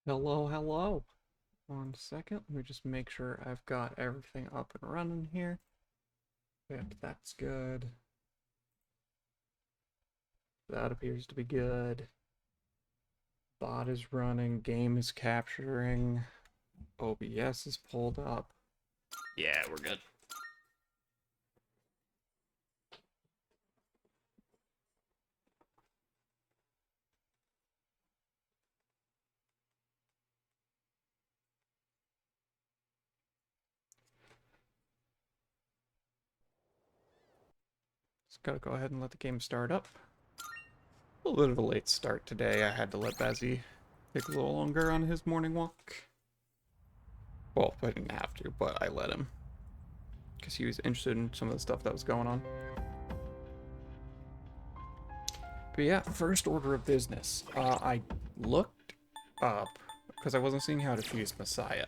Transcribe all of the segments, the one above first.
Hello, hello. One second, let me just make sure I've got everything up and running here. Yep, that's good. That appears to be good. Bot is running, game is capturing, OBS is pulled up. Yeah, we're good. Just gotta go ahead and let the game start up. A little bit of a late start today. I had to let Bazzy take a little longer on his morning walk. Well, I didn't have to, but I let him. Because he was interested in some of the stuff that was going on. But yeah, first order of business. I looked up, because I wasn't seeing how to fuse Messiah.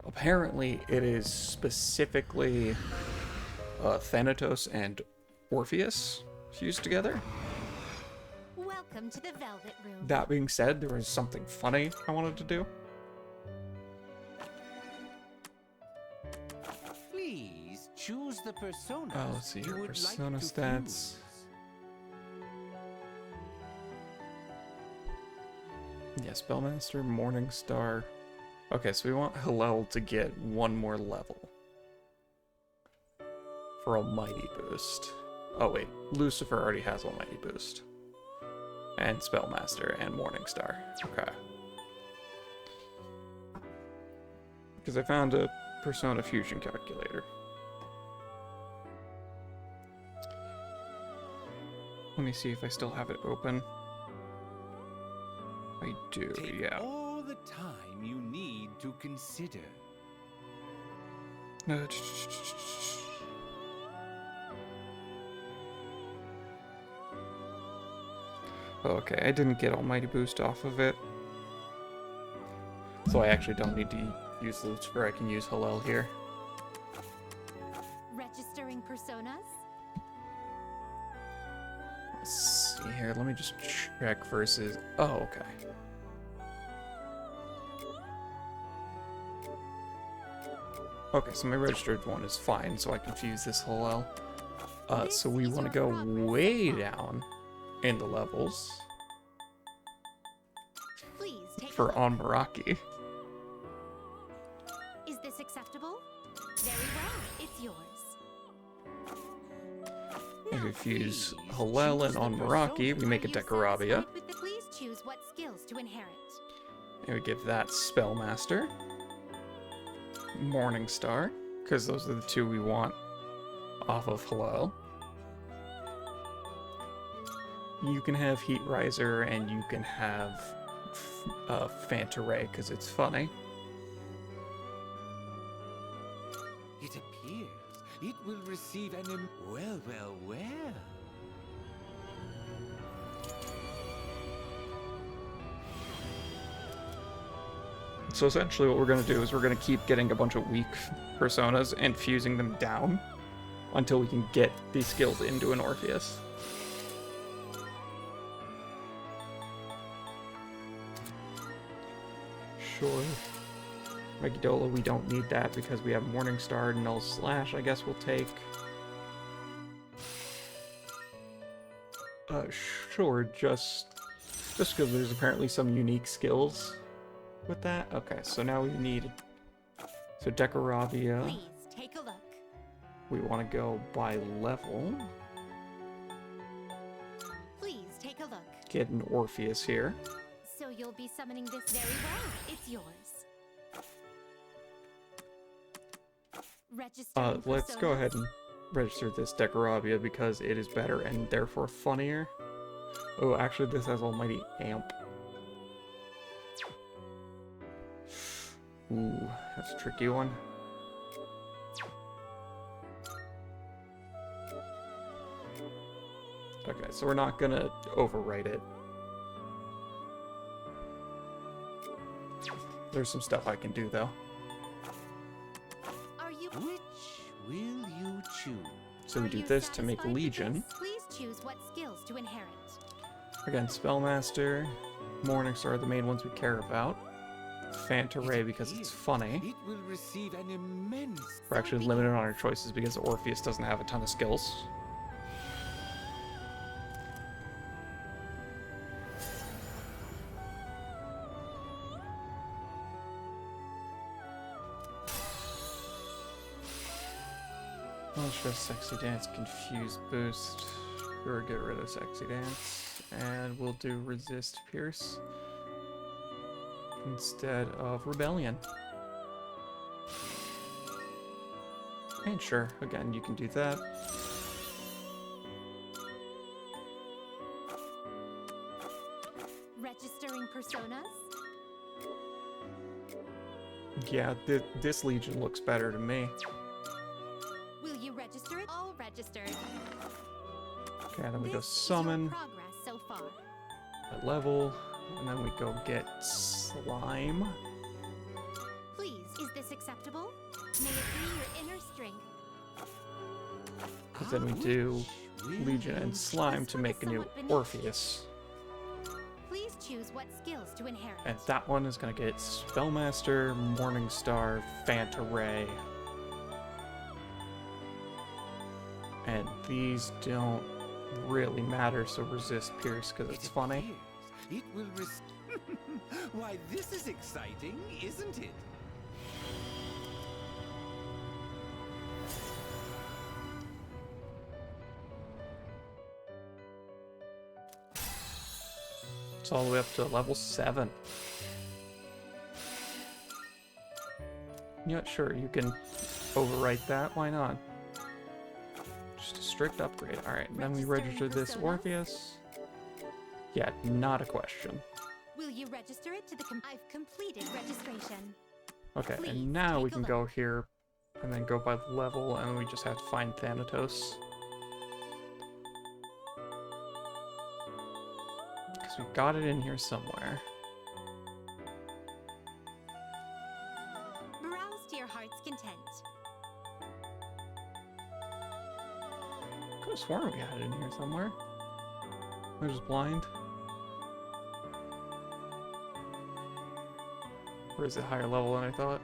Apparently, it is specifically Thanatos and Orpheus fused together. Welcome to the Velvet Room. That being said, there was something funny I wanted to do. Please choose the persona. Let's see here. Persona stats. Yeah, Spellmaster, Morningstar. Okay, so we want Hillel to get one more level for Almighty Boost. Oh wait, Lucifer already has Almighty Boost. And Spellmaster and Morningstar. Okay. Because I found a Persona Fusion calculator. Let me see if I still have it open. I do, Take yeah. all the time you need to consider. Okay, I didn't get Almighty Boost off of it. So I actually don't need to use Lucifer, I can use Hillel here. Registering personas? Let's see here, let me just check versus... Oh, okay. Okay, so my registered one is fine, so I can fuse this Hillel. So we want to go way down in the levels Please take for a look. Onmaraki. Is this acceptable? Very well, it's yours. If we Now, fuse please Hillel and choose the Onmaraki, we persona. make a Are you Decorabia. satisfied with the- Please choose what skills to inherit. And we give that Spellmaster. Morningstar, because those are the two we want off of Hillel. You can have Heat Riser, and you can have Phanta Ray, because it's funny. It appears it will receive an well. So essentially what we're going to do is we're going to keep getting a bunch of weak personas and fusing them down until we can get these skills into an Orpheus. Sure. Megiddola, we don't need that because we have Morningstar, Null Slash, I guess we'll take. Sure, just because there's apparently some unique skills with that. Okay, so now we need... So Decorabia. Please take a look. We want to go by level. Please take a look. Get an Orpheus here. So you'll be summoning this very well. It's yours. Registering Let's go personas? ahead and register this Decorabia because it is better and therefore funnier. Oh, actually this has Almighty Amp. Ooh, that's a tricky one. Okay, so we're not gonna overwrite it. There's some stuff I can do though. Are you Which will you choose? So we Are do you this to make satisfied with Legion. this? Please choose what skills to inherit. Again, Spellmaster, Morningstar are the main ones we care about. Fanta Ray because it's funny. It will receive an immense. We're actually limited on our choices because Orpheus doesn't have a ton of skills. Let's just Sexy Dance, Confuse Boost, or get rid of Sexy Dance, and we'll do Resist Pierce instead of Rebellion. And sure, again, you can do that. Registering personas? Yeah, this Legion looks better to me. Will you register it? All registered. Okay, then we go This is Summon, your progress so far. at level, and then we go get Slime. Please, is this acceptable? May it be your inner strength. Because then we do Legion and Slime to make a new Orpheus. Please choose what skills to inherit. And that one is going to get Spellmaster, Morningstar, Fanta Ray. And these don't really matter, so Resist Pierce because it's funny. It will Why, this is exciting, isn't it? It's all the way up to level 7. Yeah, sure, you can overwrite that. Why not? Just a strict upgrade. Alright, then we register this Orpheus. Yeah, not a question. Will you register it to the I've completed registration. Okay, Please, and now we take a can look. go here and then go by the level, and we just have to find Thanatos. Because we got it in here somewhere. Browse to your heart's content. Could have sworn we had it in here somewhere. I was just blind. Or is it higher level than I thought?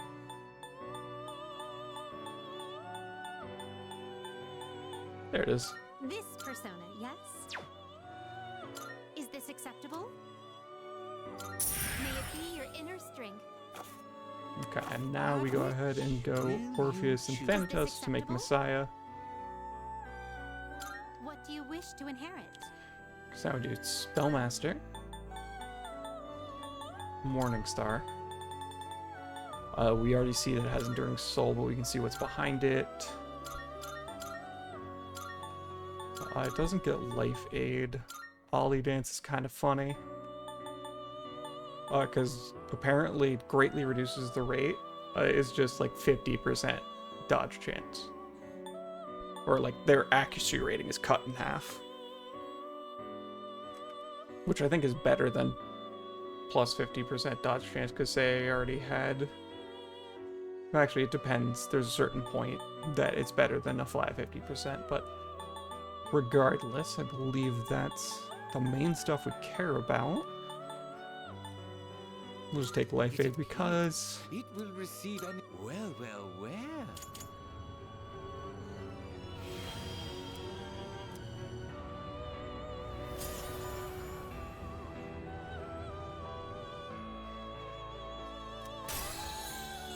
There it is. This persona, yes? Is this acceptable? May it be your inner strength. Okay, and now we go ahead and go Orpheus and Thanatos to make acceptable? Messiah. What do you wish to inherit? So now we do Spellmaster, Morningstar. We already see that it has Enduring Soul, but we can see what's behind it. It doesn't get Life Aid. Ollie Dance is kind of funny. Because apparently it greatly reduces the rate. It's just like 50% dodge chance. Or like their accuracy rating is cut in half. Which I think is better than plus 50% dodge chance, because they already had... Actually, it depends. There's a certain point that it's better than a flat 50%, but regardless, I believe that's the main stuff we care about. We'll just take Life Aid because... It will receive an... Well, well, well.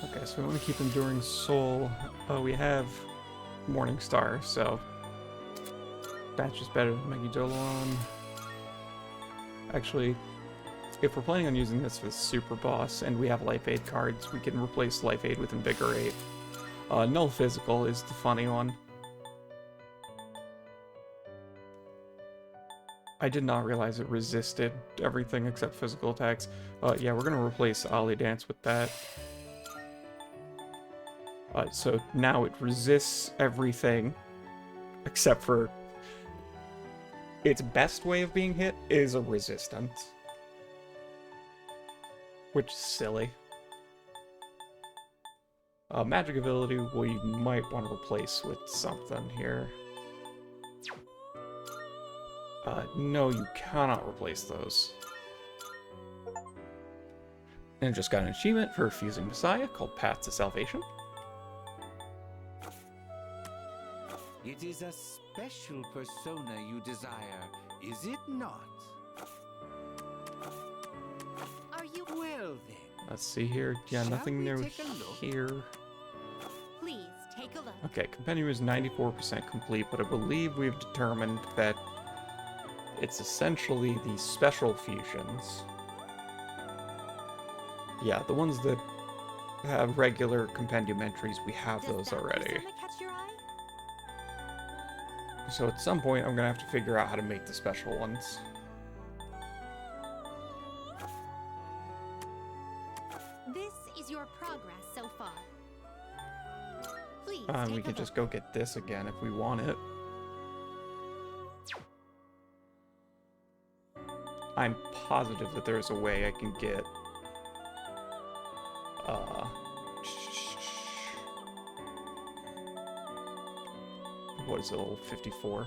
Okay, so we want to keep Enduring Soul. We have Morningstar, so that's just better than Megidolon. Actually, if we're planning on using this for the Super Boss and we have Life Aid cards, we can replace Life Aid with Invigorate. Null Physical is the funny one. I did not realize it resisted everything except physical attacks. Yeah, we're going to replace Ollie Dance with that. So now it resists everything, except for its best way of being hit is a resistance. Which is silly. Magic ability we might want to replace with something here. No, you cannot replace those. And just got an achievement for fusing Messiah called Path to Salvation. It is a special persona you desire, is it not? Are you? Well then, Let's see here. Yeah, Shall nothing we new take a look? here. Please take a look. Okay, compendium is 94% complete, but I believe we've determined that it's essentially the special fusions. Yeah, the ones that have regular compendium entries, we have Does those that already. persona catch your eye? So at some point, I'm gonna have to figure out how to make the special ones. This is your progress so far. Please We take can a just look. go get this again if we want it. I'm positive that there's a way I can get what is it, level 54?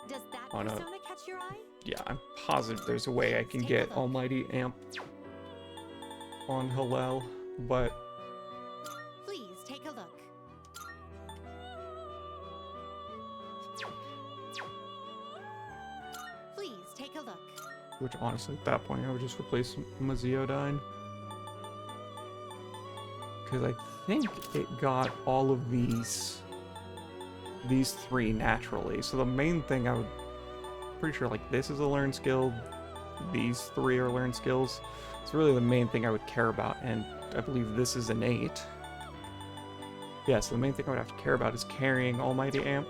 Does that Oh, no. persona catch your eye? Yeah, I'm positive there's a way I can Take a get look. Almighty Amp on Hillel, but Please take a look. Please take a look. which honestly at that point I would just replace Maziodyne. Because I think it got all of these three naturally. So the main thing I would, pretty sure like this is a learn skill, these three are learn skills. It's really the main thing I would care about, and I believe this is innate. Yeah, so the main thing I would have to care about is carrying Almighty Amp.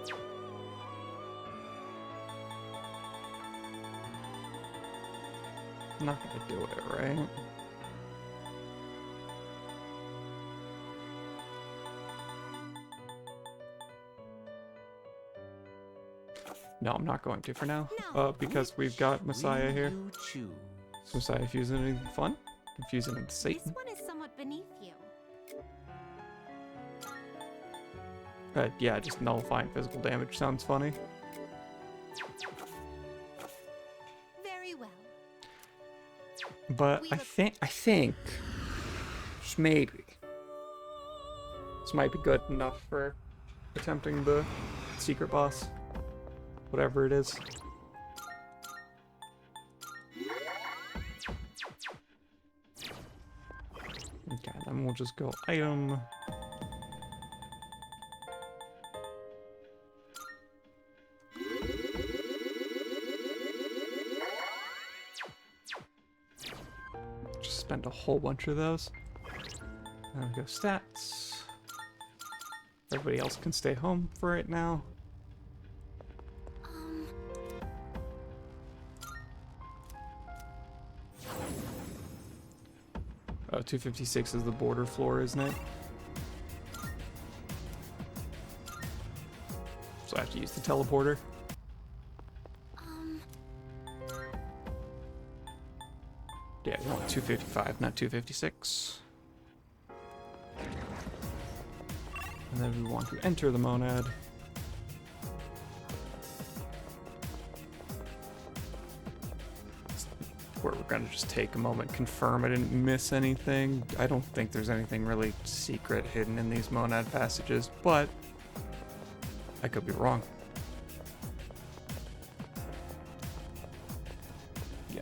I'm not gonna do it, right? No, I'm not going to for now. No. Because we've got Messiah will here. you choose? Is Messiah fusing anything fun? Fusing into This Satan? one is somewhat beneath you. Yeah, just nullifying physical damage sounds funny. Very well. But We I look- think, just maybe, this might be good enough for attempting the secret boss. Whatever it is. Okay, then we'll just go item. Just spend a whole bunch of those. Then we go stats. Everybody else can stay home for right now. Oh, 256 is the border floor, isn't it? So I have to use the teleporter. Yeah, we want 255, not 256. And then we want to enter the monad. Where we're gonna just take a moment, confirm I didn't miss anything. I don't think there's anything really secret hidden in these monad passages, but I could be wrong. Yeah.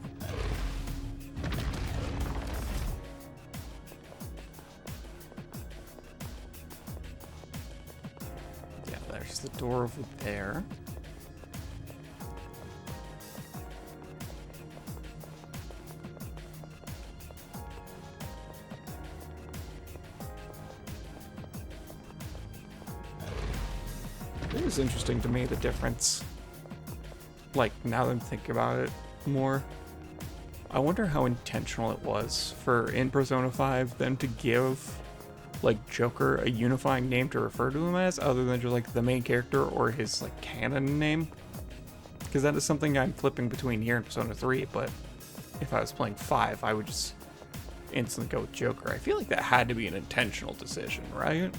Yeah, there's the door over there. It is interesting to me, the difference. Like, now that I'm thinking about it more, I wonder how intentional it was for, in Persona 5, them to give, like, Joker a unifying name to refer to him as, other than just, like, the main character or his, like, canon name. Because that is something I'm flipping between here and Persona 3, but if I was playing 5, I would just instantly go with Joker. I feel like that had to be an intentional decision, right?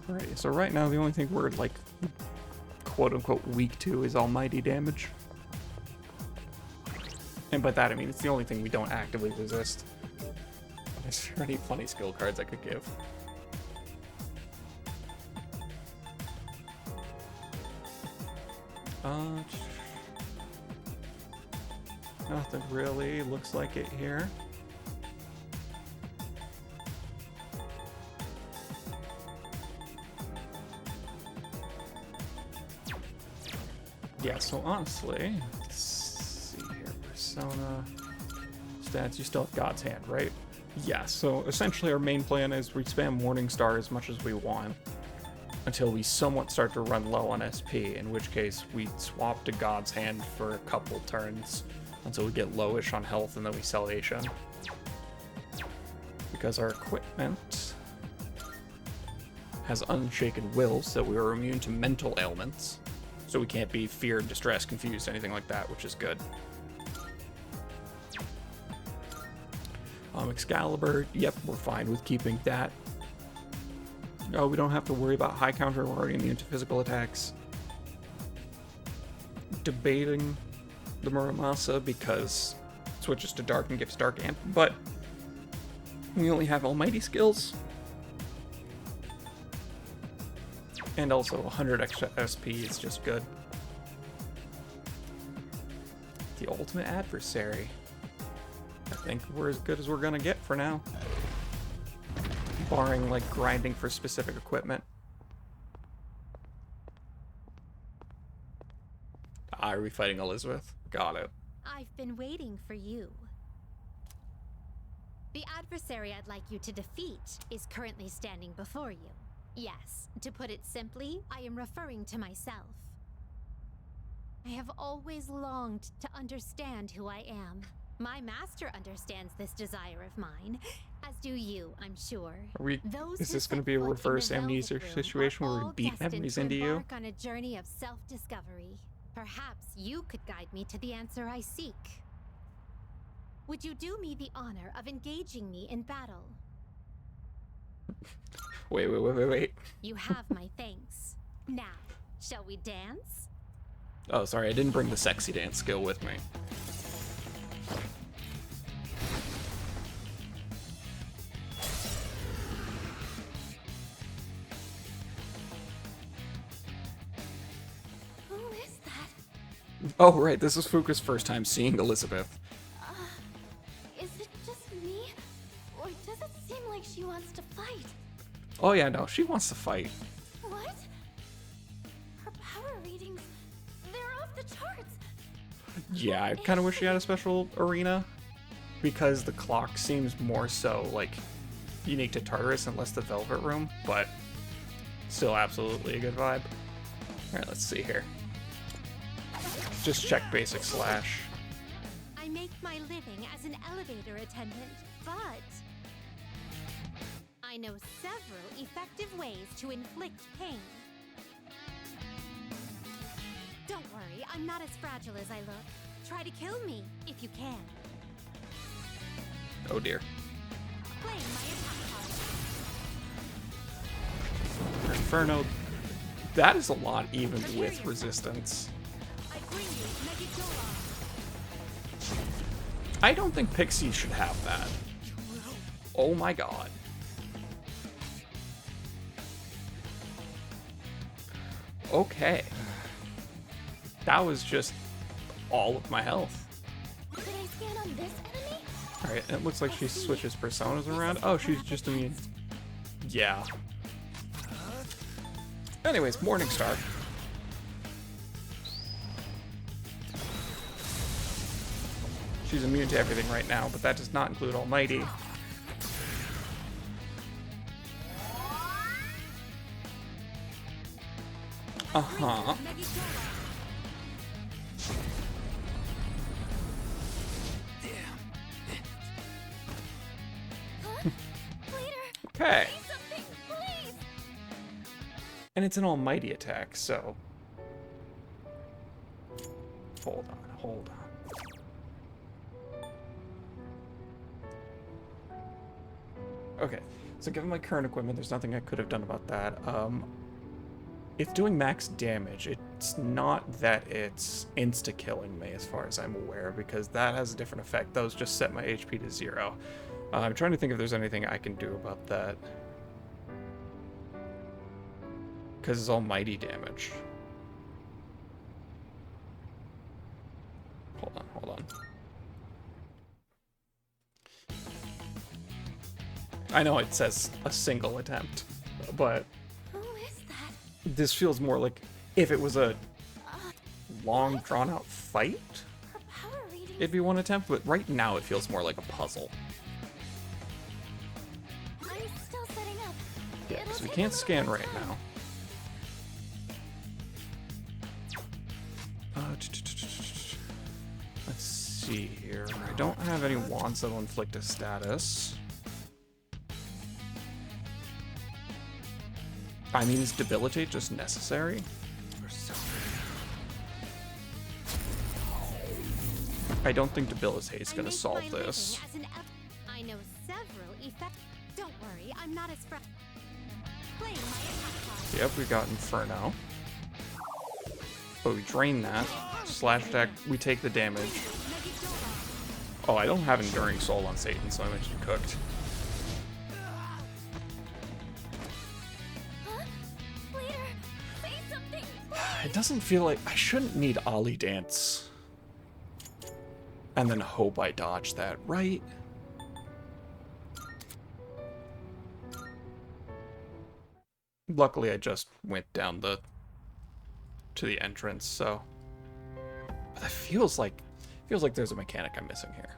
Alright, so right now the only thing we're like quote-unquote weak to is almighty damage. And by that I mean it's the only thing we don't actively resist. Is there any funny skill cards I could give? Nothing really looks like it here. Yeah, so honestly, let's see here. Persona stats, you still have God's Hand, right? Yeah, so essentially our main plan is we spam Morningstar as much as we want until we somewhat start to run low on SP, in which case we swap to God's Hand for a couple turns until we get lowish on health and then we Salvation. Because our equipment has Unshaken Will, so we are immune to mental ailments. So we can't be feared, distressed, confused, anything like that, which is good. Excalibur, yep, we're fine with keeping that. Oh, we don't have to worry about high counter, we're already immune to physical attacks. Debating the Muramasa because it switches to dark and gives dark amp, but we only have almighty skills. And also 100 extra SP is just good. The ultimate adversary. I think we're as good as we're gonna get for now. Barring like grinding for specific equipment. Are we fighting Elizabeth? Got it. I've been waiting for you. The adversary I'd like you to defeat is currently standing before you. Yes, to put it simply, I am referring to myself. I have always longed to understand who I am. My master understands this desire of mine, as do you, I'm sure. Is this going to be a reverse amnesia situation where we beat memories into you? Embark on a journey of self-discovery. Perhaps you could guide me to the answer I seek. Would you do me the honor of engaging me in battle? Wait. You have my thanks. Now, shall we dance? Oh, sorry, I didn't bring the sexy dance skill with me. Who is that? Oh, right, this is Fuka's first time seeing Elizabeth. Is it just me? Or does it seem like she wants to fight? Oh yeah, no, she wants to fight. What? Her power readings, they're off the charts. Yeah, I kind of wish she had a special arena, because the clock seems more so, like, unique to Tartarus and less the Velvet Room, but still absolutely a good vibe. Alright, let's see here. Just check basic slash. I make my living as an elevator attendant, but I know several effective ways to inflict pain. Don't worry, I'm not as fragile as I look. Try to kill me, if you can. Oh dear. Playing my attack card. Inferno. That is a lot even with resistance. I bring you Megidora. I don't think Pixie should have that. Oh my god. Okay. That was just all of my health. Did I stand on this enemy? Alright, it looks like she switches personas around. Oh, she's just immune. Yeah. Anyways, Morningstar. She's immune to everything right now, but that does not include Almighty. Uh-huh. Okay. And it's an almighty attack, so... Hold on. Okay, so given my current equipment, there's nothing I could have done about that. It's doing max damage. It's not that it's insta-killing me as far as I'm aware, because that has a different effect. Those just set my HP to 0. I'm trying to think if there's anything I can do about that. Because it's almighty damage. Hold on. I know it says a single attempt, but Who is that? this feels more like if it was a long, drawn-out fight, Her power reading. it'd be one attempt, but right now it feels more like a puzzle. I'm still setting up. Yeah, It'll because we take can't a little scan more right time. now. Let's see here. I don't have any wands that'll inflict a status. I mean, is debilitate just necessary? I don't think debilitate is going to solve this. I know several effects. Don't worry, I'm not as playing my attack card. Yep, we got Inferno. But we drain that. Slash attack, we take the damage. Oh, I don't have Enduring Soul on Satan, so I'm actually cooked. Huh? Leader, say something. It doesn't feel like... I shouldn't need Ollie Dance. And then hope I dodge that, right? Luckily, I just went down to the entrance, so... But that feels like there's a mechanic I'm missing here.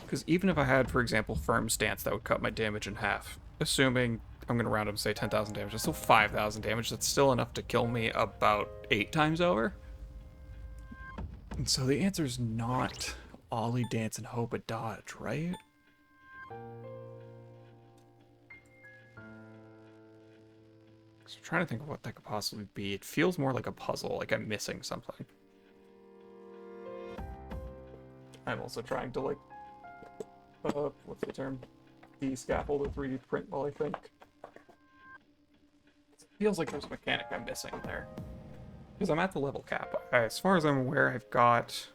Because even if I had, for example, Firm Stance, that would cut my damage in half. Assuming I'm going to round up and say 10,000 damage. That's still 5,000 damage. That's still enough to kill me about 8 times over. And so the answer is not Ollie Dance and hope a dodge, right? So I'm trying to think of what that could possibly be. It feels more like a puzzle, like I'm missing something. I'm also trying to, like, what's the term? De-scaffold or 3D print while I think. It feels like there's a mechanic I'm missing there. Because I'm at the level cap. As far as I'm aware, I've got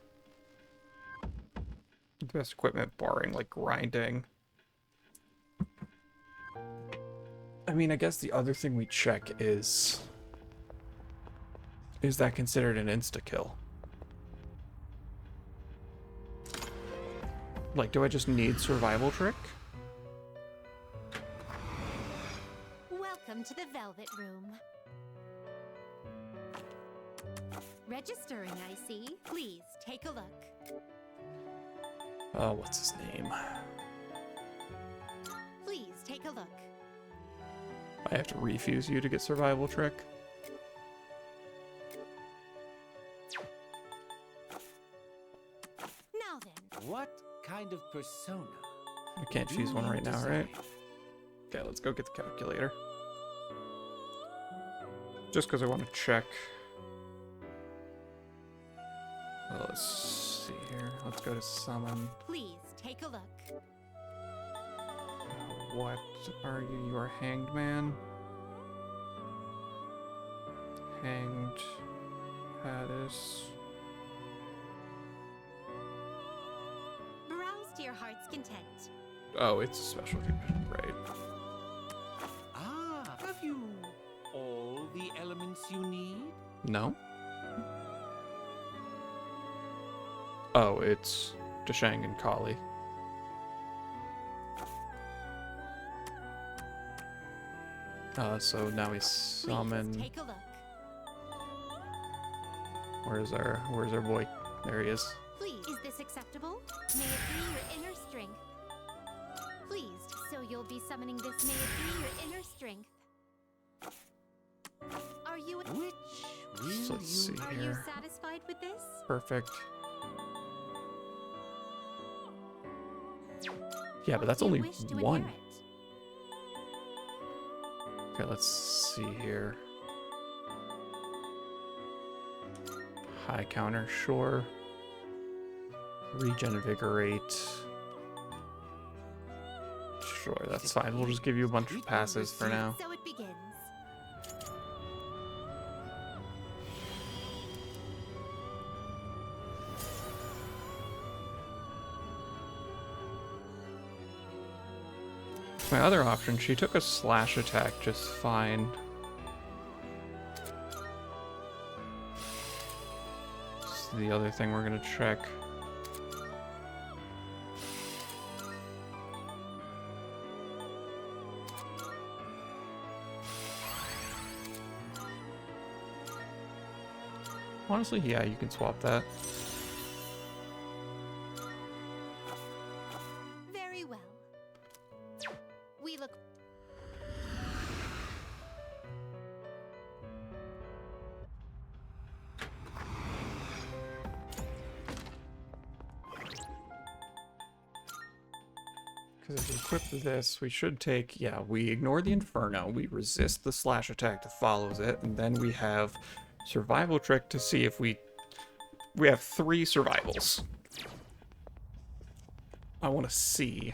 the best equipment barring, like, grinding. I mean, I guess the other thing we check is that considered an insta-kill? Like, do I just need survival trick? Welcome to the Velvet Room. Registering, I see. Please take a look. What's his name? Please take a look. I have to refuse you to get survival trick. Now then. What kind of persona? I can't do choose one you right now, design? right? Okay, let's go get the calculator. Just because I want to check. Well, let's see here. Let's go to summon. Please take a look. What are you? You are Hanged Man. Hanged Haddis. Browse to your heart's content. Oh, it's a special condition, right? Ah, have you all the elements you need? No? Oh, it's Dashang and Kali. So now we Please summon. take a look. Where's our boy? There he is. Please, is this acceptable? May it be your inner strength. Pleased, so you'll be summoning this. May it be your inner strength. Are you? Which will So let's see Are you here. satisfied with this? Perfect. Yeah, but What that's do you only wish to one. inherit? Okay, let's see here. High counter, sure. Regen, invigorate. Sure, that's fine. We'll just give you a bunch of passes for now. So it begins. My other option, she took a slash attack just fine. This is the other thing we're gonna check. Honestly, yeah, you can swap that. Very well. We look. Because if we equip this, we should take, yeah, we ignore the Inferno, we resist the slash attack that follows it, and then we have survival trick to see if we have 3 survivals. I want to see.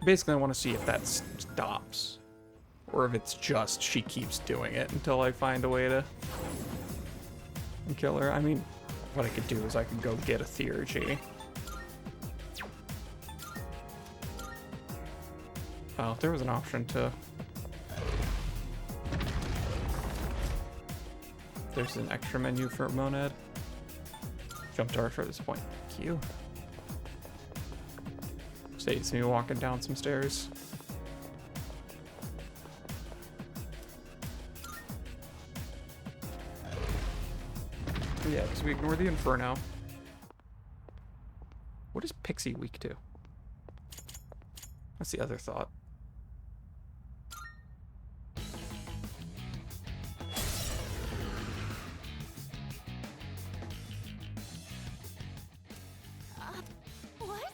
Basically, I want to see if that stops. Or if it's just she keeps doing it until I find a way to kill her. I mean, what I could do is I could go get a Theurgy. Oh, there was an option to... There's an extra menu for Monad. Jump to Archer at this point. Thank you. Saves me walking down some stairs. Yeah, because we ignore the Inferno. What is Pixie weak to? That's the other thought. What?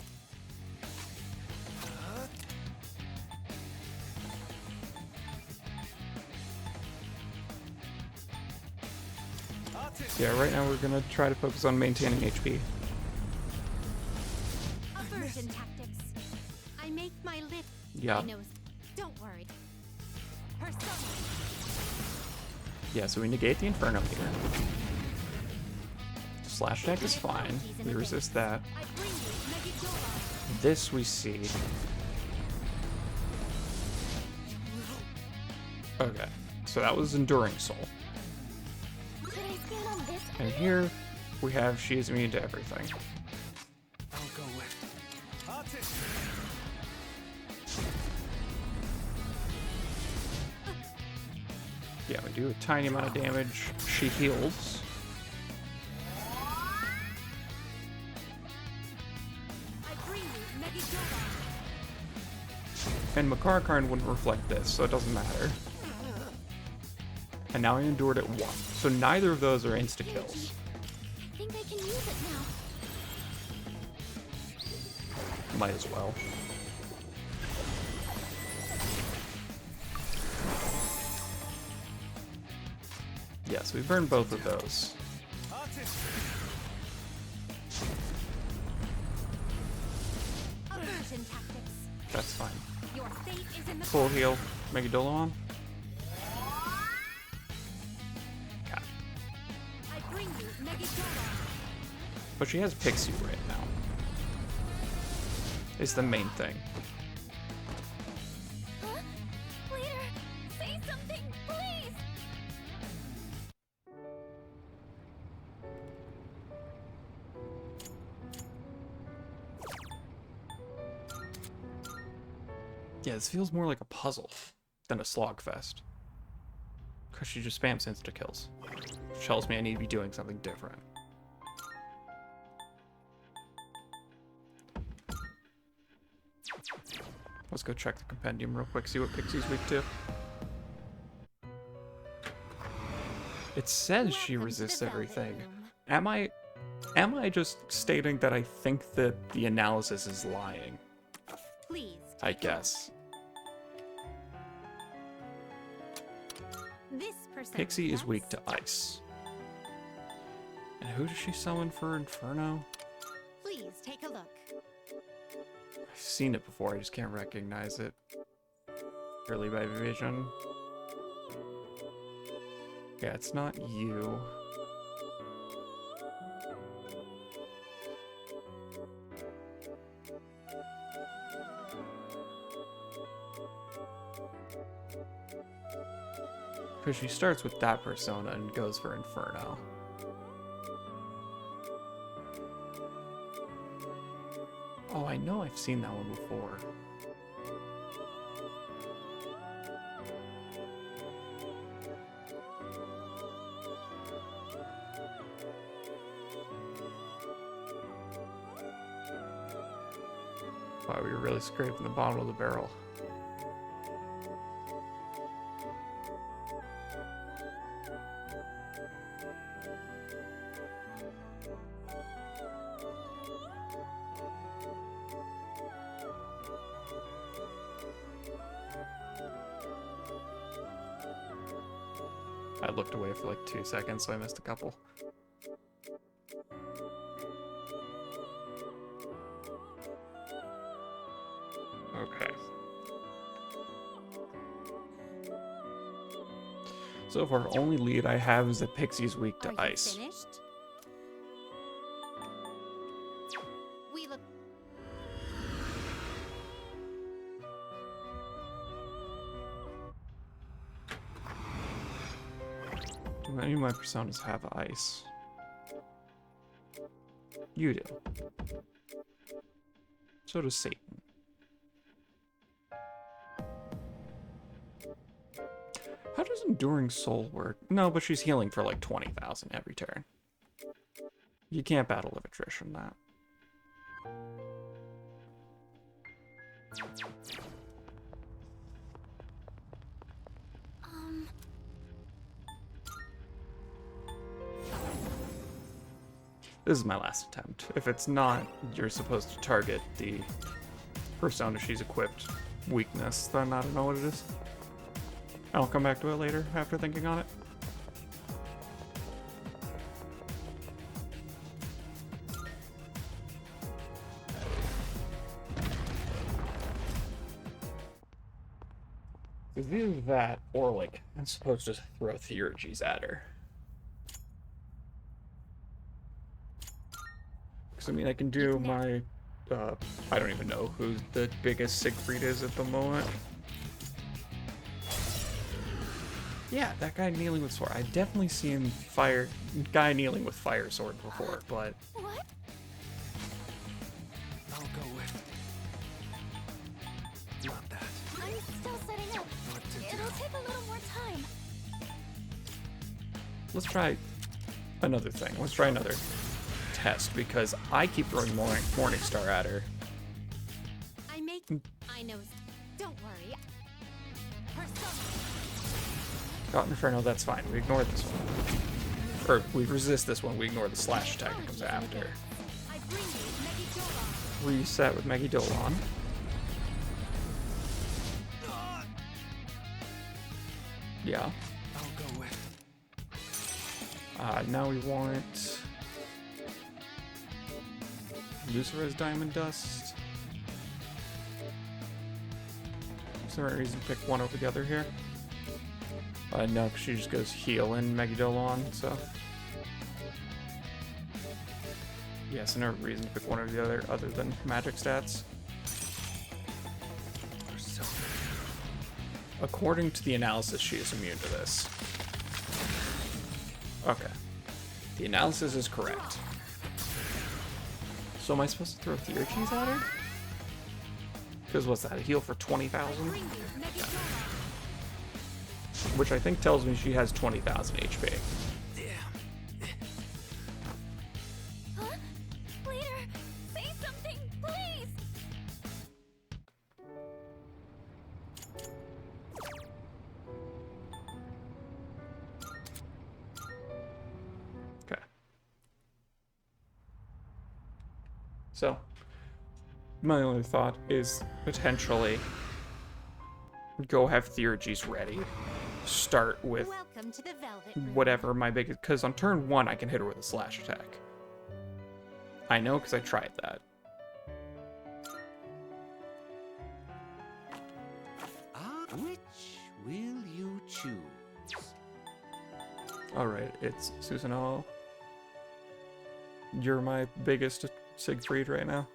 Yeah, right now we're gonna try to focus on maintaining HP. Aversion tactics. I make my lip. Yeah. I know. Don't worry. Persona. Yeah, so we negate the Inferno here. Slash attack is fine. We resist that. I bring you Megidora. This we see. Okay, so that was Enduring Soul. Could I stand on this? And here we have she is immune to everything. I'll go with artist. Yeah, we do a tiny amount of damage. She heals. I bring you Megidora. And Makarakarn wouldn't reflect this, so it doesn't matter. And now I endured it once. So neither of those are insta-kills. I think I can use it now. Might as well. Yes, we burned both of those. Artist. Aversion tactics. That's fine. Your fate is in the Full heal. Megadolon. Okay. I bring you Megidora. But she has Pixie right now. Is the main thing. Huh? Leader, say something, please. Yeah, this feels more like a puzzle than a slogfest. Because she just spams insta-kills. Which tells me I need to be doing something different. Let's go check the compendium real quick, see what Pixie's weak to. It says she Welcome to resists the velvet everything. room. Am I just stating that I think that the analysis is lying? Please. I take a look. guess. This person. Pixie is weak to ice. And who does she summon for Inferno? Please take a look. I seen it before, I just can't recognize it. Purely by vision. Yeah, it's not you. Because she starts with that persona and goes for Inferno. Oh, I know I've seen that one before. Wow, we were really scraping the bottom of the barrel. I looked away for like 2 seconds, so I missed a couple. Okay. So far, only lead I have is that Pixie's weak to Are you ice. finished? We look. Do any of my personas have ice? You do. So does Satan. How does Enduring Soul work? No, but she's healing for like 20,000 every turn. You can't battle of attrition that. This is my last attempt. If it's not, you're supposed to target the persona she's equipped weakness, then I don't know what it is. I'll come back to it later after thinking on it. It's either that or like I'm supposed to throw theurgies at her. Because I mean I can do my I don't even know who the biggest Siegfried is at the moment. Yeah, that guy kneeling with sword. I've definitely seen guy kneeling with fire sword before, but What? I'll go with. Not that. I'm still setting up. What to do? It'll take a little more time. let's try another thing. Let's try another test because I keep throwing Morningstar at her. I know. Don't worry. Persona. Got Inferno, that's fine. We ignore this one. Or we resist this one, we ignore the slash attack that comes after. I bring you Megidolon. Reset with Megidolon. Yeah. I'll go with. Now we want Lucifer's Diamond Dust. Is there a reason to pick one over the other here? No, 'cause she just goes heal in Megidolon, so. Yes, no reason to pick one over the other than magic stats. According to the analysis, she is immune to this. Okay. The analysis is correct. So am I supposed to throw theurgies at her? Because what's that, a heal for 20,000? Bring you Megidolon. Which I think tells me she has 20,000 HP. Huh? Leader, say something, please. Okay. So, my only thought is potentially go have theurgies ready. Start with Welcome to the Velvet Room. whatever my biggest, because on turn 1 I can hit her with a slash attack. I know because I tried that. Which will you choose? Alright, it's Susanoo. You're my biggest Siegfried right now.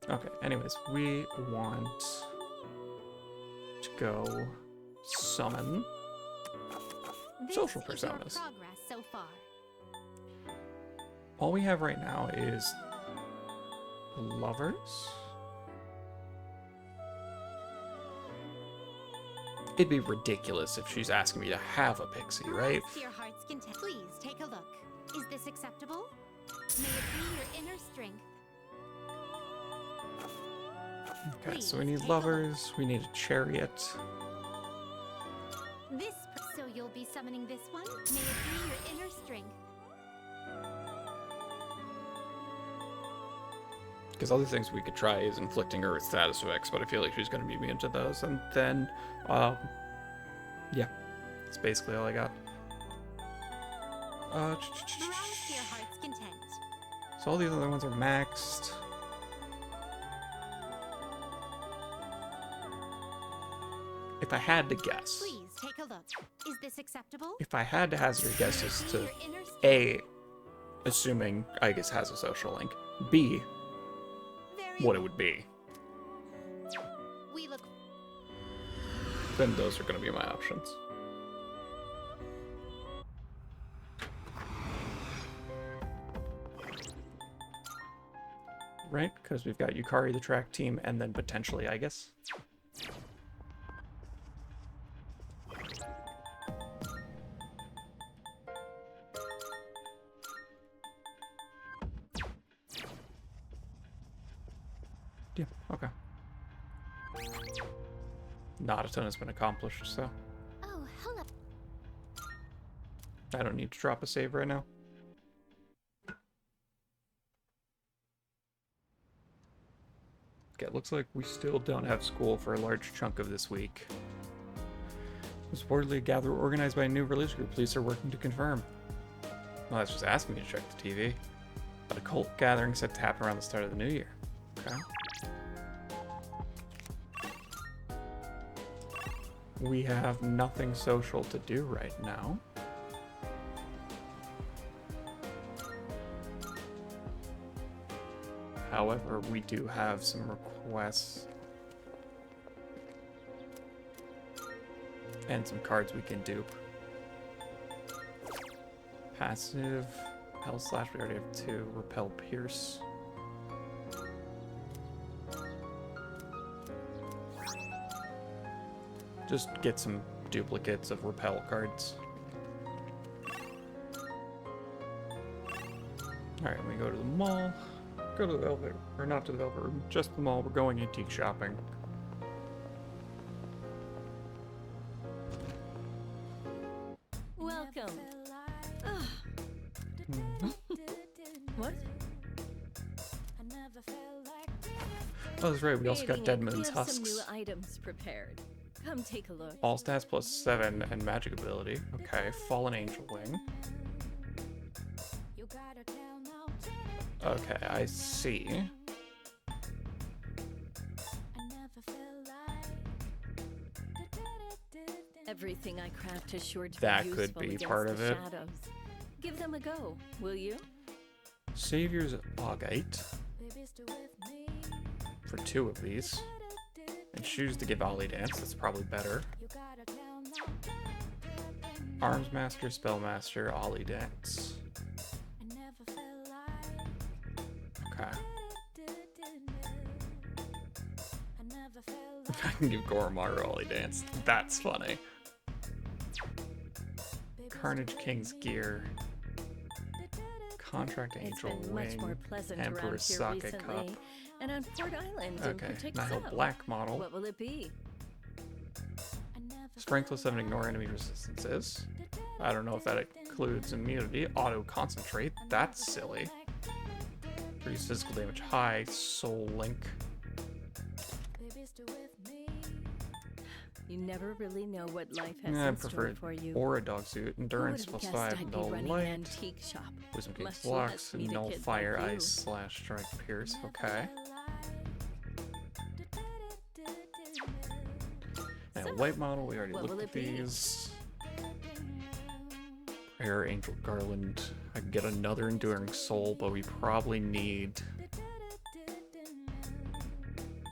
Okay, anyways, we want to go summon social This is your personas. progress so far. All we have right now is lovers. It'd be ridiculous if she's asking me to have a pixie, right? Rise to your heart's content. Please take a look. Is this acceptable? May it be your inner strength. Okay, so we Please need take a lovers, we need a chariot. So you'll be summoning this one? May it be your inner strength. Because other things we could try is inflicting her with status effects, but I feel like she's going to be immune to those. And then, yeah, that's basically all I got. Rise to your heart's content. So all these other ones are maxed. If I had to guess, Please take a look. Is this acceptable? if I had to hazard a guess as May it to be your inner strength. A, assuming Igus has a social link, B, Very what it would be, We look then those are going to be my options. Right? Because we've got Yukari, the track team, and then potentially Igus. Yeah, okay. Not a ton has been accomplished, so Oh, hello. I don't need to drop a save right now. Okay, it looks like we still don't have school for a large chunk of this week. It was reportedly a gathering organized by a new religious group. Police are working to confirm. Well, that's just asking me to check the TV. But a cult gathering set to happen around the start of the new year. Okay. We have nothing social to do right now. However, we do have some requests and some cards we can dupe. Passive, Repel Slash, we already have 2. Repel Pierce. Just get some duplicates of Repel cards. Alright, we go to the mall. Go to the Velvet, or not to the Velvet Room, just the mall. We're going antique shopping. Welcome. What? Oh, that's right, we also got Dead Moon's We have some Husks. new items prepared. Come take a look. All stats plus 7 and magic ability. Okay, Fallen Angel Wing. Okay, I see. Everything I craft is sure to That be could useful be against part of the it. shadows. Give them a go, will you? Savior's Augite. For 2 of these. And choose to give Ollie Dance, that's probably better. Arms Master, Spellmaster, Ollie Dance. Okay. I can give Goromar Ollie Dance. That's funny. Carnage King's Gear. Contract It's Angel been much Wing. more pleasant Emperor's around here Sake recently. Cup. And on Port Island in Okay, particular. Nihil Black model. What will it be? Strengthless 7, ignore enemy resistances. I don't know if that includes immunity. Auto concentrate. That's silly. Increase physical damage high. Soul Link. You never really know what life has I in prefer store for you. Aura Dog Suit. Who Endurance would have plus guessed 5. I'd be Null running Light. an antique shop? Wisdom King's Much Blocks. less meet a Null kid Fire like you. Ice slash Strike Pierce. Okay. And So, white model, we already what looked will at it be? these. Prayer, Angel Garland. I could get another Enduring Soul, but we probably need...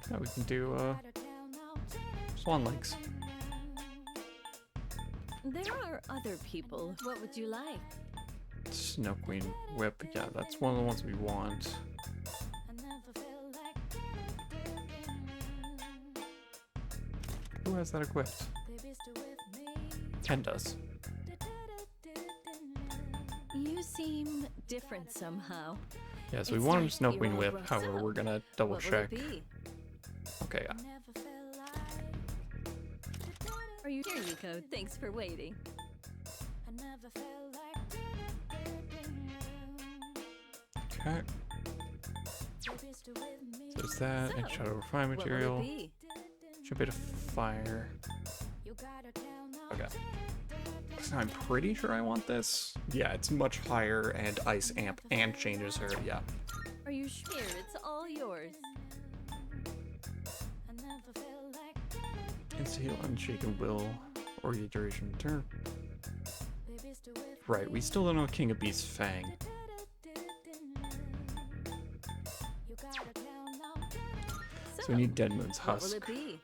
Yeah, we can do Swan Legs. There are other people. What would you like? Snow Queen Whip, yeah, that's one of the ones we want. Who has that equipped? Ken does. You seem different somehow. Yeah, so we It's want like Snow you're Queen all Whip, grown however, up. we're gonna double What will check. it be? Okay, yeah. Are you here? You go. Thanks for waiting. Okay. So there's that, and So, Shadow Refine What will material. it be? Should be to fire. Okay. So I'm pretty sure I want this. Yeah, it's much higher and ice amp and changes her. Yeah. Are you sure? It's all yours. Insta-heal, Unshaken Will, or your duration turn. Right, we still don't know King of Beasts Fang. So we need Dead Moon's What will Husk. it be?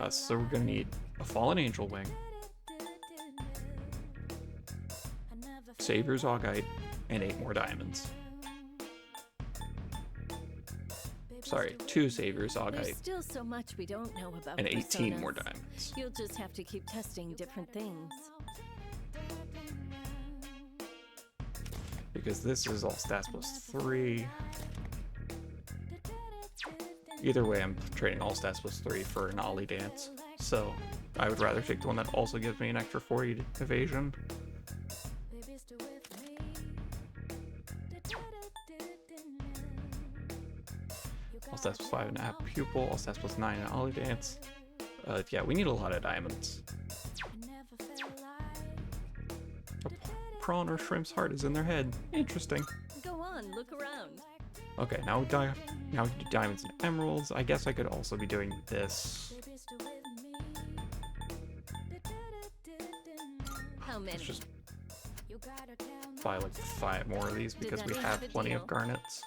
So we're gonna need a Fallen Angel Wing, Savior's Augite, and 8 more diamonds. Sorry, 2 Savior's There's Augite still so much we don't know about and 18 personas. more diamonds. You'll just have to keep testing different things. Because this is all stats plus 3. Either way, I'm trading all stats plus 3 for an Ollie Dance. So I would rather take the one that also gives me an extra 40 evasion. All stats plus 5.5 pupil, all stats plus 9 in Ollie Dance. Yeah, we need a lot of diamonds. A prawn or shrimp's heart is in their head. Interesting. Go on, look around. Okay, now we can do diamonds and emeralds. I guess I could also be doing this. How many? Let's just buy like 5 more of these because we have plenty of garnets.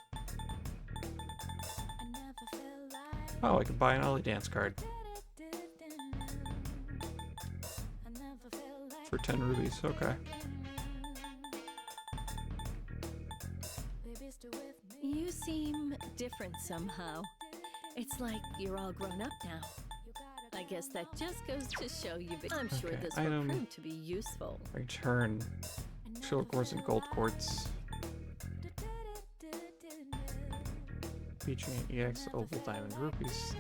Oh, I could buy an Ollie Dance card for 10 rubies. Okay. You seem different somehow. It's like you're all grown up now. I guess that just goes to show you've been. I'm sure Okay, this will item. prove to be useful. Return shield quartz and gold quartz. Featuring EX oval diamond rupees.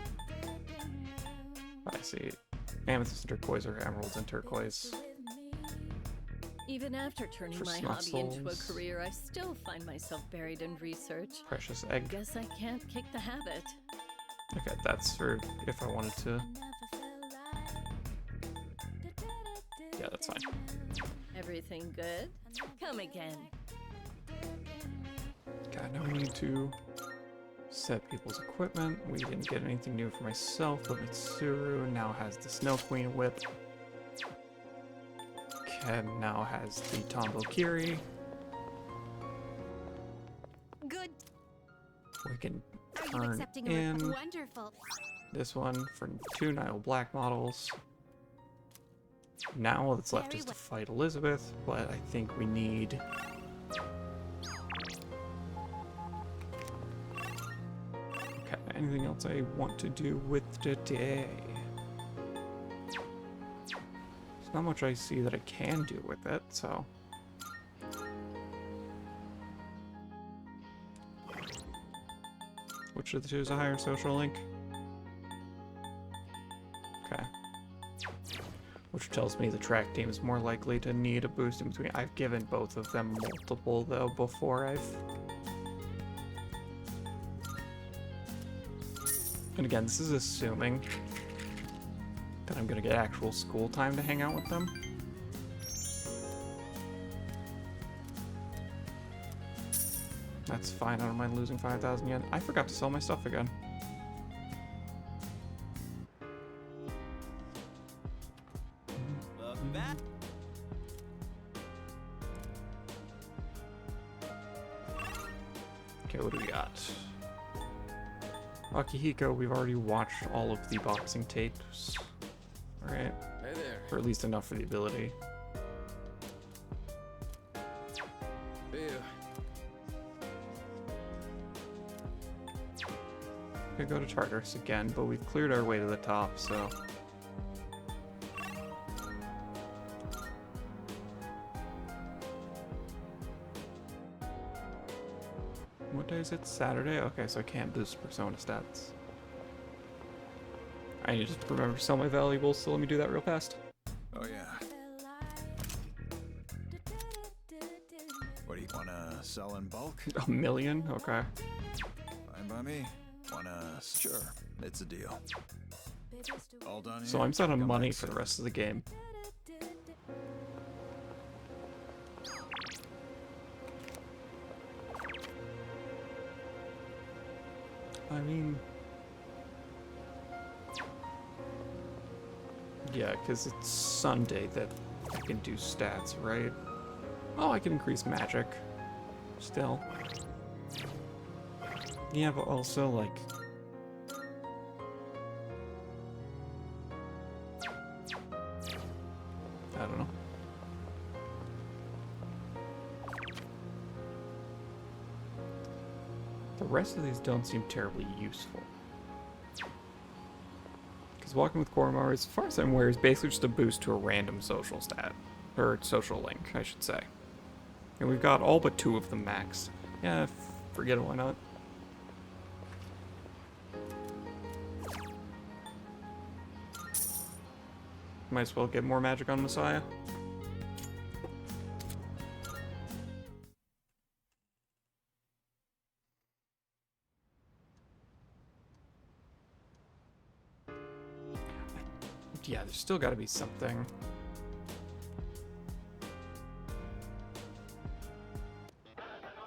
I see. Amethyst and turquoise or emeralds and turquoise. Even after turning For my smart hobby into a souls. career, I still find myself buried in research. Precious egg. Guess I can't kick the habit. Okay, that's for if I wanted to. Yeah, that's fine. Everything good? Come again. God, now we need to set people's equipment. We didn't get anything new for myself, but Mitsuru now has the Snow Queen Whip. Ken now has the Tombo Kiri. Good. We can Are you turn accepting a in wonderful? this one for 2 Nile Black models. Now all that's left Very is to well. fight Elizabeth, but I think we need... Okay, anything else I want to do with today? There's not much I see that I can do with it, so... Which of the two is a higher social link? Okay. Which tells me the track team is more likely to need a boost in between. I've given both of them multiple, though, before I've... And again, this is assuming that I'm gonna get actual school time to hang out with them. That's fine, I don't mind losing 5,000 yen. I forgot to sell my stuff again. Okay, what do we got? Akihiko, we've already watched all of the boxing tapes. Right? Hey there. Or at least enough for the ability. Ew. Could go to Tartarus again, but we've cleared our way to the top, so... What day is it? Saturday? Okay, so I can't boost Persona stats. I need to remember to sell my valuables, so let me do that real fast. Oh yeah. What do you wanna sell in bulk? A million? Okay. Fine by me. Wanna? Sure. It's a deal. All done. So here? I'm set on Come money back for the soon. rest of the game. I mean... Yeah, because it's Sunday that I can do stats, right? Oh, I can increase magic. Still. Yeah, but also, like... I don't know. The rest of these don't seem terribly useful. Because walking with Koromar, as far as I'm aware, is basically just a boost to a random social stat. Or social link, I should say. And we've got all but 2 of them maxed. Yeah, forget it, why not? Might as well get more magic on Messiah. Yeah, there's still got to be something.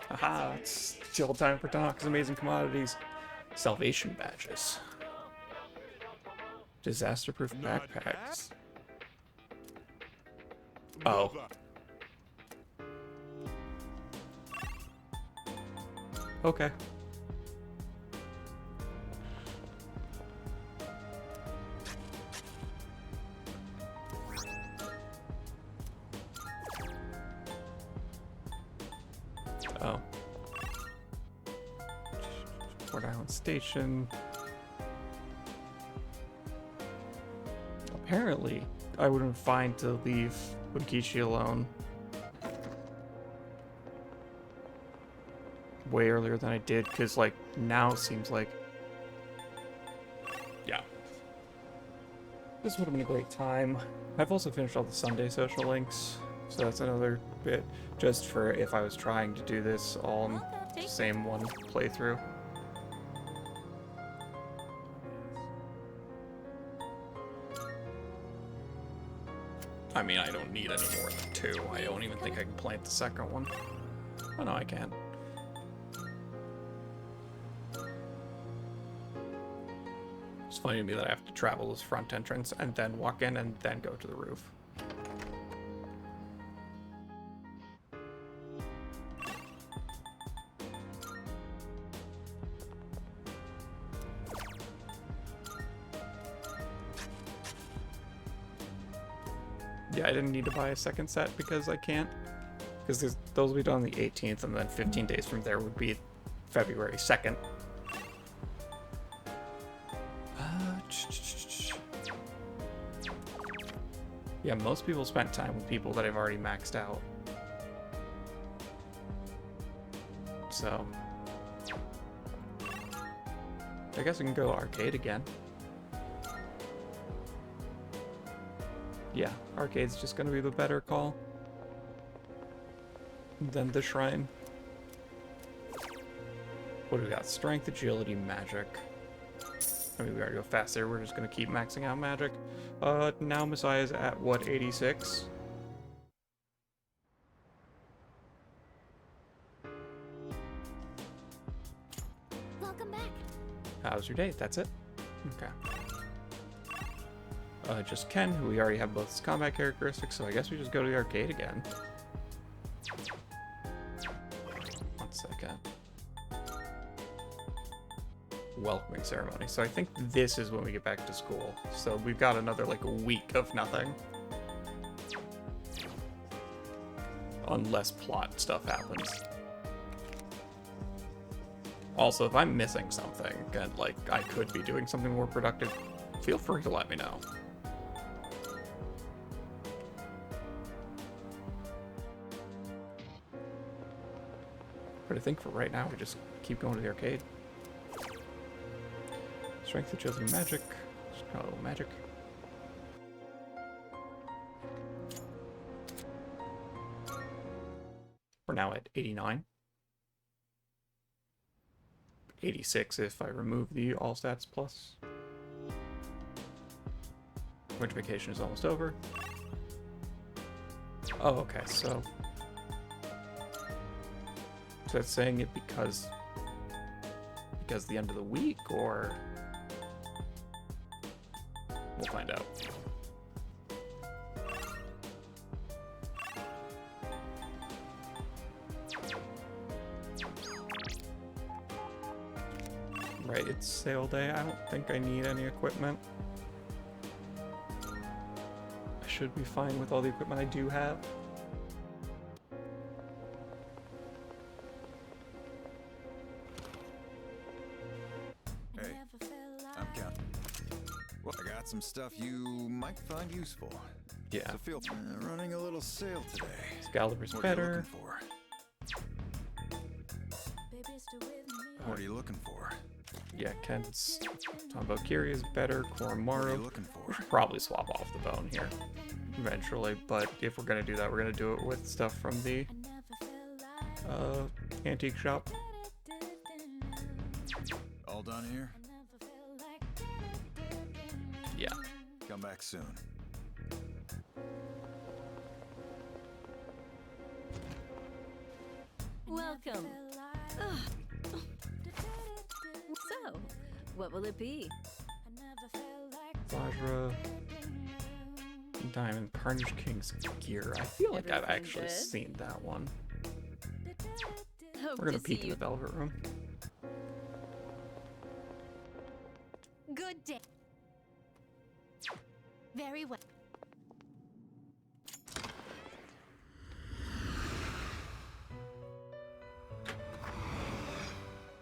Haha, it's still time for Tanaka's amazing commodities. Salvation badges. Disaster-proof backpacks. Oh. Okay. Oh. Port Island Station. Apparently, I would have been fine to leave Bunkichi alone way earlier than I did, because, like, now it seems like... Yeah. This would have been a great time. I've also finished all the Sunday social links, so that's another bit, just for if I was trying to do this all in the same one playthrough. I mean, I don't need any more than 2. I don't even think I can plant the second one. Oh no, I can. It's funny to me that I have to travel this front entrance and then walk in and then go to the roof. Yeah, I didn't need to buy a second set because I can't. Because those will be done on the 18th, and then 15 days from there would be February 2nd. Yeah, most people spent time with people that I've already maxed out. So... I guess I can go arcade again. Yeah, arcade's just gonna be the better call than the shrine. What do we got? Strength, agility, magic. I mean, we already go fast there. We're just gonna keep maxing out magic. Now Messiah's at what, 86? Welcome back. How's your day? That's it? Okay. Just Ken, who we already have both his combat characteristics, so I guess we just go to the arcade again. 1 second. welcoming ceremony. So I think this is when we get back to school. So we've got another like a week of nothing. Unless plot stuff happens. Also, if I'm missing something and like I could be doing something more productive, feel free to let me know. But I think for right now, we just keep going to the arcade. Strength agility magic. Just got a little magic. We're now at 89. 86 if I remove the all stats plus. Winter vacation is almost over. Oh, okay, so that's saying it because the end of the week, or we'll find out. Right, it's sale day. I don't think I need any equipment. I should be fine with all the equipment I do have. Hey, I'm counting. Well, I got some stuff you might find useful. Yeah. So feel running a little sale today. Excalibur's What are you better. looking for? What are you looking for? Yeah, Ken's talking about Kiri is better. What are you Koromaru. looking We for? should probably swap off the bone here eventually, but if we're gonna do that, we're gonna do it with stuff from the antique shop. All done here? Yeah. Come back soon. Welcome. Ugh. So, what will it be? Vajra. Diamond. Carnage King's gear. I feel like I've Everything actually good? seen that one. Hope We're gonna to see peek in you. the Velvet Room. Good day. Very well.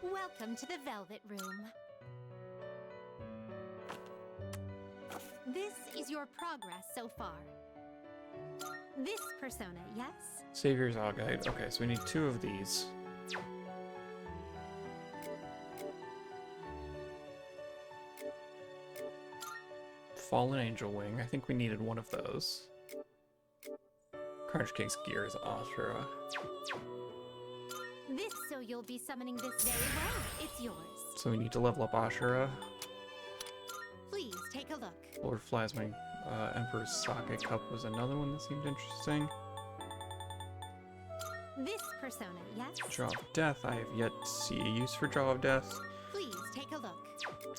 Welcome to the Velvet Room. This is your progress so far. This persona, yes? Savior's Augite. Okay, so we need 2 of these. Fallen Angel Wing. I think we needed one of those. Carnage King's gear is Ashura. This so you'll be summoning this very well. It's yours. So we need to level up Ashura. Please take a look. Lord Plasming. Emperor's Sake Cup was another one that seemed interesting. This persona, yes? Jaw of Death. I have yet to see a use for Jaw of Death. Please take a look.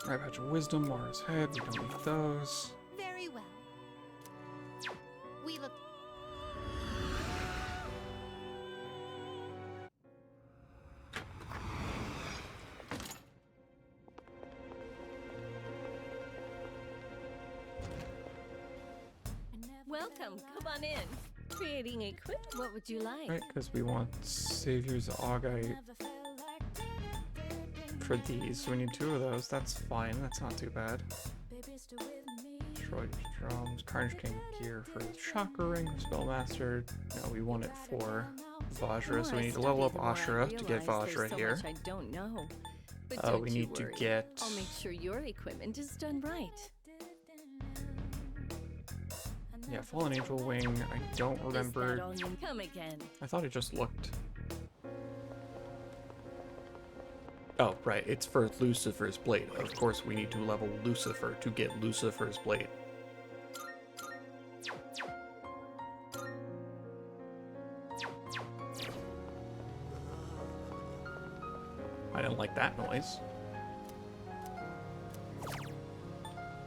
Right Patch of Wisdom, Mara's Head. We don't need those. Very well. We look. Welcome. Come on in. Creating equipment. What would you like? Right, because we want Savior's Augite for these. So we need 2 of those. That's fine. That's not too bad. Troy's Drums. Carnage King gear for the Chakra Ring. Spellmaster. No, we want it for Vajra. So we need to level up Ashura to get Vajra here. I don't know. But don't We you need to worry. get... I'll make sure your equipment is done right. Yeah, Fallen Angel Wing. I don't Is remember. that all you come again? I thought it just looked... Oh, right. It's for Lucifer's Blade. Of course, we need to level Lucifer to get Lucifer's Blade. I didn't like that noise.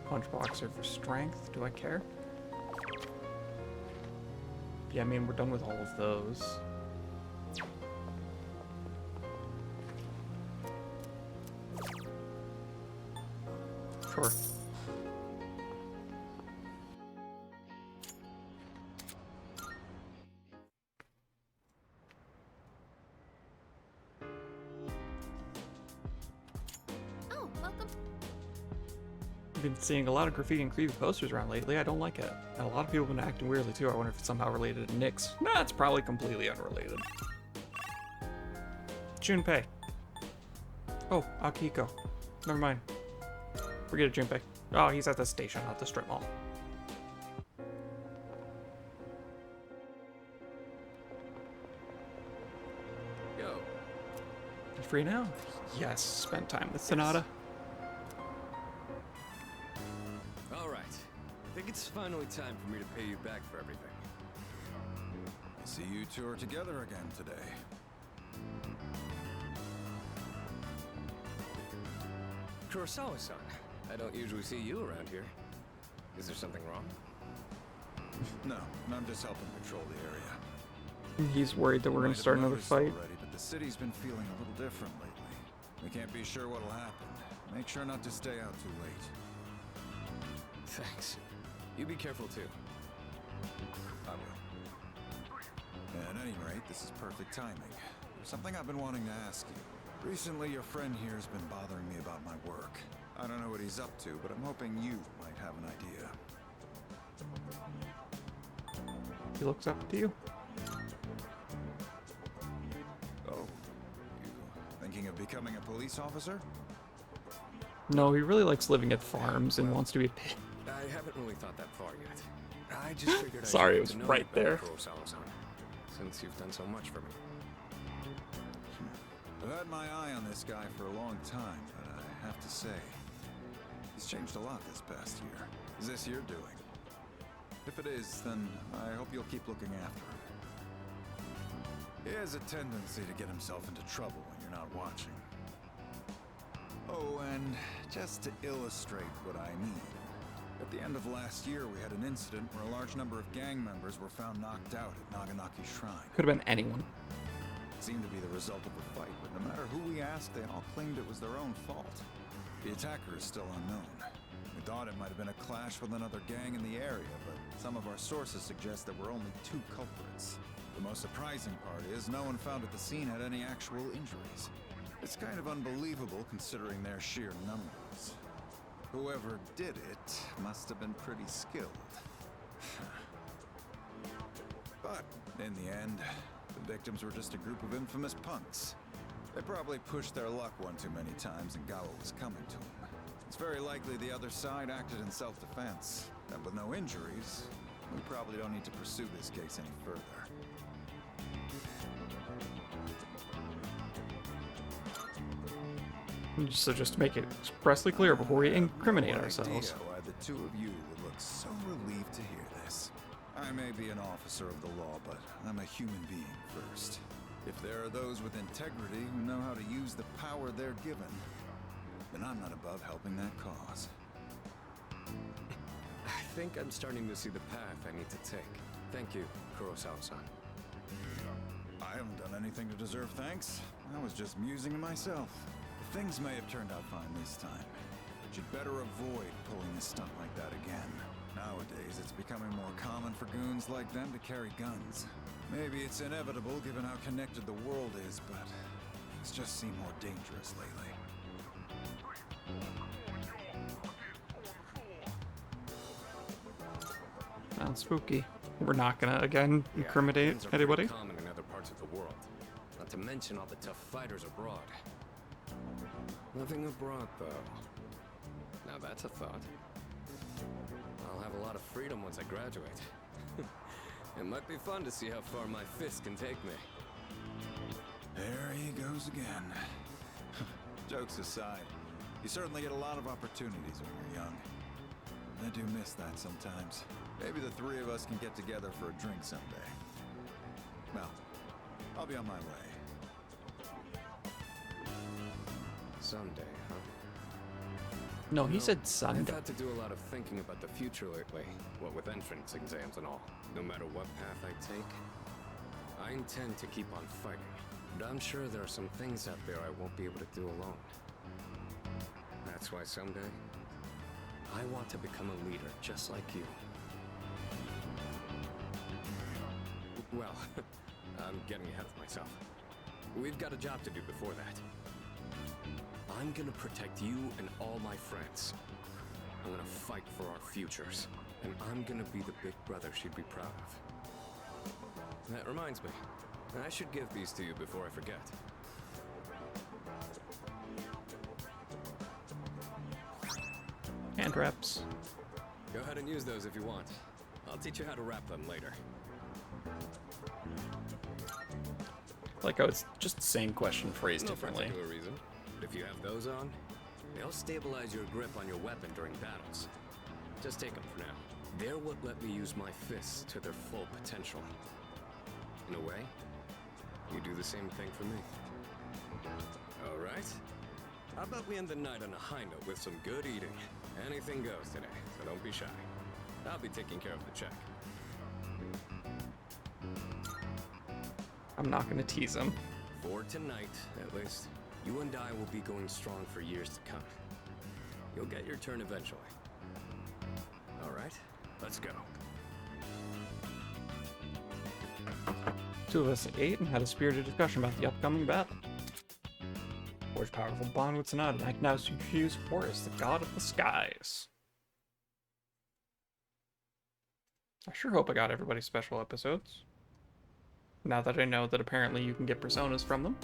Punch Boxer for strength. Do I care? Yeah, I mean, we're done with all of those. been seeing a lot of graffiti and creepy posters around lately. I don't like it. And a lot of people have been acting weirdly too. I wonder if it's somehow related to Nyx. Nah, it's probably completely unrelated. Junpei. Oh, Akiko. Never mind. Forget it, Junpei. Oh, he's at the station, not the strip mall. Yo. You free now? Yes, spend time with Sonata. All right. I think it's finally time for me to pay you back for everything. I see you two are together again today. Kurosawa-san, I don't usually see you around here. Is there something wrong? No, I'm just helping patrol the area. He's worried that we're gonna start another fight. Already, but the city's been feeling a little different lately. We can't be sure what'll happen. Make sure not to stay out too late. Thanks. You be careful too. I will. At any rate, this is perfect timing. There's something I've been wanting to ask you. Recently, your friend here has been bothering me about my work. I don't know what he's up to, but I'm hoping you might have an idea. He looks up to you. Oh, you thinking of becoming a police officer? No, he really likes living at farms and wants to be a pig. I haven't really thought that far yet. I just figured Sorry, I it was should know right you better, there. Kurosawa-san, since you've done so much for me. I've had my eye on this guy for a long time, but I have to say, he's changed a lot this past year. Is this your doing? If it is, then I hope you'll keep looking after him. He has a tendency to get himself into trouble when you're not watching. Oh, and just to illustrate what I mean, at the end of last year, we had an incident where a large number of gang members were found knocked out at Naganaki Shrine. Could have been anyone. It seemed to be the result of a fight, but no matter who we asked, they all claimed it was their own fault. The attacker is still unknown. We thought it might have been a clash with another gang in the area, but some of our sources suggest there were only 2 culprits. The most surprising part is no one found at the scene had any actual injuries. It's kind of unbelievable considering their sheer numbers. Whoever did it must have been pretty skilled. But in the end, the victims were just a group of infamous punks. They probably pushed their luck one too many times and got what was coming to them. It's very likely the other side acted in self-defense. And with no injuries, we probably don't need to pursue this case any further. So just to make it expressly clear before we incriminate No ourselves. idea why the 2 of you would look so relieved to hear this. I may be an officer of the law, but I'm a human being first. If there are those with integrity who know how to use the power they're given, then I'm not above helping that cause. I think I'm starting to see the path I need to take. Thank you, Kurosawa-san. I haven't done anything to deserve thanks. I was just musing to myself. Things may have turned out fine this time, but you'd better avoid pulling a stunt like that again. Nowadays, it's becoming more common for goons like them to carry guns. Maybe it's inevitable given how connected the world is, but things just seem more dangerous lately. Sounds spooky. We're not gonna, again, incriminate guns are anybody. pretty common in other parts of the world. Not to mention all the tough fighters abroad. Nothing abroad, though. Now that's a thought. I'll have a lot of freedom once I graduate. It might be fun to see how far my fist can take me. There he goes again. Jokes aside, you certainly get a lot of opportunities when you're young. I do miss that sometimes. Maybe the 3 of us can get together for a drink someday. Well, I'll be on my way. Someday, huh? No, he said I've Sunday. had to do a lot of thinking about the future lately, what with entrance exams and all. No matter what path I take, I intend to keep on fighting. But I'm sure there are some things out there I won't be able to do alone. That's why someday, I want to become a leader just like you. Well, I'm getting ahead of myself. We've got a job to do before that. I'm gonna protect you and all my friends. I'm gonna fight for our futures. And I'm gonna be the big brother she'd be proud of. That reminds me, I should give these to you before I forget. Hand wraps. Go ahead and use those if you want. I'll teach you how to wrap them later. Like how it's just the same question phrased No differently. particular reason. But if you have those on, they'll stabilize your grip on your weapon during battles. Just take them for now. They're what let me use my fists to their full potential. In a way, you do the same thing for me. All right? How about we end the night on a high note with some good eating? Anything goes today, so don't be shy. I'll be taking care of the check. I'm not gonna tease him. For tonight, at least, you and I will be going strong for years to come. You'll get your turn eventually. All right, let's go. Two of us ate and had a spirited discussion about the upcoming battle. Forged a powerful bond with Sonata, and I can now accuse Horus, the god of the skies. I sure hope I got everybody's special episodes. Now that I know that apparently you can get personas from them.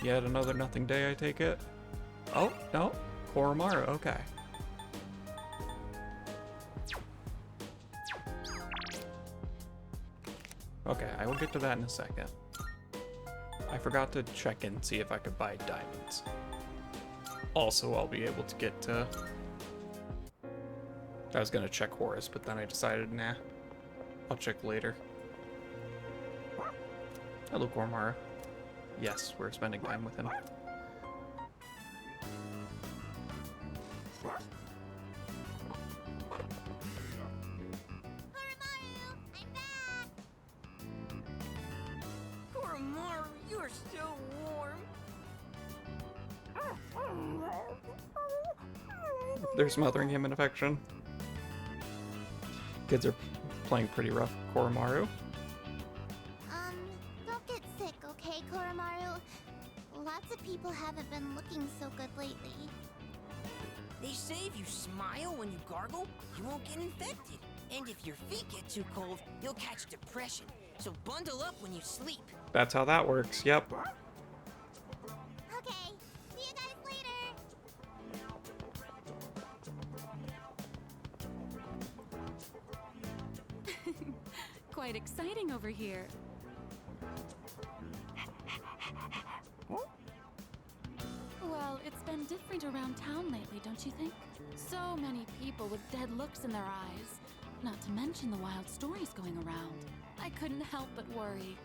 Yet another nothing day, I take it. Oh, no. Koromaru, okay. Okay, I will get to that in a second. I forgot to check in and see if I could buy diamonds. Also, I'll be able to get to... I was gonna check Horus, but then I decided, nah. I'll check later. Hello, Koromaru. Yes, we're spending time with him. Koromaru, you're so warm. They're smothering him in affection. Kids are playing pretty rough, Koromaru. Don't get sick, okay, Koromaru? Lots of people haven't been looking so good lately. They say if you smile when you gargle, you won't get infected. And if your feet get too cold, you'll catch depression. So bundle up when you sleep. That's how that works, yep. Okay, see you guys later! Quite exciting over here. Well, it's been different around town lately, don't you think? So many people with dead looks in their eyes. Not to mention the wild stories going around. I couldn't help but worry.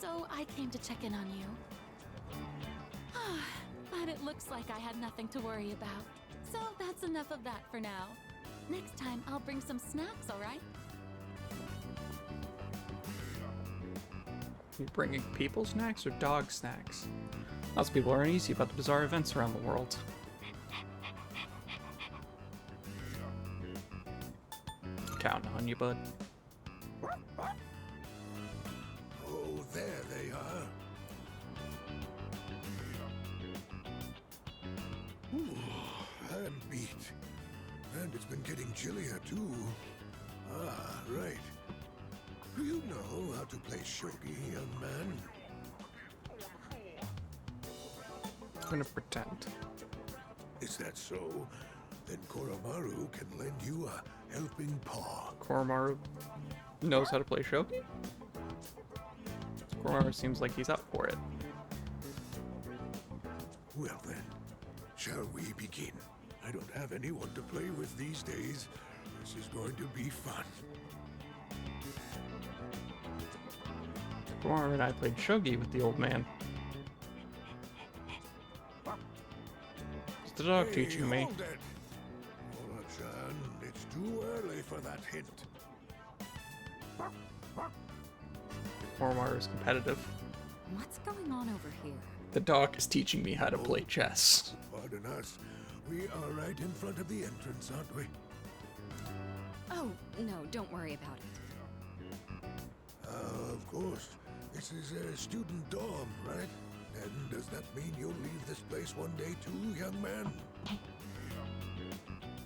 So I came to check in on you. But it looks like I had nothing to worry about. So that's enough of that for now. Next time, I'll bring some snacks, all right? You bringing people snacks or dog snacks? Lots of people are uneasy about the bizarre events around the world. Counting on you, bud. Oh, there they are. Ooh, I'm beat. And it's been getting chillier, too. Ah, right. Do you know how to play shogi, young man? I'm gonna pretend. Is that so? Then Koromaru can lend you a helping paw. Koromaru knows how to play shogi? Koromaru seems like he's up for it. Well then, shall we begin? I don't have anyone to play with these days. This is going to be fun. Koromaru and I played shogi with the old man. What's the dog teaching me? Hold it. Ora-chan, it's too early for that hint. Koromaru is competitive. What's going on over here? The dog is teaching me how to play chess. Pardon us. We are right in front of the entrance, aren't we? Oh, no, don't worry about it. Of course. This is a student dorm, right? And does that mean you'll leave this place one day too, young man?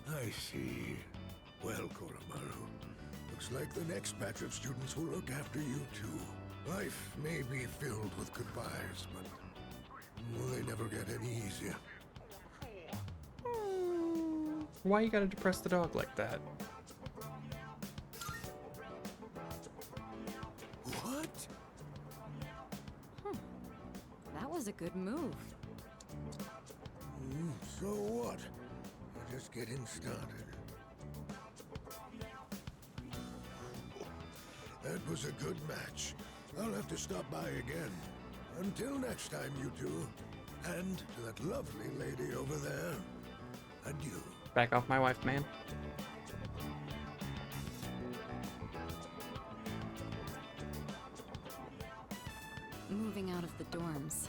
I see. Well, Koromaru, looks like the next batch of students will look after you too. Life may be filled with goodbyes, but they never get any easier. Why you gotta depress the dog like that? What? That was a good move. So what? We're just getting started. That was a good match. I'll have to stop by again. Until next time, you two. And to that lovely lady over there. Adieu. Back off my wife, man. Moving out of the dorms.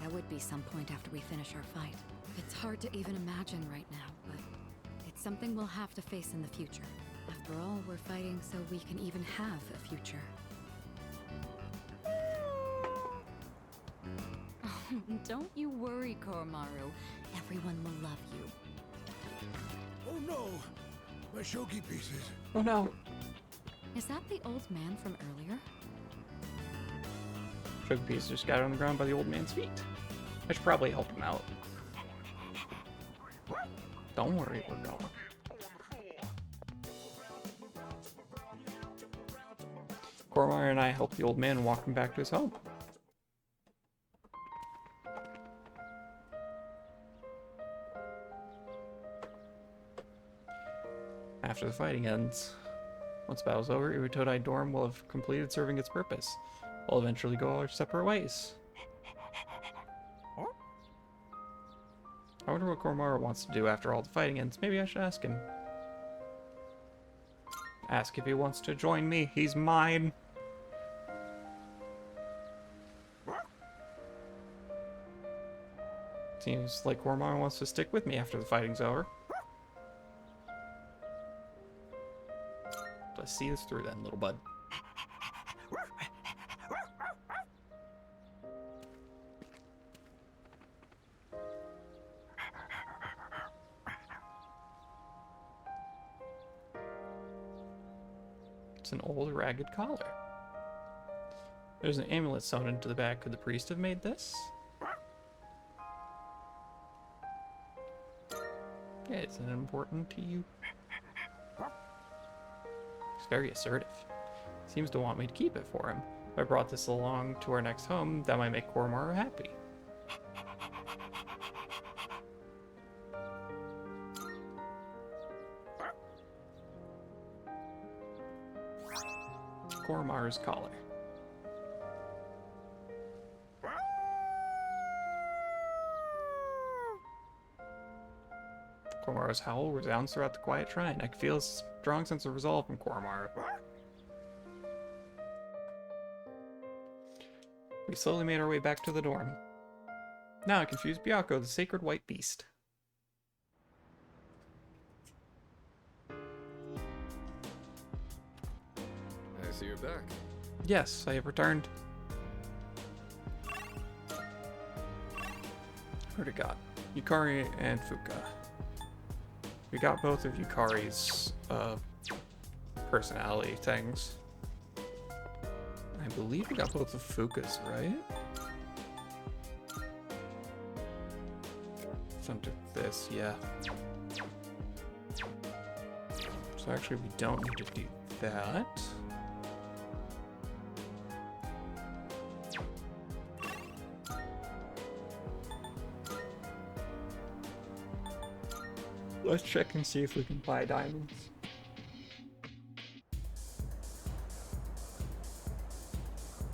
That would be some point after we finish our fight. It's hard to even imagine right now, but it's something we'll have to face in the future. After all, we're fighting so we can even have a future. Don't you worry, Koromaru. Everyone will love you. Oh no! My shogi pieces. Oh no. Is that the old man from earlier? Sugar piece just got on the ground by the old man's feet. I should probably help him out. Don't worry, we're going. Koromaru and I helped the old man walk him back to his home. After the fighting ends, once the battle's over, Irutodai Dorm will have completed serving its purpose. We'll eventually go our separate ways. I wonder what Koromaru wants to do after all the fighting ends. Maybe I should ask him. Ask if he wants to join me. He's mine. Seems like Koromaru wants to stick with me after the fighting's over. Let's see this through then, little bud. It's an old ragged collar. There's an amulet sewn into the back. Could the priest have made this? Yeah, isn't it important to you? He's very assertive. Seems to want me to keep it for him. If I brought this along to our next home, that might make Koromaru happy. Koromaru's collar. Koromaru's howl resounds throughout the quiet shrine. I can feel a strong sense of resolve from Koromaru. We slowly made our way back to the dorm. Now I confuse Byakko, the sacred white beast. I see you're back. Yes, I have returned. Who'd it got? Yukari and Fuka. We got both of Yukari's personality things. I believe we got both of Fuka's, right? Some took this, yeah. So actually we don't need to do that. Let's check and see if we can buy diamonds.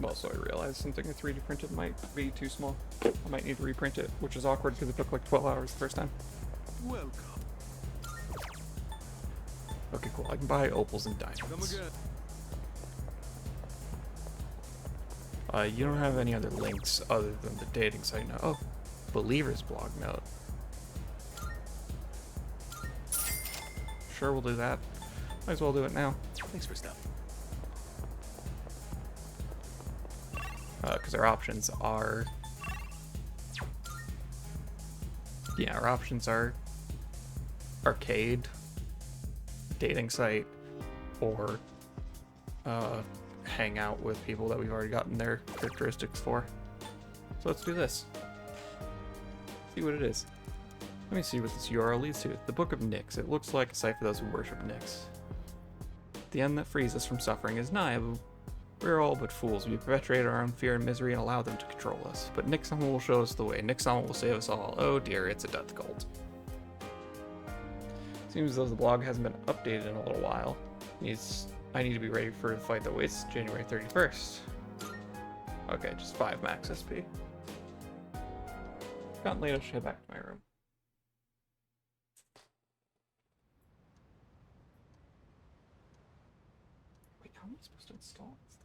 Also, I realized something I 3D printed might be too small. I might need to reprint it, which is awkward because it took like 12 hours the first time. Welcome. Okay, cool. I can buy opals and diamonds. Come again. You don't have any other links other than the dating site now. Oh, Believer's blog note. Sure, we'll do that. Might as well do it now. Thanks for stuff. Because our options are Yeah, our options are arcade, dating site, or hang out with people that we've already gotten their characteristics for. So let's do this. See what it is. Let me see what this URL leads to. The Book of Nyx. It looks like a site for those who worship Nyx. The end that frees us from suffering is nigh. We're all but fools. We perpetuate our own fear and misery and allow them to control us. But Nyx-sama will show us the way. Nyx-sama will save us all. Oh dear, it's a death cult. Seems as though the blog hasn't been updated in a little while. I need to be ready for the fight that waits January 31st. Okay, just 5 max SP. Gotten late, I should head back to my room. Wait, how am I supposed to install this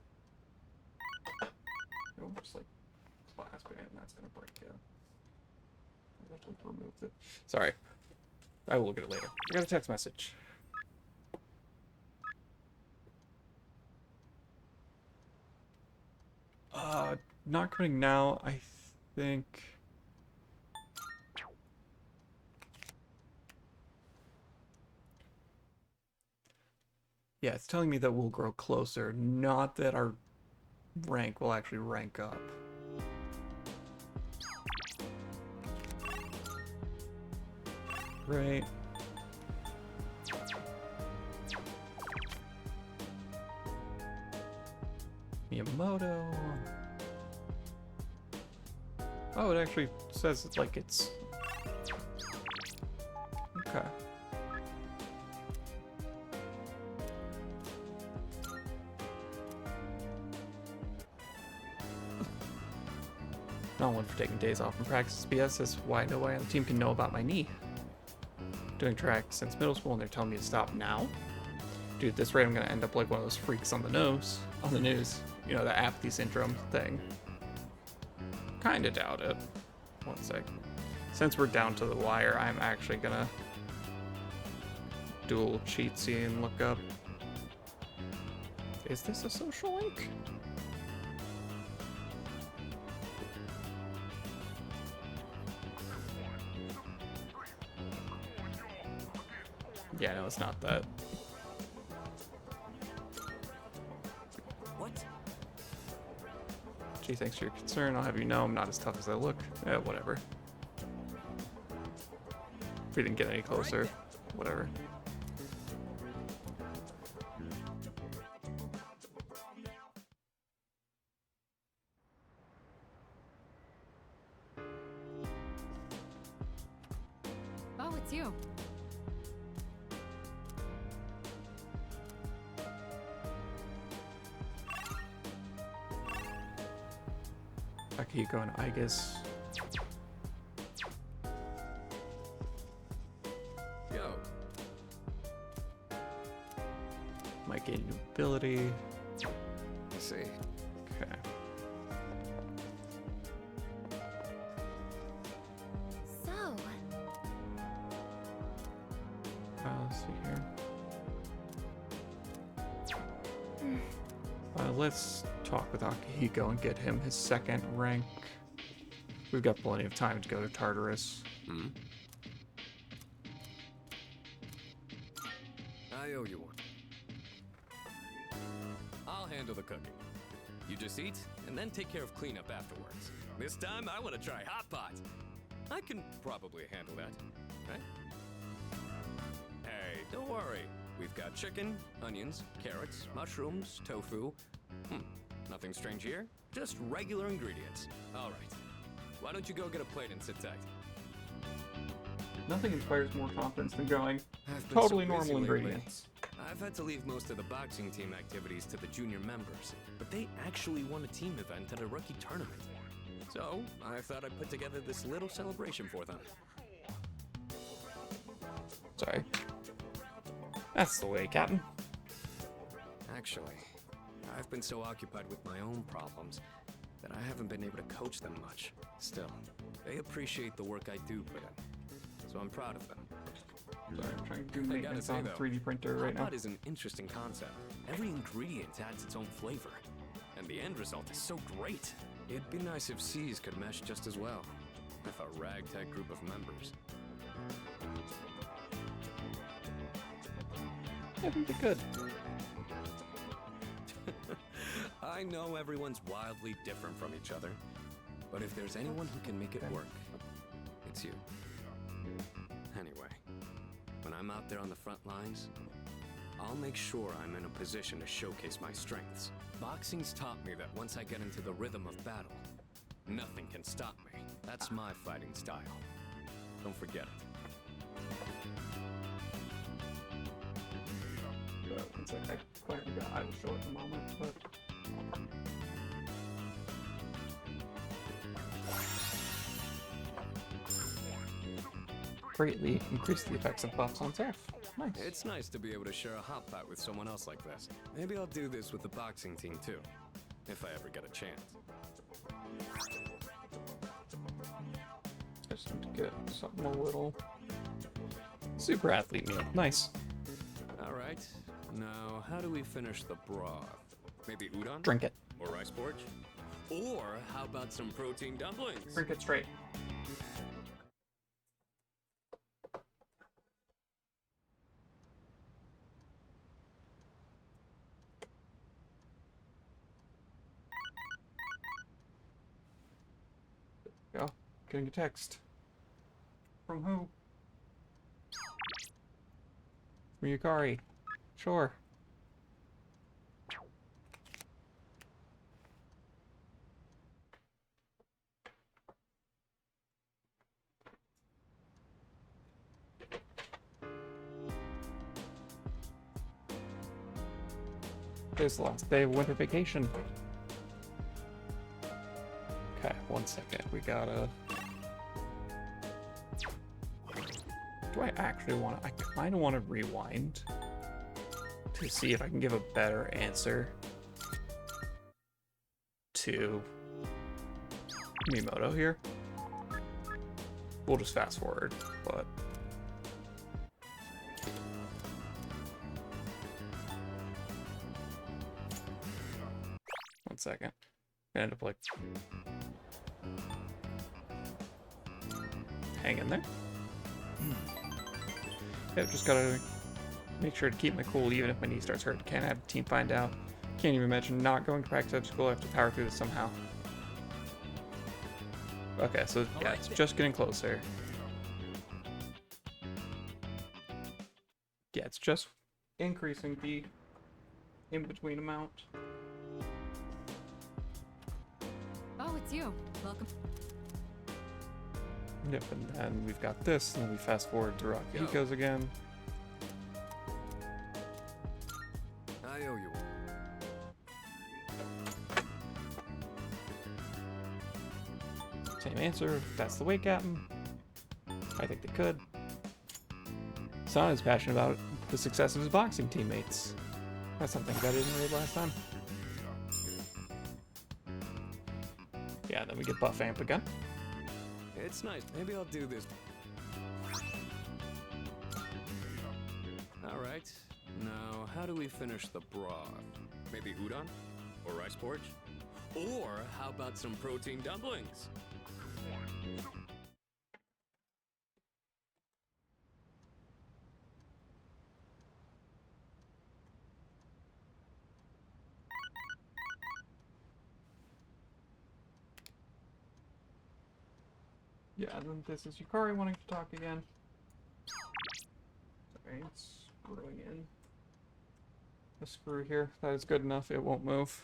thing? No, just like class band, and that's gonna break it. I have to remove it. Sorry. I will look at it later. I got a text message. Not coming now, I think. Yeah, it's telling me that we'll grow closer, not that our rank will actually rank up. Right. Miyamoto. Oh, it actually says it's like it's... Okay. Not one for taking days off from practice. BS says why no way on the team can know about my knee. Doing track since middle school and they're telling me to stop now? Dude, at this rate I'm gonna end up like one of those freaks on the news. You know, the apathy syndrome thing. Kinda doubt it. One sec. Since we're down to the wire, I'm actually gonna do a little cheatsy and look up. Is this a social link? Yeah, no, it's not that. What? Gee, thanks for your concern. I'll have you know I'm not as tough as I look. Yeah, whatever. If we didn't get any closer, whatever. Oh, it's you. Akihiko and Aigis. Yo. Might gain new ability. I see. Okay. So, Let's see here. Let's talk with Akihiko and get him his second rank. We've got plenty of time to go to Tartarus. Hmm? I owe you one. I'll handle the cooking. You just eat, and then take care of cleanup afterwards. This time, I want to try hot pot. I can probably handle that, right? Hey, don't worry. We've got chicken, onions, carrots, mushrooms, tofu. Nothing strange here. Just regular ingredients. All right. Why don't you go get a plate and sit tight? Nothing inspires more confidence than going I've been totally so busy normal lately. ingredients. I've had to leave most of the boxing team activities to the junior members, but they actually won a team event at a rookie tournament. So, I thought I'd put together this little celebration for them. Sorry. That's the way, Captain. Actually, I've been so occupied with my own problems that I haven't been able to coach them much. Still, they appreciate the work I do put in, so I'm proud of them. Sorry, I'm trying to do I gotta maintenance say, on the though, 3D printer right now. hot pot is an interesting concept. Every ingredient adds its own flavor, and the end result is so great. It'd be nice if C's could mesh just as well. with a ragtag group of members. I think they could. I know everyone's wildly different from each other, but if there's anyone who can make it work, it's you. Anyway, when I'm out there on the front lines, I'll make sure I'm in a position to showcase my strengths. Boxing's taught me that once I get into the rhythm of battle, nothing can stop me. That's my fighting style. Don't forget it. One sec, I quite forgot I will show it in a moment, but... Greatly increase the effects of buffs on self. Nice. It's nice to be able to share a hot pot with someone else like this. Maybe I'll do this with the boxing team too, if I ever get a chance. I just need to get something a little... Super athlete meal. Nice. Alright, now how do we finish the broth? Maybe udon? Drink it. Or rice porridge? Or how about some protein dumplings? Drink it straight. Go. Getting a text. From who? From Yukari. Sure. Today's the last day of winter vacation. Okay, 1 second. We gotta... Do I actually want to... I kind of want to rewind to see if I can give a better answer to Miyamoto here. We'll just fast forward, but... One second. I end up like... Hang in there. Yep, just gotta make sure to keep my cool even if my knee starts hurting. Can't have the team find out. Can't even imagine not going to practice after school. I have to power through this somehow. Okay, so yeah, it's just getting closer. Yeah, it's just increasing the in-between amount. Oh, it's you. Welcome. Yep, and then we've got this, and then we fast forward to Rocky Hiko's again. I owe you one. Same answer. That's the way, Captain. I think they could. Son is passionate about the success of his boxing teammates. That's something that I didn't read last time. Yeah, then we get Buff Amp again. It's nice. Maybe I'll do this. Alright, now how do we finish the broth? Maybe udon? Or rice porridge? Or how about some protein dumplings? Yeah, and then this is Yukari wanting to talk again. Sorry, it's screwing in. A screw here. That is good enough. It won't move.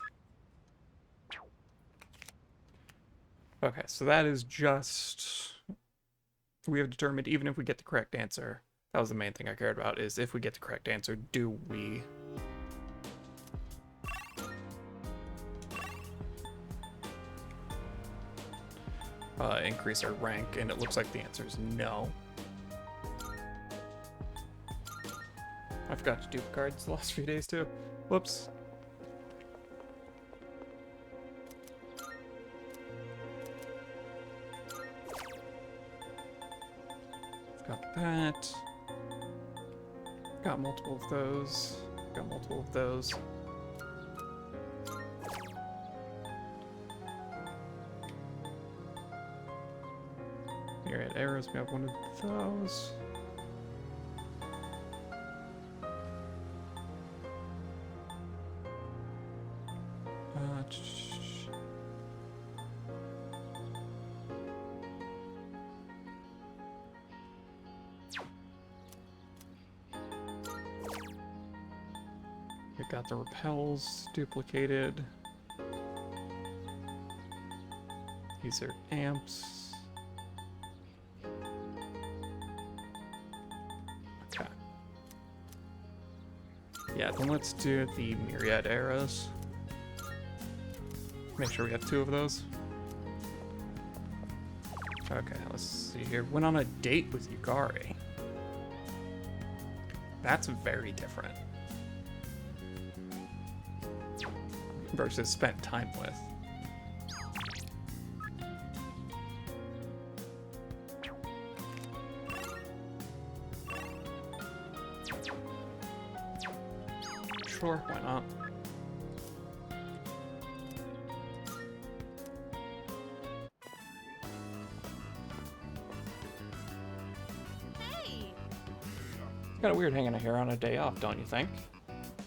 Okay, so that is just... We have determined, even if we get the correct answer, that was the main thing I cared about, is if we get the correct answer, do we... increase our rank, and it looks like the answer is no. I forgot to do cards the last few days too. Whoops. Got that. Got multiple of those. Got multiple of those. Myriad arrows. We have one of those. We got the repels duplicated. These are amps. Okay. Yeah, then let's do the myriad arrows. Make sure we have 2 of those. Okay, let's see here. Went on a date with Yugari. That's very different. Versus spent time with. Sure, why not? Hey! It's kind of weird hanging out here on a day off, don't you think?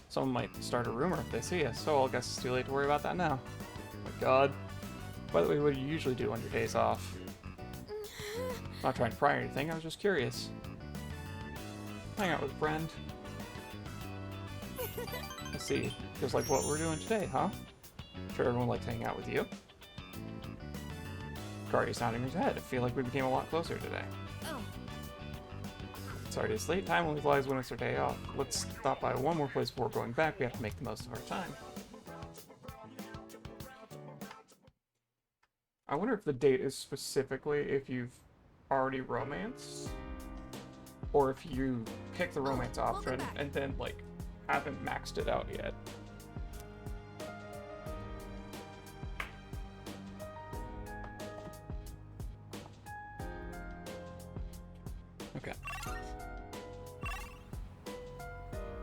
Someone might start a rumor if they see us, so I guess it's too late to worry about that now. Oh my god. By the way, what do you usually do on your days off? Not trying to pry or anything, I was just curious. Hang out with a friend. I see. Just like what we're doing today, huh? Sure everyone likes hanging out with you. Guardy's nodding his head. I feel like we became a lot closer today. Oh, Sorry to late. Time only flies when it's our day off. Let's stop by one more place before going back. We have to make the most of our time. I wonder if the date is specifically if you've already romanced, or if you pick the romance option and then like haven't maxed it out yet. Okay.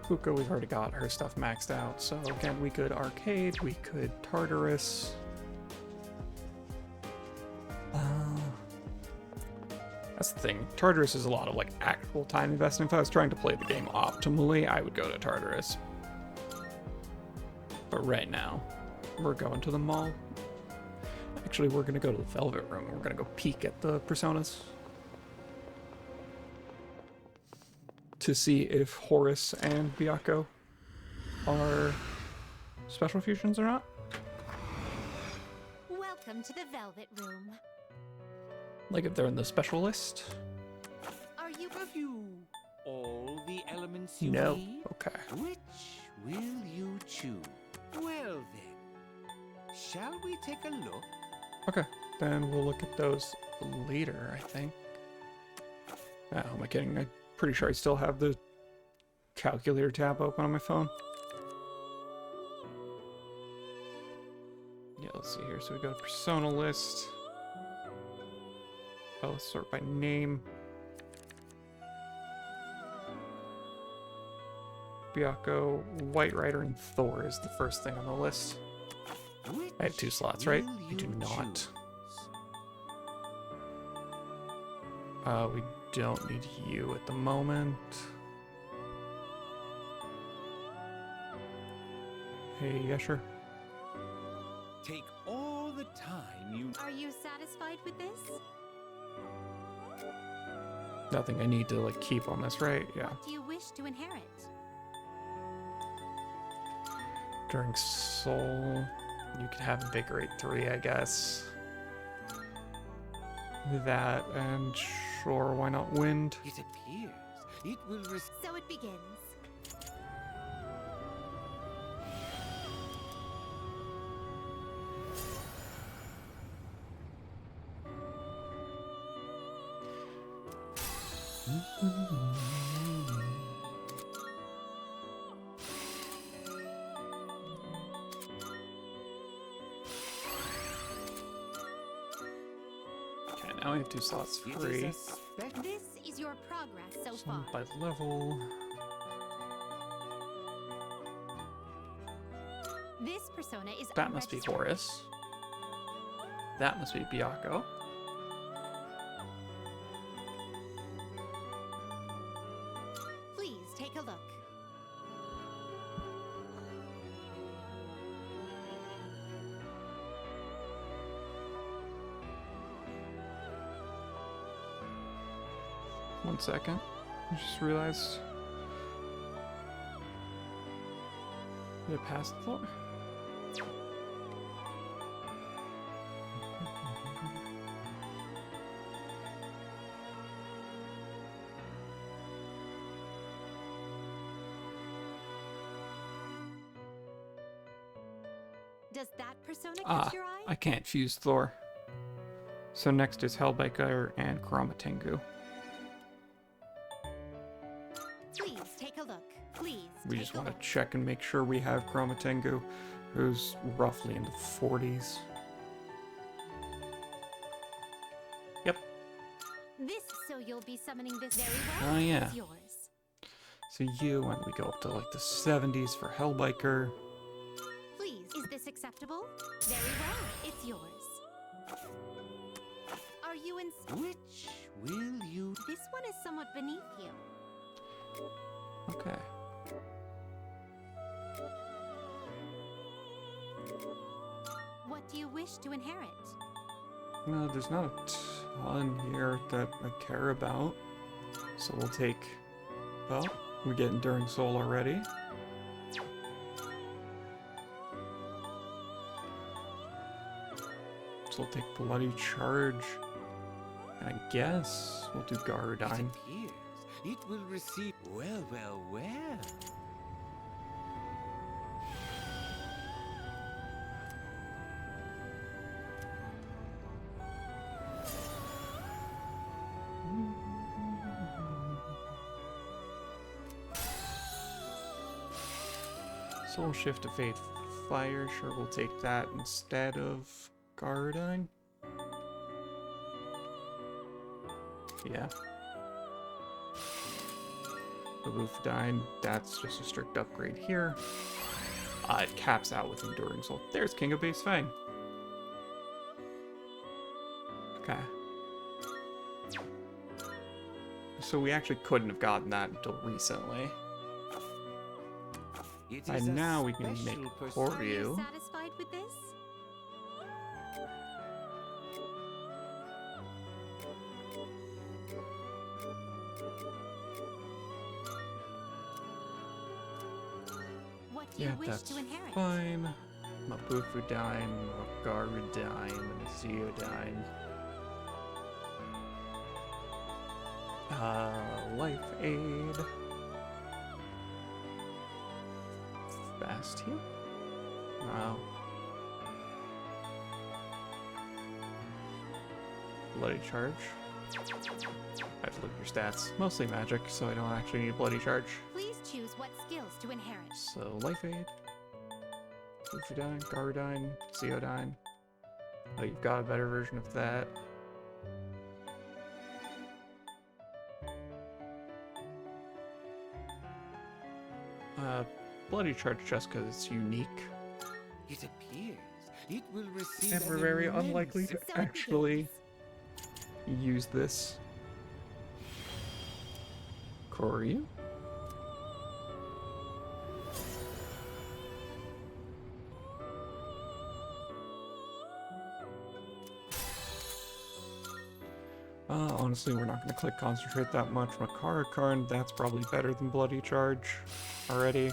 Fuka, we've already got her stuff maxed out, so again, we could arcade, we could Tartarus. That's the thing. Tartarus is a lot of like actual time investment. If I was trying to play the game optimally, I would go to Tartarus. But right now, we're going to the mall. Actually, we're gonna go to the Velvet Room. We're gonna go peek at the personas to see if Horus and Byakko are special fusions or not. welcome to the Velvet Room. Like if they're in the special list. Are you... Have you all the elements you No. need? Okay. Which will you choose? Well then, shall we take a look? Okay. Then we'll look at those later, I think. Oh, am I kidding? I'm pretty sure I still have the calculator tab open on my phone. Yeah, let's see here. So we go to persona list. Oh, let's sort by name. Byakko, White Rider, and Thor is the first thing on the list. I have 2 slots, right? I do not. We don't need you at the moment. Hey, yeah, sure. Take all the time you... Are you satisfied with this? Nothing I need to like keep on this, right? Yeah. What do you wish to inherit? During Soul, you could have Invigorate 3, I guess. That, and sure, why not Wind? It appears it will... So it begins. Okay, now we have 2 slots It free. is a spec- This is your progress so Some far. by level. This persona is That must be unregistered. Horus. That must be Byakko. 1 second. I just realized. Did it pass the floor? Does that persona catch your eye? I can't fuse Thor. So next is Hellbiker and Chromatengu. Please take a look. Please. We just want to check and make sure we have Chromatengu, who's roughly in the 40s. Yep. This, so you'll be summoning this very well. Oh yeah. It's yours. So you, and we go up to like the 70s for Hellbiker. Please, is this acceptable? Very well, it's yours. Are you in? Which will you? This one is somewhat beneath you. Okay. What do you wish to inherit? No, there's not a ton here that I care about. So we'll take... Well, we get Enduring Soul already. So we'll take Bloody Charge. And I guess we'll do It Garadine. appears it will receive. Well, well, well. Soul Shift to Fade Fire. Sure, we'll take that instead of Garadine. Yeah. The Luthadine, that's just a strict upgrade here. It caps out with Enduring Soul. There's King of Base Fang. Okay. So we actually couldn't have gotten that until recently. It And is a now we can special make persona. Are you Koryu. satisfied with this? What do you Yeah, wish that's to inherit? fine. Mabufudine, Garadine, and Zeodine. Life Aid. Fast heal? No. Bloody Charge. I have to look at your stats. Mostly magic, so I don't actually need a Bloody Charge. Please choose what skills to inherit. So, Life Aid. Luthadine, Garadine, Zeodine. Oh, you've got a better version of that. Bloody Charge just because it's unique. It appears it will receive. And an we're very immense unlikely to So it actually use this. Koryu? Honestly, we're not going to click Concentrate that much. Makarakarn, that's probably better than Bloody Charge already.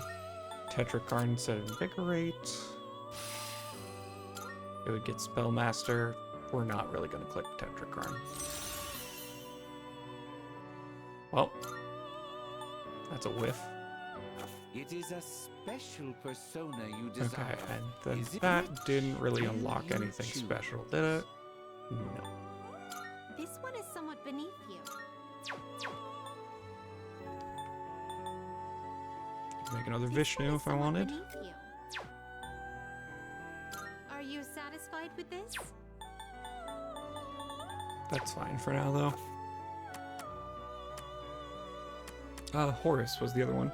Tetrakarn instead of Invigorate. It would get Spellmaster. We're not really going to click Tetrakarn. Well, that's a whiff. It is a special persona you desire. Okay, and then Is it that which didn't really will unlock you anything choose? special, did it? No. This one is somewhat beneath you. Make another This Vishnu one is if I somewhat wanted. beneath you. Are you satisfied with this? That's fine for now, though. Horus was the other one.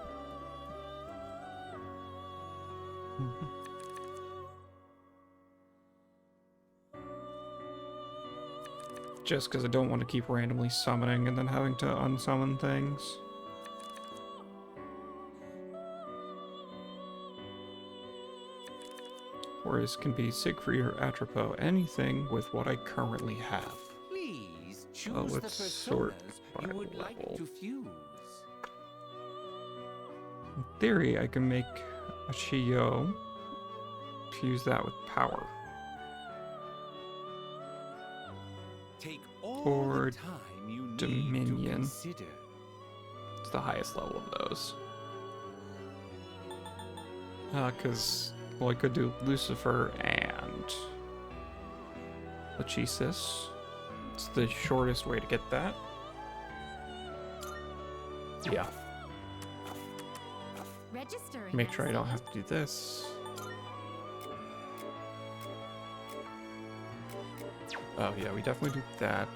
Just because I don't want to keep randomly summoning and then having to unsummon things. Horus can be Siegfried or Atropos, anything with what I currently have. Please Choose the let's sort personas by you would like level. to fuse. In theory, I can make a Shio, fuse that with power. Take all Or the time you need Dominion. to consider. It's the highest level of those. Because, well, I could do Lucifer and Lachesis. It's the shortest way to get that. Yeah. Registering. Make sure I don't have to do this. Oh yeah, we definitely do that.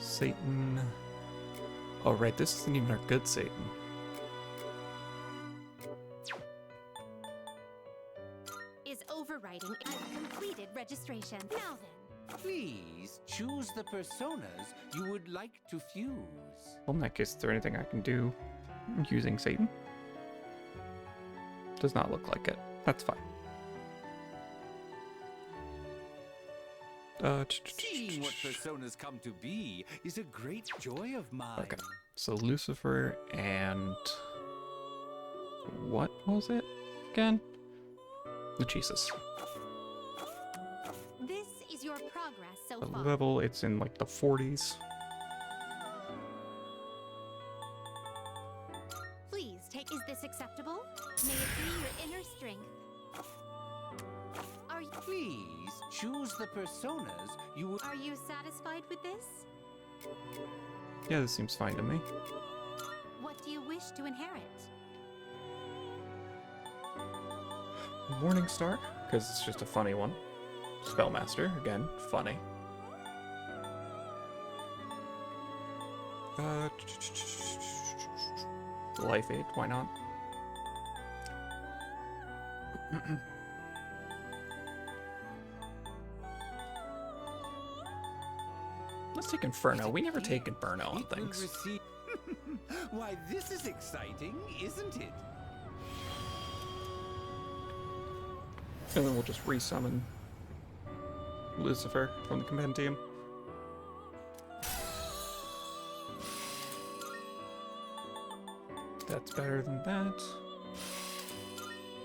Satan. Oh right, this isn't even our good Satan. Is overriding. I've completed registration. Now then. Please choose the personas you would like to fuse. Well, in that case, is there anything I can do using Satan? Does not look like it. That's fine. Seeing what personas come to be is a great joy of mine. Okay, so Lucifer and what was it again? Jesus. This is your progress so The far. level, it's in like the 40s. Please take. Is this acceptable? May it be your inner strength. Are you, Please choose the personas you would. are you satisfied with this? Yeah, this seems fine to me. What do you wish to inherit? Morning Star, because it's just a funny one. Spellmaster, again, funny. Life Aid, why not? Let's take Inferno. We never take Inferno on It will things. receive- Why, this is exciting, isn't it? And then we'll just resummon Lucifer from the compendium. That's better than that.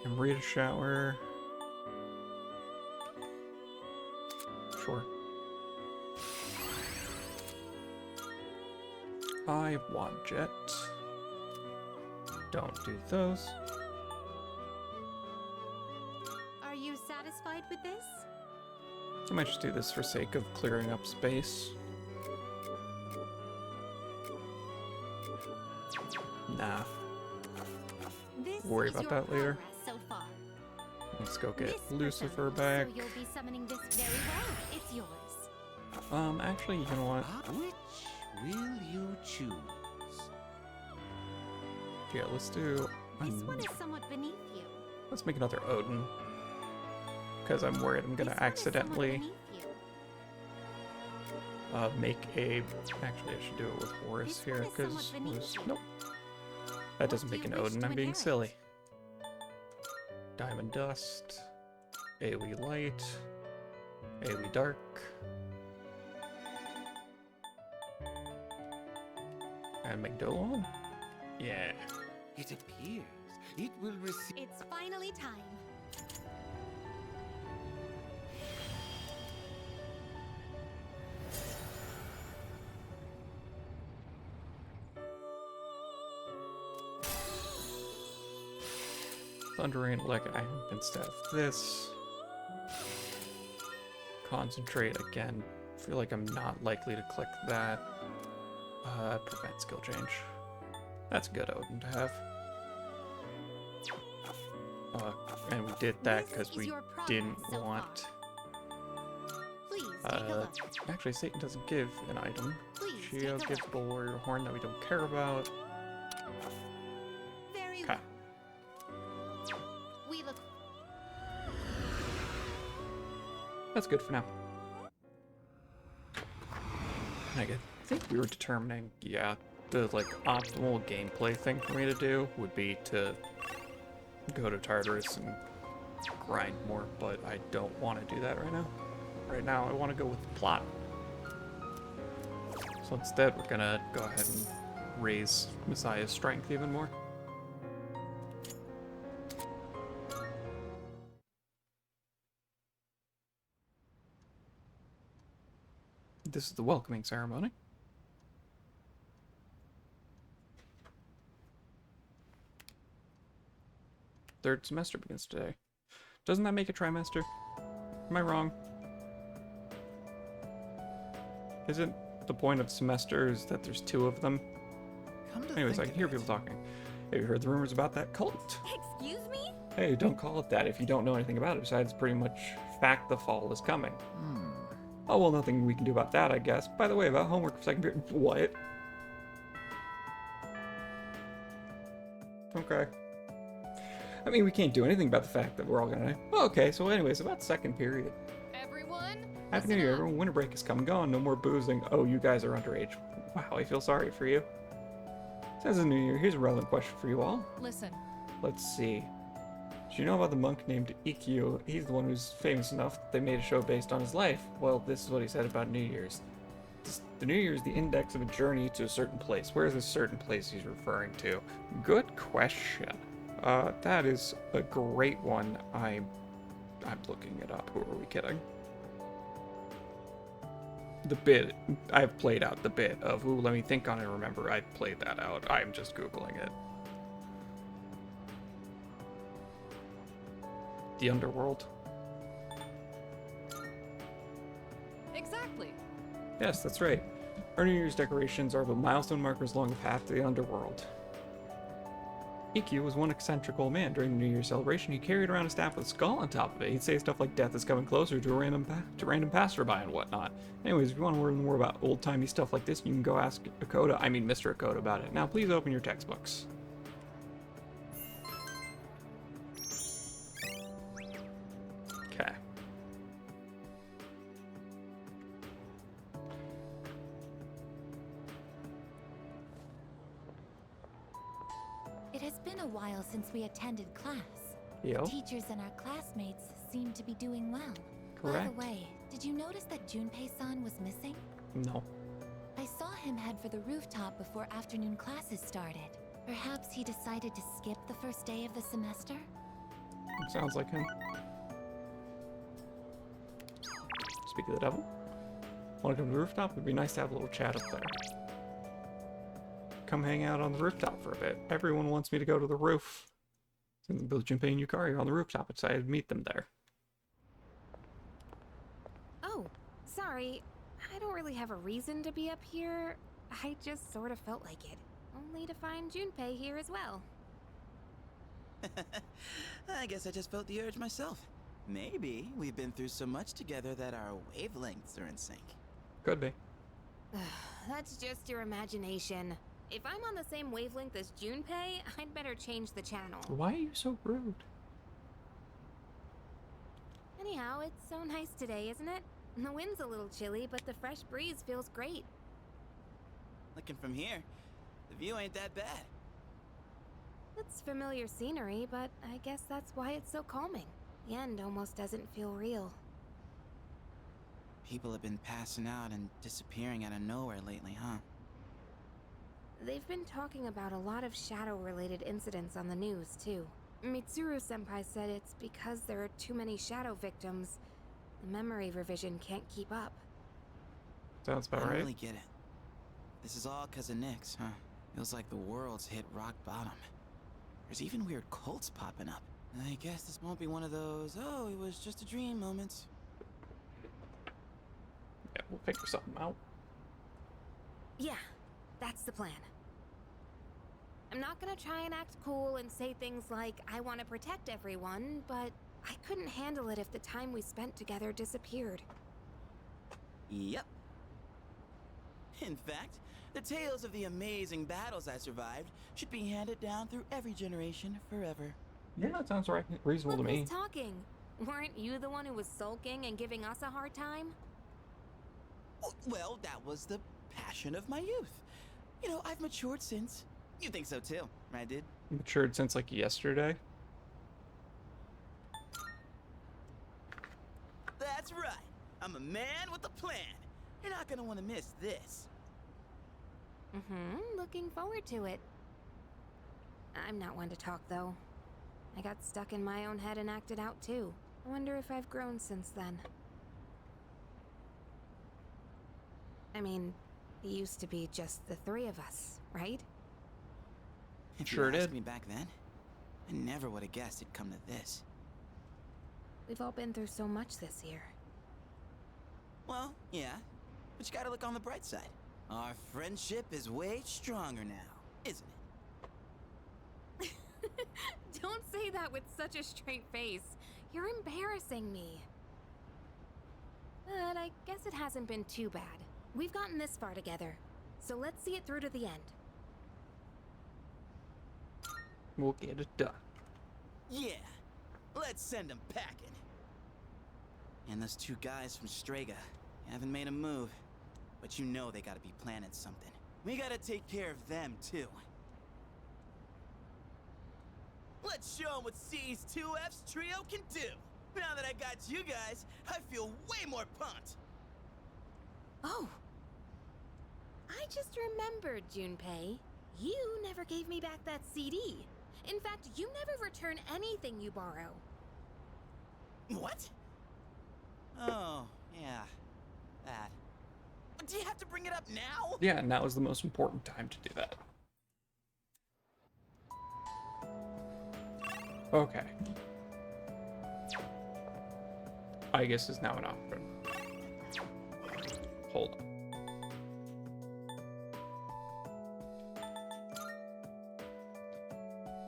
And Rita Shower. Sure. I want Jet. Don't do those. Are you satisfied with this? I might just do this for sake of clearing up space. Nah, This Worry is about your that later. progress so far. let's go get This Lucifer person, back. So you'll be summoning this very well. It's yours. Actually, you know what? Which will you choose? Yeah, let's do. This one is somewhat beneath you. Let's make another Odin. Because I'm worried I'm gonna This one is somewhat accidentally beneath you. make a. Actually, I should do it with Horus This here one is because somewhat beneath you. nope. That doesn't do make you an wish Odin. to I'm being inherit? silly. Diamond Dust, AoE Light, AoE Dark. And Magdalon? Yeah. It appears it will receive. It's finally time. Thundering Leg Iron instead of this. Concentrate again. Feel like I'm not likely to click that. Prevent skill change. That's good Odin to have. And we did that This because is we your progress didn't so want. Please take a look. Actually, Satan doesn't give an item. Please take Shio a gives look. the Warrior Horn that we don't care about. Very Okay. well. We look. That's good for now. I think we were determining, yeah, the like optimal gameplay thing for me to do would be to go to Tartarus and grind more, but I don't want to do that right now. Right now, I want to go with the plot. So instead, we're gonna go ahead and raise Messiah's strength even more. This is the welcoming ceremony. Third semester begins today. Doesn't that make a trimester? Am I wrong? Isn't the point of semesters that there's 2 of them? Anyways, I can hear people talking. Have you heard the rumors about that cult? Excuse me? Hey, don't call it that if you don't know anything about it, besides pretty much fact the fall is coming. Oh, well, nothing we can do about that, I guess. By the way, about homework for second period. What? Okay. I mean, we can't do anything about the fact that we're all gonna... Oh, okay, so anyways, about second period. Everyone, Happy New Year, everyone. Winter break is come and gone. No more boozing. Oh, you guys are underage. Wow, I feel sorry for you. Since it's New Year, here's a relevant question for you all. listen. Let's see. Did you know about the monk named EQ? He's the one who's famous enough that they made a show based on his life. Well, this is what he said about New Year's. The New Year is the index of a journey to a certain place. Where is this certain place he's referring to? Good question. That is a great one. I'm looking it up. Who are we kidding? The bit, I've played out the bit of, ooh, let me think on it, remember, I played that out. I'm just Googling it. The Underworld. Exactly. Yes, that's right. Our New Year's decorations are the milestone markers along the path to the Underworld. EQ was one eccentric old man. During the New Year's celebration, he carried around a staff with a skull on top of it. He'd say stuff like death is coming closer to a random passerby and whatnot. Anyways, if you want to learn more about old-timey stuff like this, you can go ask Mr. Akoda about it. Now, please open your textbooks. Okay. It has been a while since we attended class. Yo. Teachers and our classmates seem to be doing well. Correct. By the way, did you notice that Junpei-san was missing? No. I saw him head for the rooftop before afternoon classes started. Perhaps he decided to skip the first day of the semester? Sounds like him. Speak of the devil. Want to come to the rooftop? It'd be nice to have a little chat up there. Come hang out on the rooftop for a bit. Everyone wants me to go to the roof. Both Junpei and Yukari are on the rooftop. I decided to meet them there. Oh, sorry. I don't really have a reason to be up here. I just sort of felt like it. Only to find Junpei here as well. I guess I just felt the urge myself. Maybe we've been through so much together that our wavelengths are in sync. Could be. That's just your imagination. If I'm on the same wavelength as Junpei, I'd better change the channel. Why are you so rude? Anyhow, it's so nice today, isn't it? The wind's a little chilly, but the fresh breeze feels great. Looking from here, the view ain't that bad. It's familiar scenery, but I guess that's why it's so calming. The end almost doesn't feel real. People have been passing out and disappearing out of nowhere lately, huh? They've been talking about a lot of shadow-related incidents on the news, too. Mitsuru-senpai said it's because there are too many shadow victims. The memory revision can't keep up. Sounds about I don't right. really get it. This is all 'cause of Nyx, huh? Feels like the world's hit rock bottom. There's even weird cults popping up. I guess this won't be one of those, oh, it was just a dream moments. Yeah, we'll figure something out. Yeah, that's the plan. I'm not gonna try and act cool and say things like, I want to protect everyone, but I couldn't handle it if the time we spent together disappeared. Yep. In fact, the tales of the amazing battles I survived should be handed down through every generation forever. Yeah, that sounds right, reasonable Look to me. who's talking. Weren't you the one who was sulking and giving us a hard time? Oh, well, that was the passion of my youth. You know, I've matured since. You think so too, right, dude? Matured since like yesterday. That's right. I'm a man with a plan. You're not gonna want to miss this. Looking forward to it. I'm not one to talk, though. I got stuck in my own head and acted out, too. I wonder if I've grown since then. I mean, it used to be just the three of us, right? If Sure you asked did. me back then, I never would have guessed it'd come to this. We've all been through so much this year. Well, yeah, but you gotta look on the bright side. Our friendship is way stronger now, isn't it? Don't say that with such a straight face. You're embarrassing me. But I guess it hasn't been too bad. We've gotten this far together, so let's see it through to the end. We'll get it done. Yeah, let's send them packing. And those two guys from Strega haven't made a move, but you know they gotta be planning something. We gotta take care of them, too. Let's show them what C's 2F's trio can do. Now that I got you guys, I feel way more pumped. Oh. I just remembered, Junpei. You never gave me back that CD. In fact, you never return anything you borrow. What? Oh, yeah. That. Do you have to bring it up now? Yeah, now is the most important time to do that. Okay. I guess is now an option. Hold on.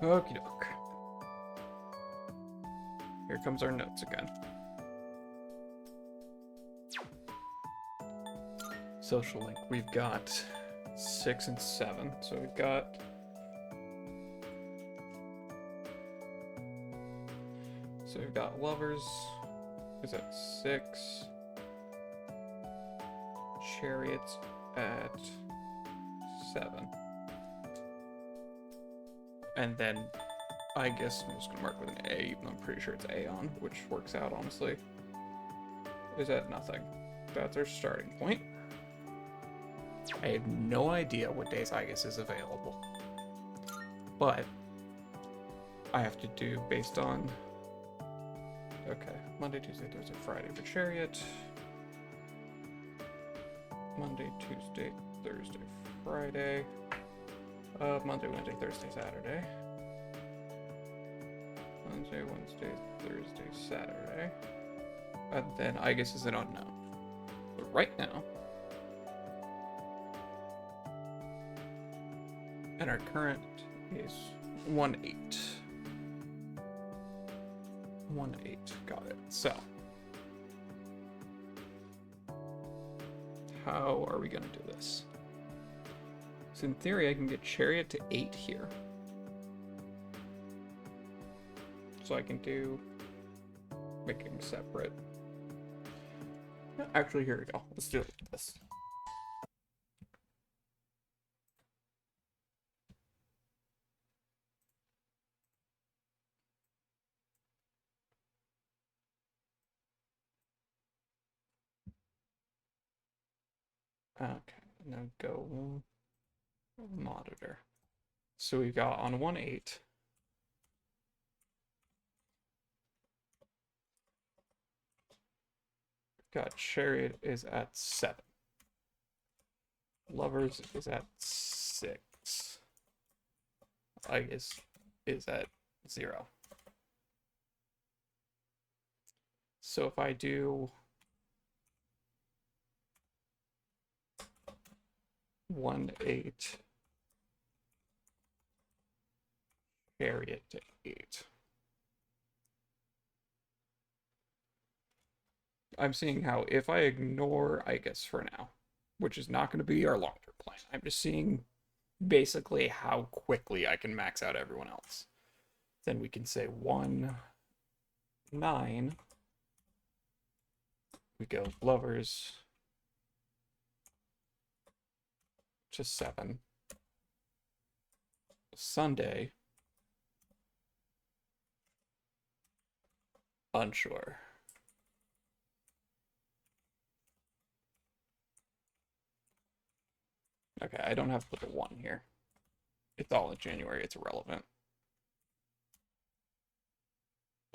Okie doke. Here comes our notes again. Social link. We've got 6 and 7. So we've got lovers is at 6. Chariots at 7. And then I guess I'm just gonna mark with an A, even though I'm pretty sure it's Aeon, which works out honestly. Is at nothing. That's our starting point. I have no idea what days I guess is available. But I have to do based on okay, Monday, Tuesday, Thursday, Friday for Chariot. Monday, Tuesday, Thursday, Friday. Monday, Wednesday, Thursday, Saturday. Monday, Wednesday, Thursday, Saturday. And then I guess is an unknown. But right now. And our current is 1-8. 1-8. Got it. So. How are we gonna do this? So in theory, I can get Chariot to 8 here. So I can do making separate. Actually, here we go. Let's do it like this. Okay, and then go monitor. So we got on 1-8. Got Chariot is at 7. Lovers is at 6. I guess is at 0. So if I do 1-8, Chariot to 8. I'm seeing how if I ignore, I guess for now, which is not going to be our long-term plan. I'm just seeing basically how quickly I can max out everyone else. Then we can say 1-9. We go lovers to 7. Sunday. Unsure. Okay, I don't have to put the 1 here. It's all in January, it's irrelevant.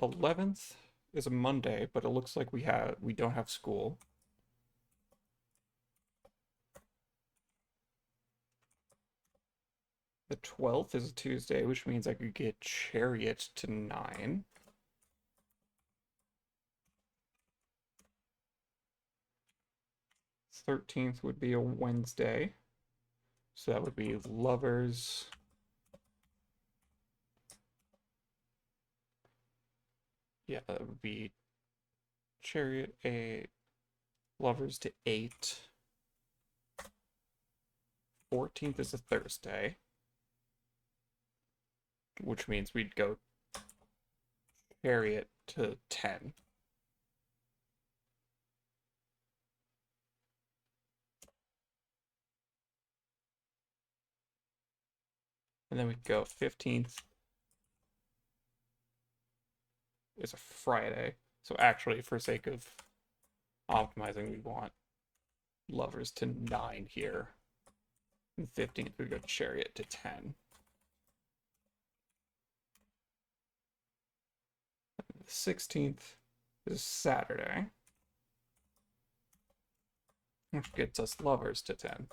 11th is a Monday, but it looks like we don't have school. The 12th is a Tuesday, which means I could get Chariot to 9. The 13th would be a Wednesday. So that would be Lovers. Yeah, that would be Chariot 8, Lovers to 8. 14th is a Thursday, which means we'd go Chariot to 10. And then we'd go 15th is a Friday. So actually, for sake of optimizing, we want Lovers to 9 here. And 15th, we go Chariot to 10. The 16th is Saturday, which gets us Lovers to 10.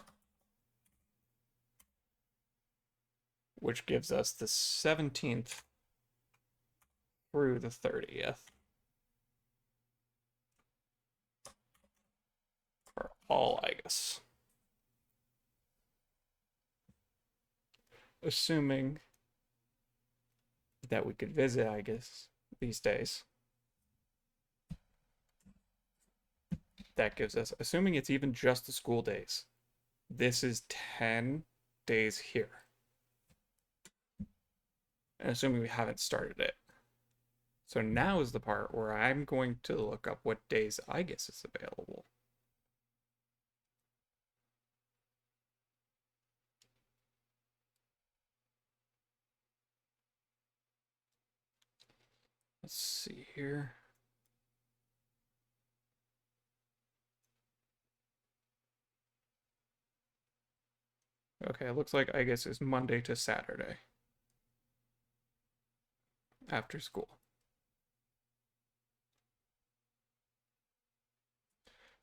Which gives us the 17th through the 30th. For all August. Assuming that we could visit August these days. That gives us, assuming it's even just the school days, this is 10 days here. And assuming we haven't started it. So now is the part where I'm going to look up what days August is available. Let's see here. Okay, it looks like August is Monday to Saturday. After school.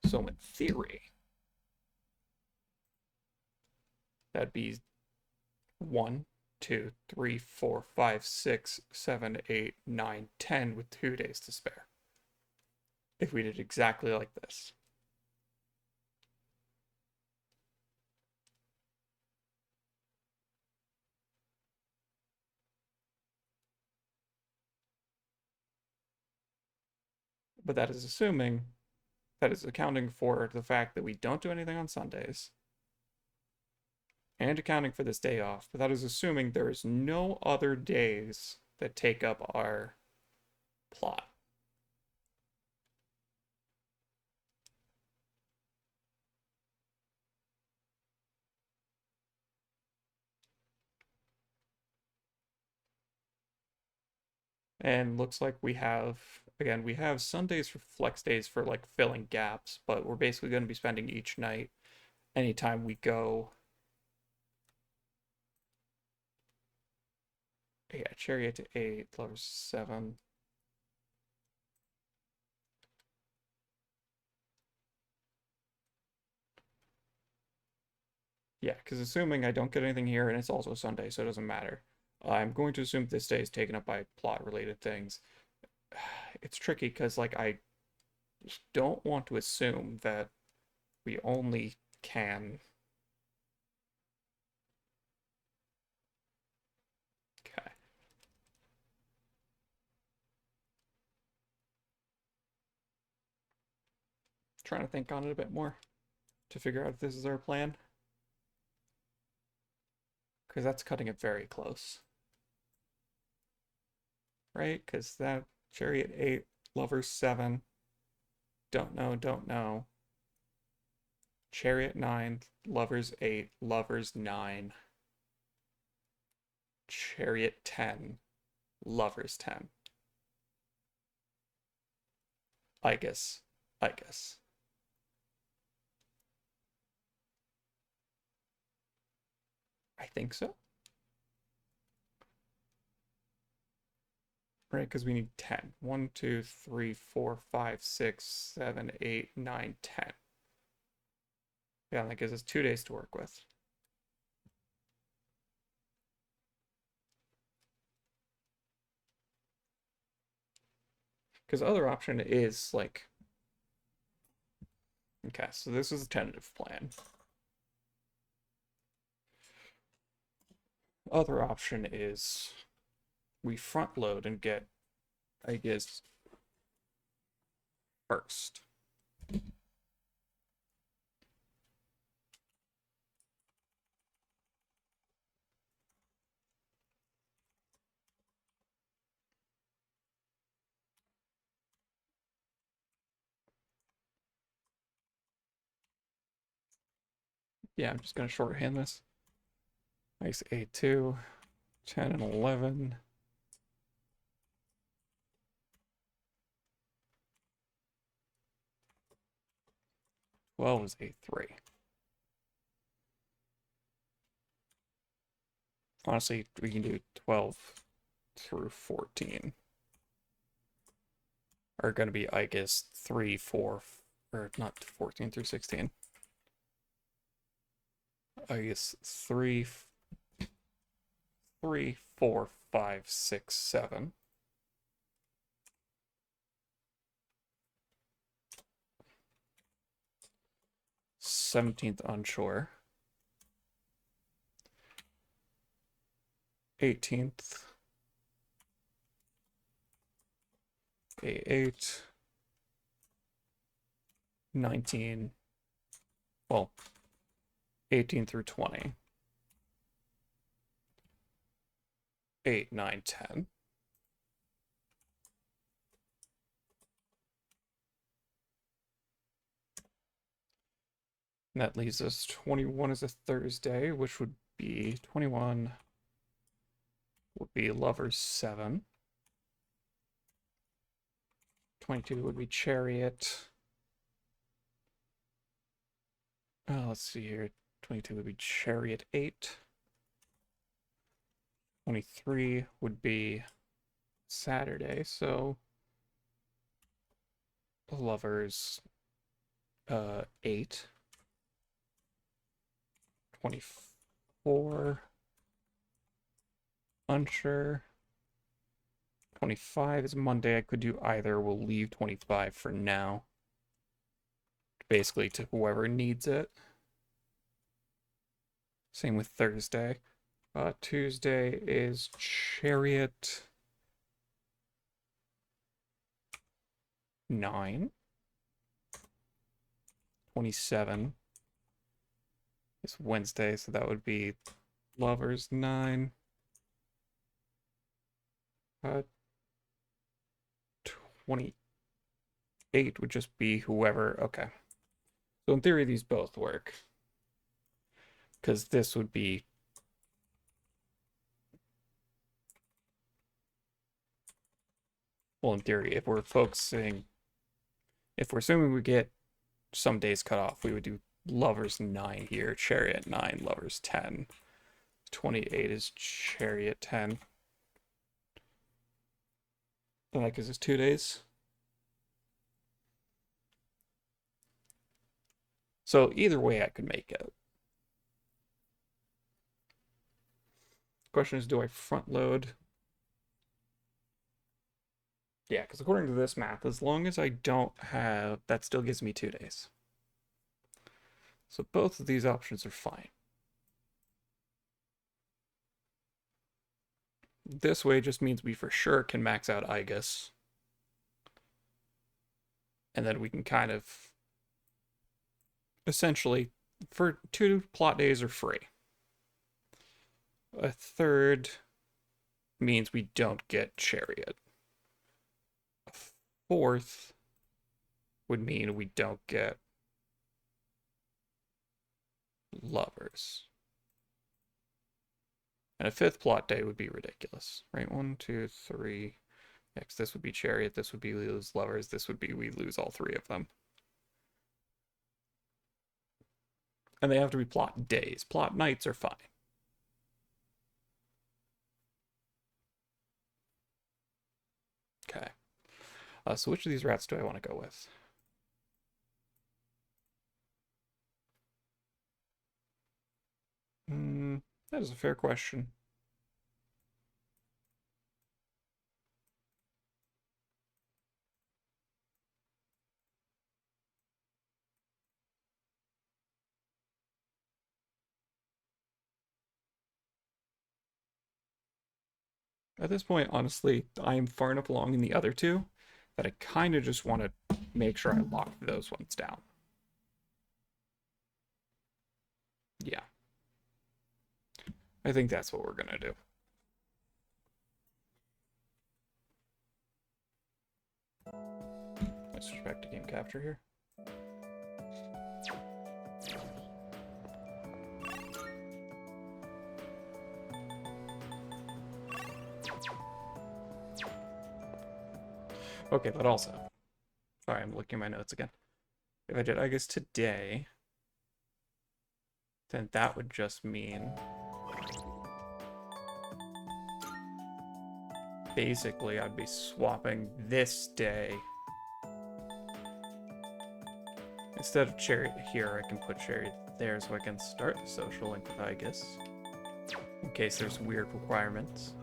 So in theory, that'd be 1, 2, 3, 4, 5, 6, 7, 8, 9, 10 with 2 days to spare. If we did exactly like this. But that is assuming, that is accounting for the fact that we don't do anything on Sundays. And accounting for this day off, but that is assuming there is no other days that take up our plot. And looks like we have, again, we have Sundays for flex days for like filling gaps, but we're basically going to be spending each night anytime we go. Yeah, Chariot to 8, Lovers 7. Yeah, because assuming I don't get anything here and it's also Sunday, so it doesn't matter. I'm going to assume this day is taken up by plot-related things. It's tricky because, like, I just don't want to assume that we only can... Okay. Trying to think on it a bit more to figure out if this is our plan. Because that's cutting it very close. Right? Because that Chariot 8, Lovers 7. Don't know, don't know. Chariot 9, Lovers 8, Lovers 9. Chariot 10, Lovers 10. I guess. I think so. Right, because we need 10. 1, 2, 3, 4, 5, 6, 7, 8, 9, 10. Yeah, that gives us 2 days to work with. Because other option is like, okay, so this is a tentative plan. Other option is we front load and get, I guess, first. Yeah, I'm just going to shorthand this. Nice A2, 10 and 11. Well, is A3. Honestly, we can do 12 through 14. Are going to be, I guess, 3, 4, or not 14 through 16. I guess 3, 4, 5, 6, 7. th unsure. 18th. A8. 19. Well, 18 through 20. 8, 9, 10. And that leaves us 21 as a Thursday, which would be 21 would be Lovers 7. 22 would be Chariot. Let's see here. 22 would be Chariot 8. 23 would be Saturday, so Lovers 8. 24 unsure. 25 is Monday. I could do either. We'll leave 25 for now. Basically to whoever needs it. Same with Thursday. Tuesday is Chariot 9. 27 is Wednesday, so that would be Lovers 9. 28 would just be whoever. Okay. So in theory, these both work. Because this would be... Well, in theory, if we're focusing... If we're assuming we get some days cut off, we would do Lovers 9 here, Chariot 9, Lovers 10. 28 is Chariot 10. And that gives us 2 days. So either way I could make it. Question is, do I front load? Yeah, because according to this math, as long as I don't have, that still gives me 2 days. So both of these options are fine. This way just means we for sure can max out Igus. And then we can kind of, essentially, for 2 plot days are free. A third means we don't get Chariot. A fourth would mean we don't get Lovers. And a 5th plot day would be ridiculous, right? 1, 2, 3. Next, this would be Chariot. This would be we lose Lovers. This would be we lose all 3 of them. And they have to be plot days. Plot nights are fine. So which of these rats do I want to go with? That is a fair question. At this point, honestly, I'm far enough along in the other two that I kind of just want to make sure I lock those ones down. Yeah. I think that's what we're going to do. Let's switch back to game capture here. Okay, but also, sorry, I'm looking at my notes again. If I did August today, then that would just mean basically I'd be swapping this day. Instead of Cherry here, I can put Cherry there so I can start the social link with August in case there's weird requirements.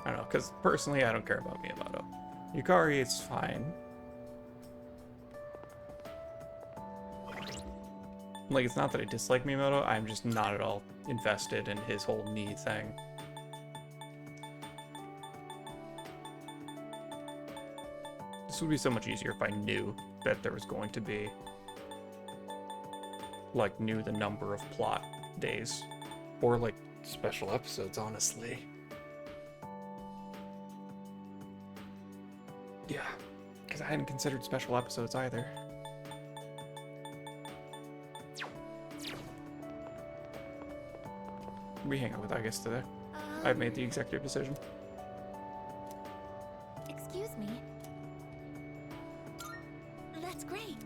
I don't know, because personally I don't care about Miyamoto. Yukari, it's fine. Like, it's not that I dislike Miyamoto, I'm just not at all invested in his whole knee thing. This would be so much easier if I knew that there was going to be, like, knew the number of plot days. Or, like, special episodes, honestly. Yeah, because I hadn't considered special episodes either. We hang out with August today. I've made the executive decision. Excuse me. That's great.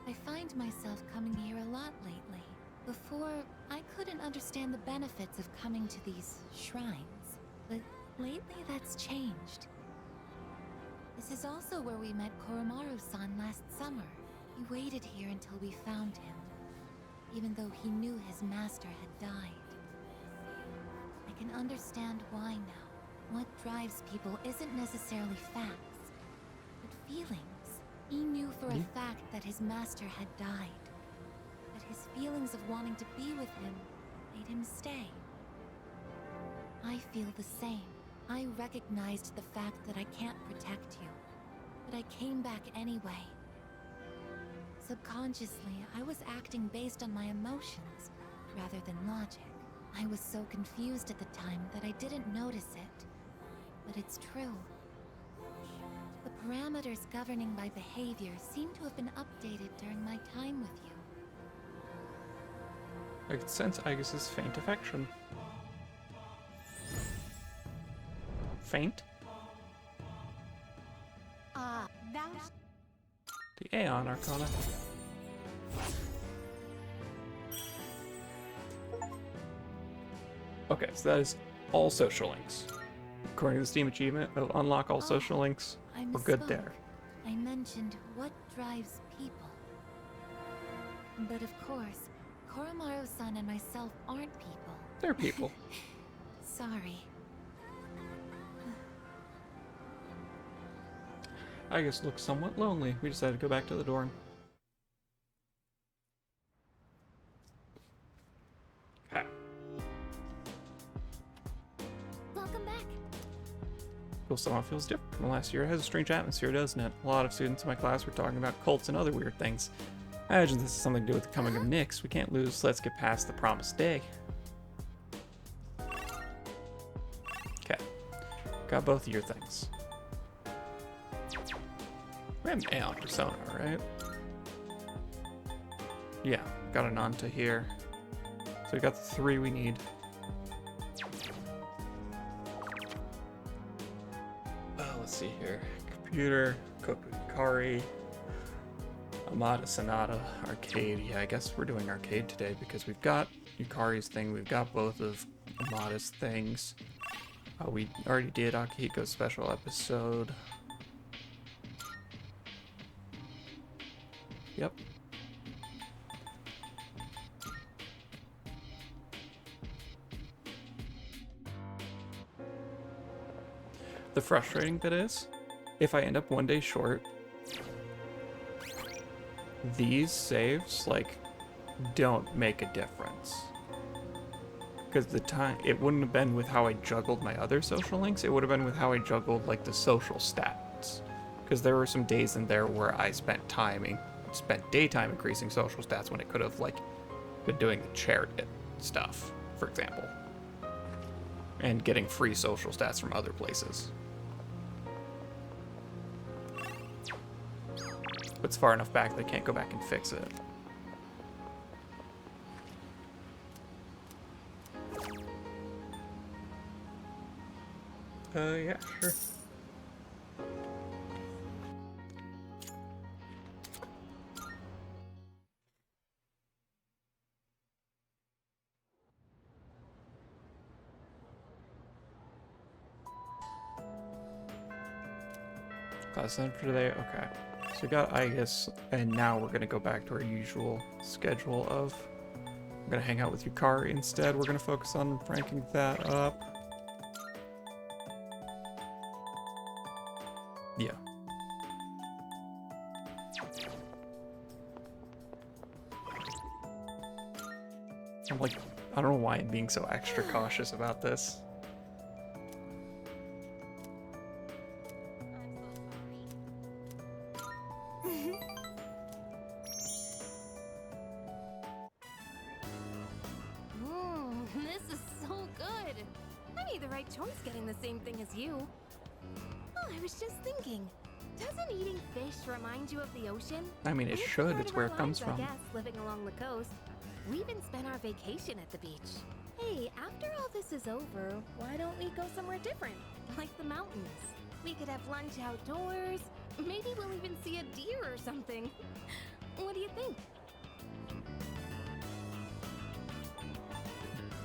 I find myself coming here a lot lately. Before, I couldn't understand the benefits of coming to these shrines, but lately that's changed. This is also where we met Koromaru-san last summer. He waited here until we found him, even though he knew his master had died. I can understand why now. What drives people isn't necessarily facts, but feelings. He knew for a fact that his master had died. But his feelings of wanting to be with him made him stay. I feel the same. I recognized the fact that I can't protect you, but I came back anyway. Subconsciously, I was acting based on my emotions rather than logic. I was so confused at the time that I didn't notice it. But it's true. The parameters governing my behavior seem to have been updated during my time with you. I could sense Aegis' faint affection. Faint? That... The Aeon Arcana. Okay, so that is all social links. According to the Steam achievement of unlock all social links, we're good there. I mentioned what drives people. But of course, Koromaru-san and myself aren't people. They're people. Sorry. Aegis looks somewhat lonely. We decided to go back to the dorm. Okay. Welcome back. Cool somehow feels different from last year. It has a strange atmosphere, doesn't it? A lot of students in my class were talking about cults and other weird things. I imagine this has something to do with the coming of Nyx. We can't lose. Let's get past the promised day. Okay. Got both of your things. We have an Aeon Persona, right? Yeah, got an Anta here. So we got the 3 we need. Let's see here. Computer, Kokukari. Amada Sonata arcade. Yeah, I guess we're doing arcade today because we've got Yukari's thing, we've got both of Amada's things. We already did Akihiko's special episode. Yep. The frustrating bit is, if I end up one day short, these saves, like, don't make a difference. Because the time, it wouldn't have been with how I juggled my other social links, it would have been with how I juggled, like, the social stats. Because there were some days in there where I spent daytime increasing social stats when it could have, like, been doing the chariot stuff, for example. And getting free social stats from other places. But it's far enough back they can't go back and fix it. Yeah, sure. Class done for today? Okay. So we got Aegis, and now we're gonna go back to our usual schedule of we're gonna hang out with Yukari instead. We're gonna focus on ranking that up. Yeah. I'm like, I don't know why I'm being so extra cautious about this. This is so good. I made the right choice getting the same thing as you. Oh, I was just thinking. Doesn't eating fish remind you of the ocean? I mean, it should. It's where it comes from. I guess, living along the coast. We even spent our vacation at the beach. Hey, after all this is over, why don't we go somewhere different? Like the mountains. We could have lunch outdoors. Maybe we'll even see a deer or something. What do you think?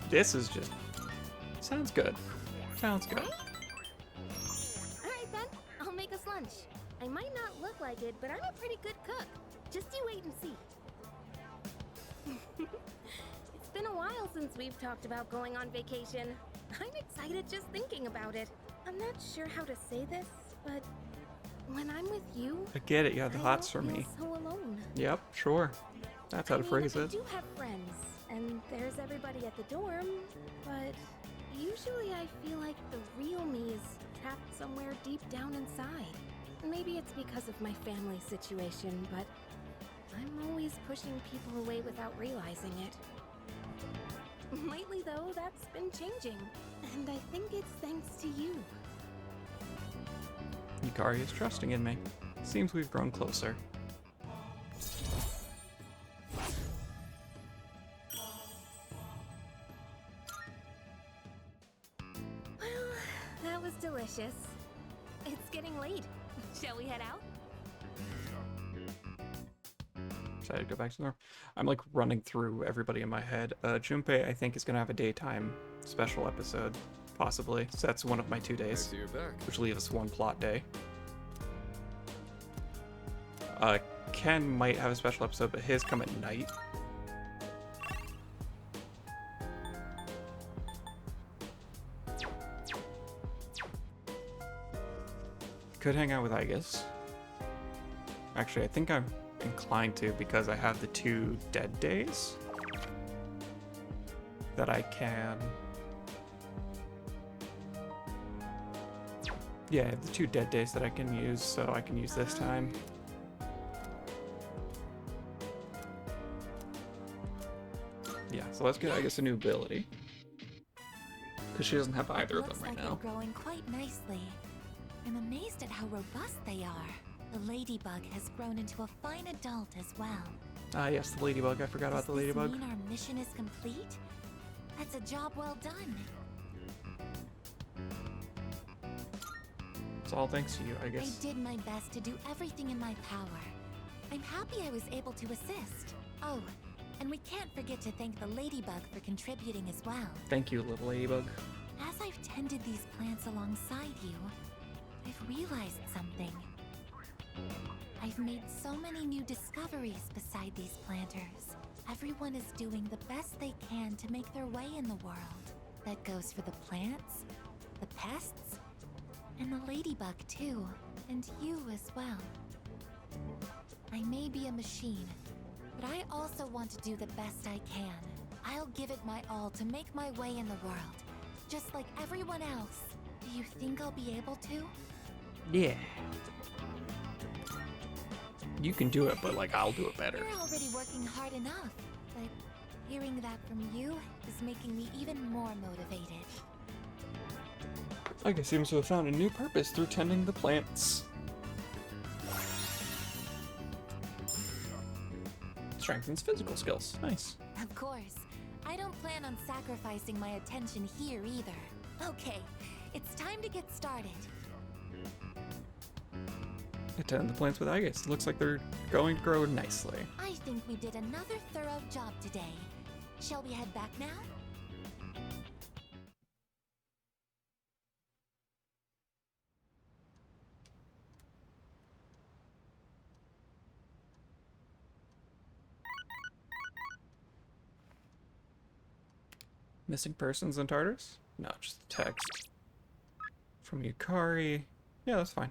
This is just... sounds good. Sounds good. Alright then, I'll make us lunch. I might not look like it, but I'm a pretty good cook. Just you wait and see. It's been a while since we've talked about going on vacation. I'm excited just thinking about it. I'm not sure how to say this, but when I'm with you, I get it. You have the hots for me. so alone. Yep, sure. That's how to phrase I it. do have friends, and there's everybody at the dorm, but usually I feel like the real me is trapped somewhere deep down inside. Maybe it's because of my family situation, but I'm always pushing people away without realizing it. Lately, though, that's been changing, and I think it's thanks to you. Yukari is trusting in me. Seems we've grown closer. Well, that was delicious. It's getting late. Shall we head out? Decided to go back to the norm. I'm like running through everybody in my head. Junpei, I think, is gonna have a daytime special episode, possibly. So that's one of my 2 days, I see you're back. which leaves one plot day. Ken might have a special episode, but his come at night. Could hang out with Aegis. Actually, I think I'm inclined to because I have the 2 dead days that I can... Yeah, I have the 2 dead days that I can use, so I can use this time. Yeah, so let's get, I guess, a new ability. Because she doesn't have either of them right now. They're growing quite nicely. I'm amazed at how robust they are. The ladybug has grown into a fine adult as well. Ah, yes, the ladybug. I forgot about the ladybug. Does this mean our mission is complete? That's a job well done. It's all thanks to you, I guess. I did my best to do everything in my power. I'm happy I was able to assist. Oh, and we can't forget to thank the ladybug for contributing as well. Thank you, little ladybug. As I've tended these plants alongside you, I've realized something. I've made so many new discoveries beside these planters. Everyone is doing the best they can to make their way in the world. That goes for the plants, the pests, and the ladybug too, and you as well. I may be a machine, but I also want to do the best I can. I'll give it my all to make my way in the world, just like everyone else. Do you think I'll be able to? Yeah. You can do it, but like I'll do it better. You're already working hard enough, but hearing that from you is making me even more motivated. I seems to have found a new purpose through tending the plants. Strengthens physical skills. Nice. Of course. I don't plan on sacrificing my attention here either. Okay, it's time to get started. Attend the plants with Aegis. Looks like they're going to grow nicely. I think we did another thorough job today. Shall we head back now? Missing persons in Tartarus? No, just the text. From Yukari. Yeah, that's fine.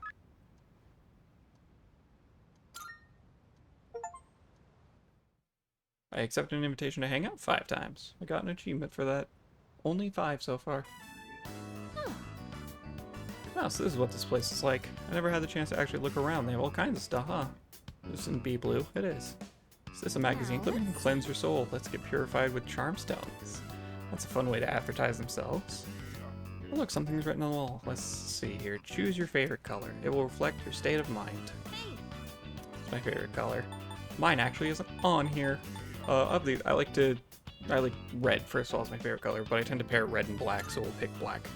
I accepted an invitation to hang out 5 times. I got an achievement for that. Only 5 so far. Oh, so this is what this place is like. I never had the chance to actually look around. They have all kinds of stuff, huh? This in B Blue. It is. Is this a magazine clipping? Cleanse your soul. Let's get purified with charm stones. That's a fun way to advertise themselves. Oh, look, something's written on the wall. Let's see here. Choose your favorite color. It will reflect your state of mind. It's my favorite color. Mine actually isn't on here. Of these, I like red first of all as my favorite color, but I tend to pair red and black, so we'll pick black.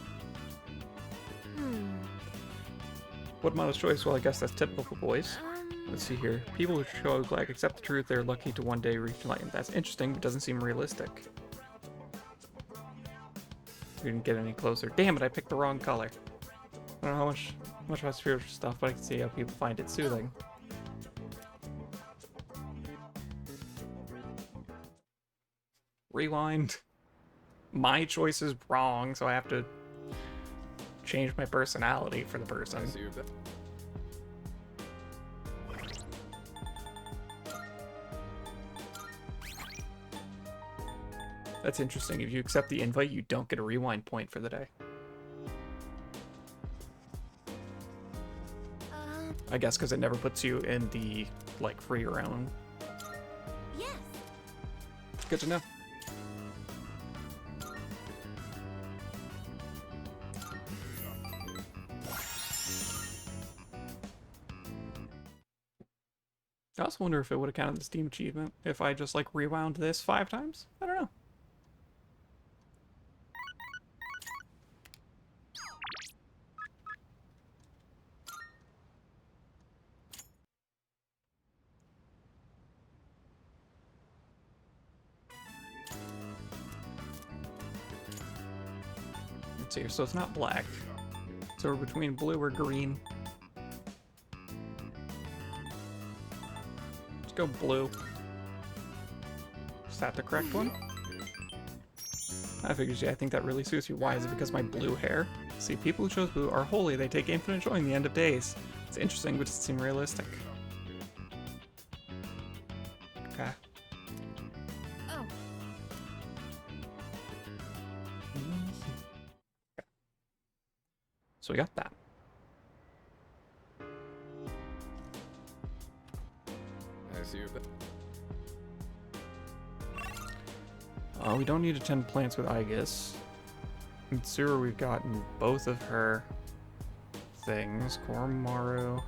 What modest choice? Well, I guess that's typical for boys. Let's see here. People who show black accept the truth they're lucky to one day reach enlightenment. That's interesting, but doesn't seem realistic. We didn't get any closer. Damn it, I picked the wrong color. I don't know how much about spiritual stuff, but I can see how people find it soothing. Rewind. My choice is wrong, so I have to change my personality for the person. That's interesting. If you accept the invite, you don't get a rewind point for the day. I guess because it never puts you in the, like, free round. Yes. Good to know. I also wonder if it would have counted the Steam achievement if I just, like, rewound this 5 times. I don't know. Let's see here. So it's not black. So we're between blue or green. Go blue. Is that the correct one? I figured, yeah, I think that really suits you. Why? Is it because of my blue hair? See, people who chose blue are holy. They take infinite joy in the end of days. It's interesting, but it doesn't seem realistic. Okay. Oh. Okay. So we got that. We don't need to tend plants with Aegis. In Sewer, we've gotten both of her things. Koromaru.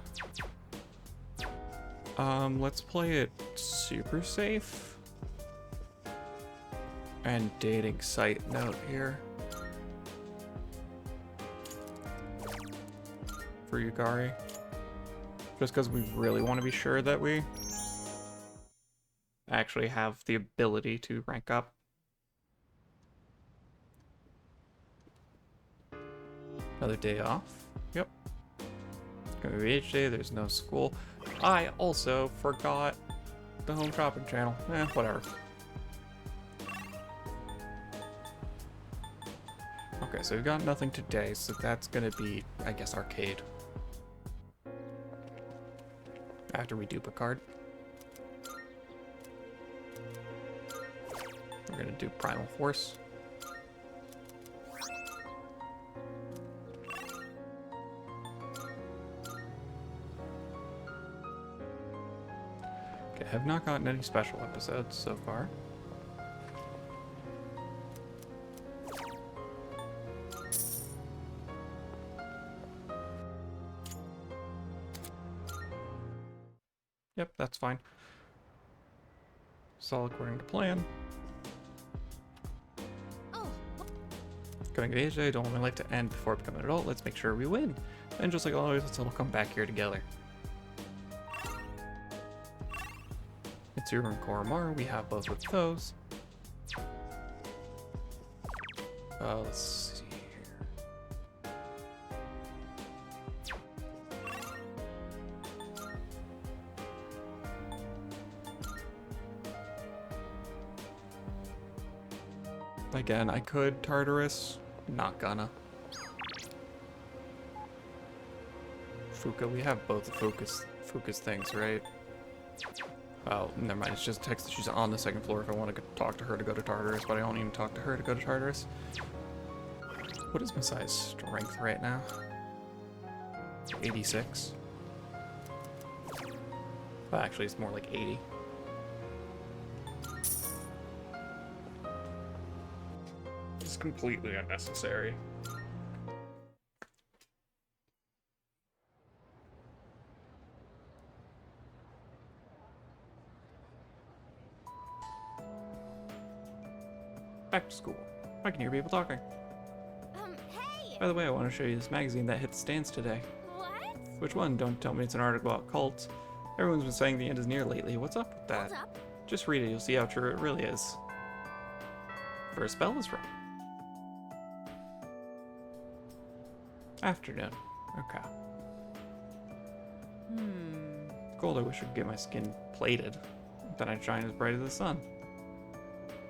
Let's play it super safe. And dating site note here. For Yukari. Just because we really want to be sure that we actually have the ability to rank up. Another day off. Yep. Gonna be each day, there's no school. I also forgot the home shopping channel. Whatever. Okay, so we've got nothing today, so that's gonna be, I guess, arcade. After we do Picard. We're gonna do Primal Force. Okay, have not gotten any special episodes so far. Yep, that's fine. It's all according to plan. Coming of age day, don't want my life to end before becoming an adult. Let's make sure we win. And just like always, let's all come back here together. Mitsuru and Koromaru, we have both of those. Let's see here. Again, I could Tartarus, not gonna. Fuka, we have both Fuka's things, right? Oh, never mind, it's just text that she's on the second floor if I want to talk to her to go to Tartarus, but I don't even talk to her to go to Tartarus. What is Messiah's strength right now? 86? Well, actually, it's more like 80. It's completely unnecessary. Back to school. I can hear people talking. Hey! By the way, I want to show you this magazine that hit the stands today. What? Which one? Don't tell me it's an article about cults. Everyone's been saying the end is near lately. What's up with that? What's up? Just read it, you'll see how true it really is. First spell is wrong. Afternoon. Okay. Cold, I wish I could get my skin plated. Then I'd shine as bright as the sun.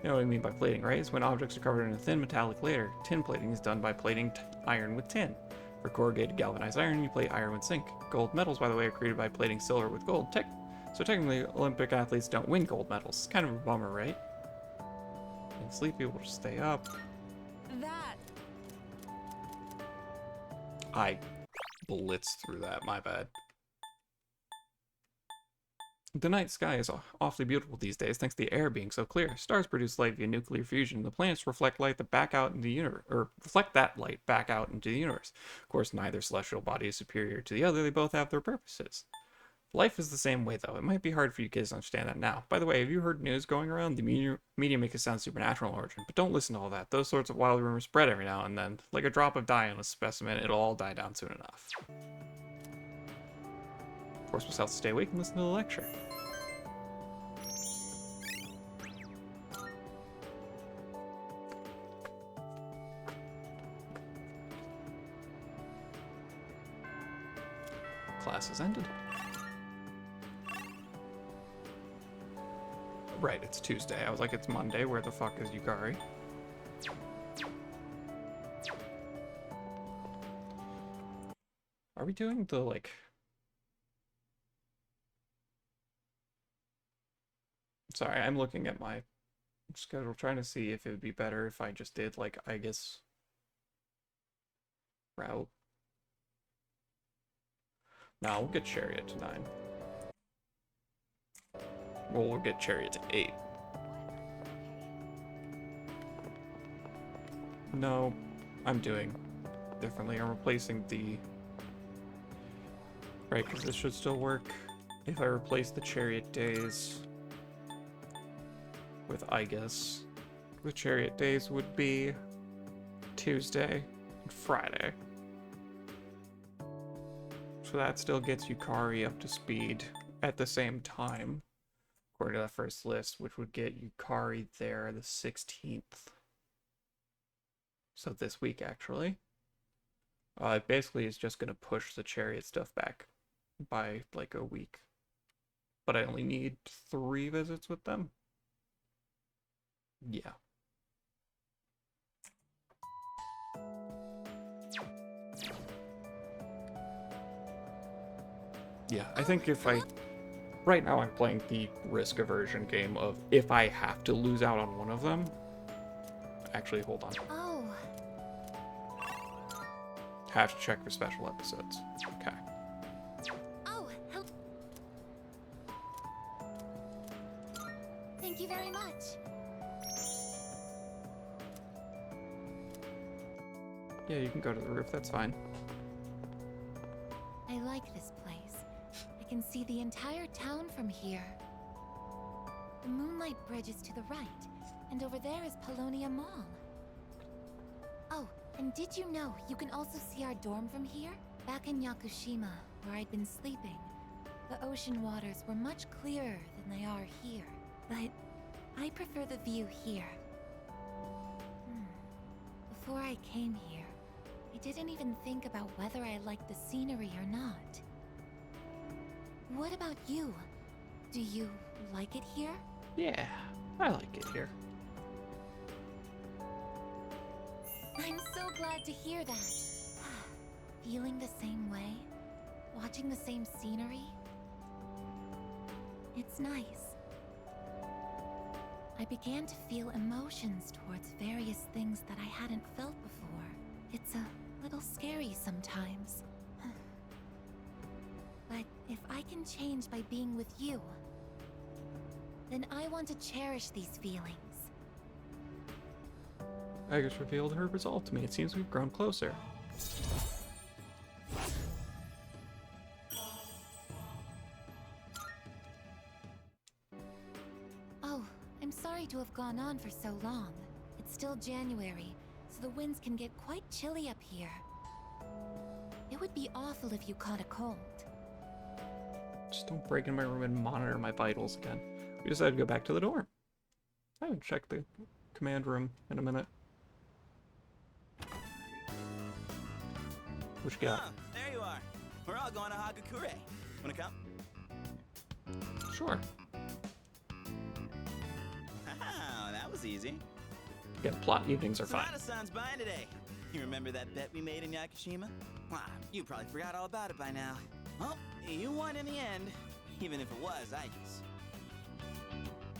You know what I mean by plating, right? It's when objects are covered in a thin metallic layer. Tin plating is done by plating iron with tin. For corrugated galvanized iron, you plate iron with zinc. Gold medals, by the way, are created by plating silver with gold. So technically, Olympic athletes don't win gold medals. Kind of a bummer, right? And sleepy will just stay up. That. I blitzed through that, my bad. The night sky is awfully beautiful these days, thanks to the air being so clear. Stars produce light via nuclear fusion. The planets reflect light that back out into the universe, or reflect that light back out into the universe. Of course, neither celestial body is superior to the other. They both have their purposes. Life is the same way, though. It might be hard for you kids to understand that now. By the way, have you heard news going around? The media make it sound supernatural in origin, but don't listen to all that. Those sorts of wild rumors spread every now and then. Like a drop of dye on a specimen, it'll all die down soon enough. Force myself to stay awake and listen to the lecture. Class has ended. Right, it's Tuesday. I was like, it's Monday. Where the fuck is Yukari? Are we doing the, like... Sorry, I'm looking at my schedule, trying to see if it would be better if I just did, like, I guess... route. No, we'll get Chariot to 9. Well, we'll get Chariot to 8. No, I'm doing differently. I'm replacing the... Right, because this should still work. If I replace the Chariot days with I guess, the Chariot days would be Tuesday and Friday. So that still gets Yukari up to speed at the same time. according to that first list, which would get Yukari there the 16th. So this week, actually. It basically is just going to push the chariot stuff back by like a week. But I only need 3 visits with them. Yeah. Yeah, I think if I... Right now I'm playing the risk aversion game of if I have to lose out on one of them... Actually, hold on. Oh. Have to check for special episodes. Okay. Oh, help. Thank you very much. Yeah, you can go to the roof, that's fine. I like this place. I can see the entire town from here. The Moonlight Bridge is to the right, and over there is Polonia Mall. Oh, and did you know you can also see our dorm from here? Back in Yakushima, where I'd been sleeping, the ocean waters were much clearer than they are here. But I prefer the view here. Before I came here, I didn't even think about whether I liked the scenery or not. What about you? Do you like it here? Yeah, I like it here. I'm so glad to hear that. Feeling the same way? Watching the same scenery? It's nice. I began to feel emotions towards various things that I hadn't felt before. It's a little scary sometimes. But if I can change by being with you, then I want to cherish these feelings. Agus revealed her resolve to me. It seems we've grown closer. Oh, I'm sorry to have gone on for so long. It's still January, so the winds can get quite chilly up here. It would be awful if you caught a cold. Just don't break in my room and monitor my vitals again. We decided to go back to the dorm. I haven't checked the command room in a minute. What you got? There you are. We're all going to Hagakure. Wanna come? Sure. Wow, that was easy. Yeah, plot evenings are fine. Sonata-san's buying today. You remember that bet we made in Yakushima? Wow, you probably forgot all about it by now. Well, you won in the end, even if it was Ike's.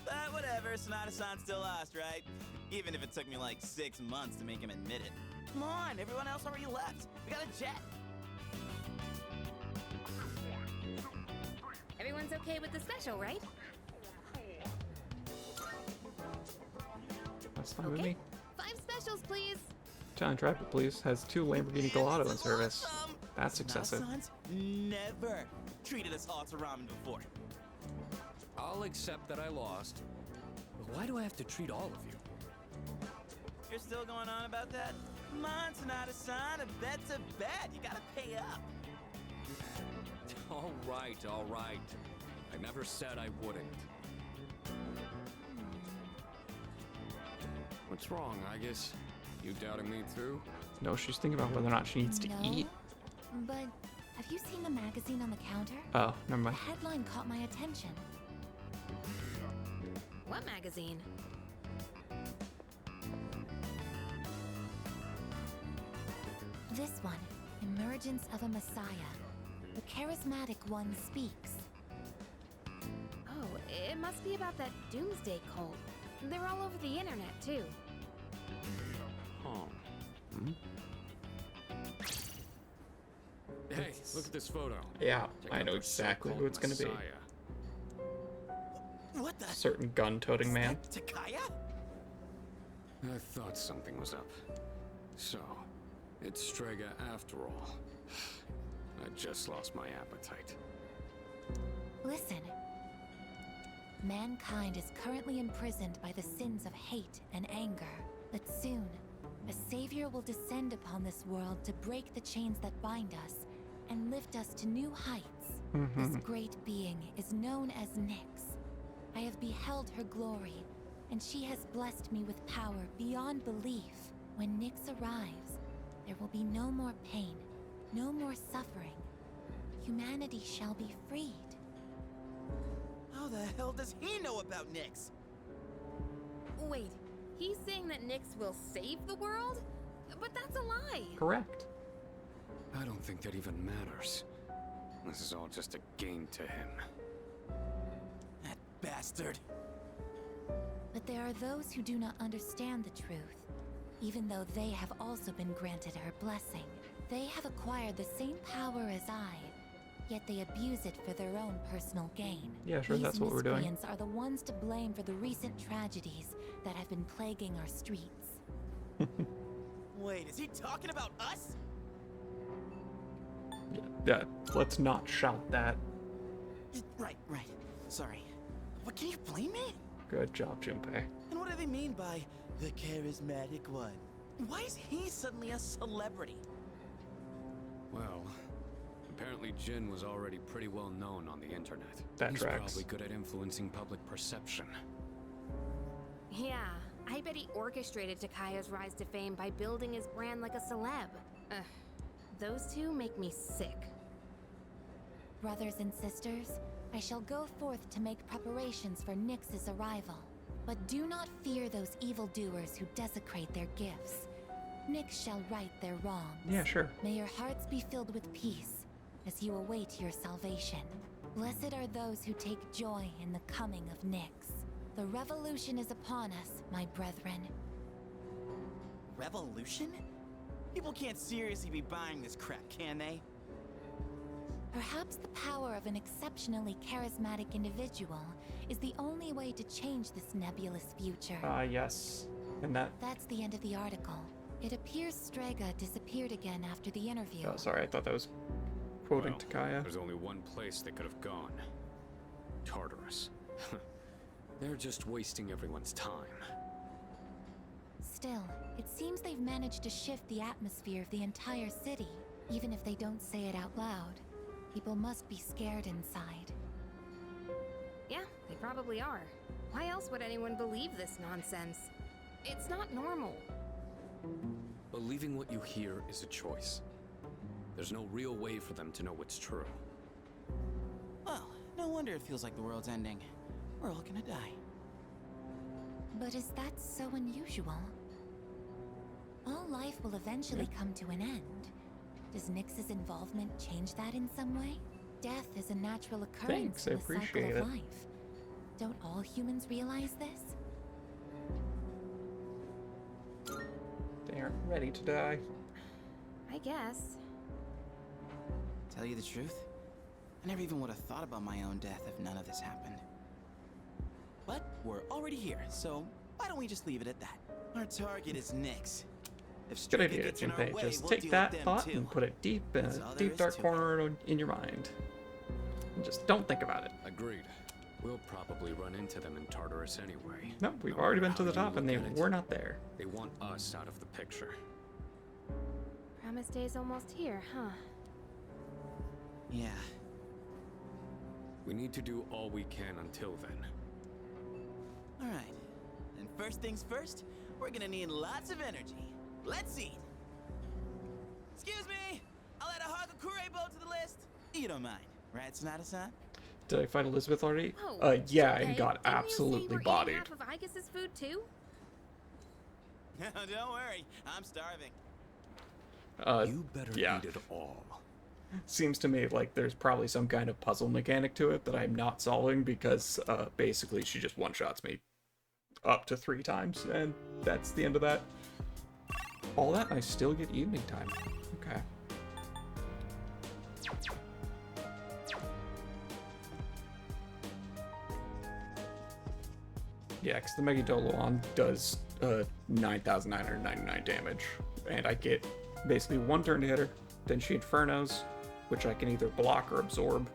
But whatever, Sonata-san still lost, right? Even if it took me like 6 months to make him admit it. Come on, everyone else already left. We got a jet. Everyone's okay with the special, right? That's fine with me. 5 specials, please. Italian Traffic Police has 2 Lamborghini Gallardo in service. That's excessive. Sonata-san's never treated us all to ramen before. I'll accept that I lost. But why do I have to treat all of you? You're still going on about that? Come on, Sonata-san, a bet's a bet. You gotta pay up. All right, all right. I never said I wouldn't. What's wrong, I guess? You doubting me too? No, she's thinking about whether or not she needs to eat. But have you seen the magazine on the counter? Oh, never mind. The headline caught my attention. What magazine? This one, Emergence of a Messiah. The charismatic one speaks. Oh, it must be about that doomsday cult. They're all over the internet, too. Oh. Hmm? Hey, look at this photo. Yeah, Check I out know the exactly so-called who it's gonna be. Messiah. What the? Certain gun-toting man. Takaya? I thought something was up. So, it's Strega after all. I just lost my appetite. Listen. Mankind is currently imprisoned by the sins of hate and anger. But soon, a savior will descend upon this world to break the chains that bind us and lift us to new heights. This great being is known as Nyx. I have beheld her glory, and she has blessed me with power beyond belief. When Nyx arrives, there will be no more pain, no more suffering. Humanity shall be freed. How the hell does he know about Nyx? Wait, he's saying that Nyx will save the world? But that's a lie! Correct. I don't think that even matters. This is all just a game to him. That bastard. But there are those who do not understand the truth. Even though they have also been granted her blessing, they have acquired the same power as I, yet they abuse it for their own personal gain. Yeah, sure, that's what we're doing. These miscreants are the ones to blame for the recent tragedies that have been plaguing our streets. Wait, is he talking about us? Yeah, let's not shout that. Right. Sorry. But can you blame me? Good job, Junpei. And what do they mean by the charismatic one? Why is he suddenly a celebrity? Well, apparently Jin was already pretty well known on the internet. That He's tracks. probably good at influencing public perception. Yeah, I bet he orchestrated Takaya's rise to fame by building his brand like a celeb. Those two make me sick. Brothers and sisters, I shall go forth to make preparations for Nyx's arrival. But do not fear those evildoers who desecrate their gifts. Nyx shall right their wrongs. Yeah, sure. May your hearts be filled with peace as you await your salvation. Blessed are those who take joy in the coming of Nyx. The revolution is upon us, my brethren. Revolution? People can't seriously be buying this crap, can they? Perhaps the power of an exceptionally charismatic individual is the only way to change this nebulous future. Yes. And that... That's the end of the article. It appears Strega disappeared again after the interview. Oh, sorry, I thought that was quoting Well, Takaya. There's only one place they could have gone. Tartarus. They're just wasting everyone's time. Still, it seems they've managed to shift the atmosphere of the entire city. Even if they don't say it out loud, people must be scared inside. Yeah, they probably are. Why else would anyone believe this nonsense? It's not normal. Believing what you hear is a choice. There's no real way for them to know what's true. Well, no wonder it feels like the world's ending. We're all gonna die. But is that so unusual? All life will eventually come to an end. Does Nyx's involvement change that in some way? Death is a natural occurrence Thanks, I in the cycle appreciate of it. life. Don't all humans realize this? They aren't ready to die. I guess. Tell you the truth, I never even would have thought about my own death if none of this happened. But we're already here, so why don't we just leave it at that? Our target is Nyx. If Good Strega idea, gets in our Junpei. way, Just we'll take deal that with them thought too. and put it deep in That's a all there deep is dark to it. corner in your mind. And just don't think about it. Agreed. We'll probably run into them in Tartarus anyway. No, we've No already matter been to how the you top and look they at it. were not there. They want us out of the picture. Promise Day's almost here, huh? Yeah. We need to do all we can until then. Alright. And first things first, we're gonna need lots of energy. Let's eat. Excuse me! I'll add a Hakakure bow to the list. You don't mind, right, Sonata-san? Did I fight Elizabeth already? Whoa, Yeah, okay, and got didn't you say absolutely we're bodied. eating half of Igus's food too? Don't worry, I'm starving. You better yeah. eat it all. Seems to me like there's probably some kind of puzzle mechanic to it that I'm not solving because basically she just one-shots me up to 3 times, and that's the end of that. All that, and I still get evening time. Okay. Yeah, because the Megadoloon does 9,999 damage, and I get basically 1 turn to hit her, then she Infernos, which I can either block or absorb,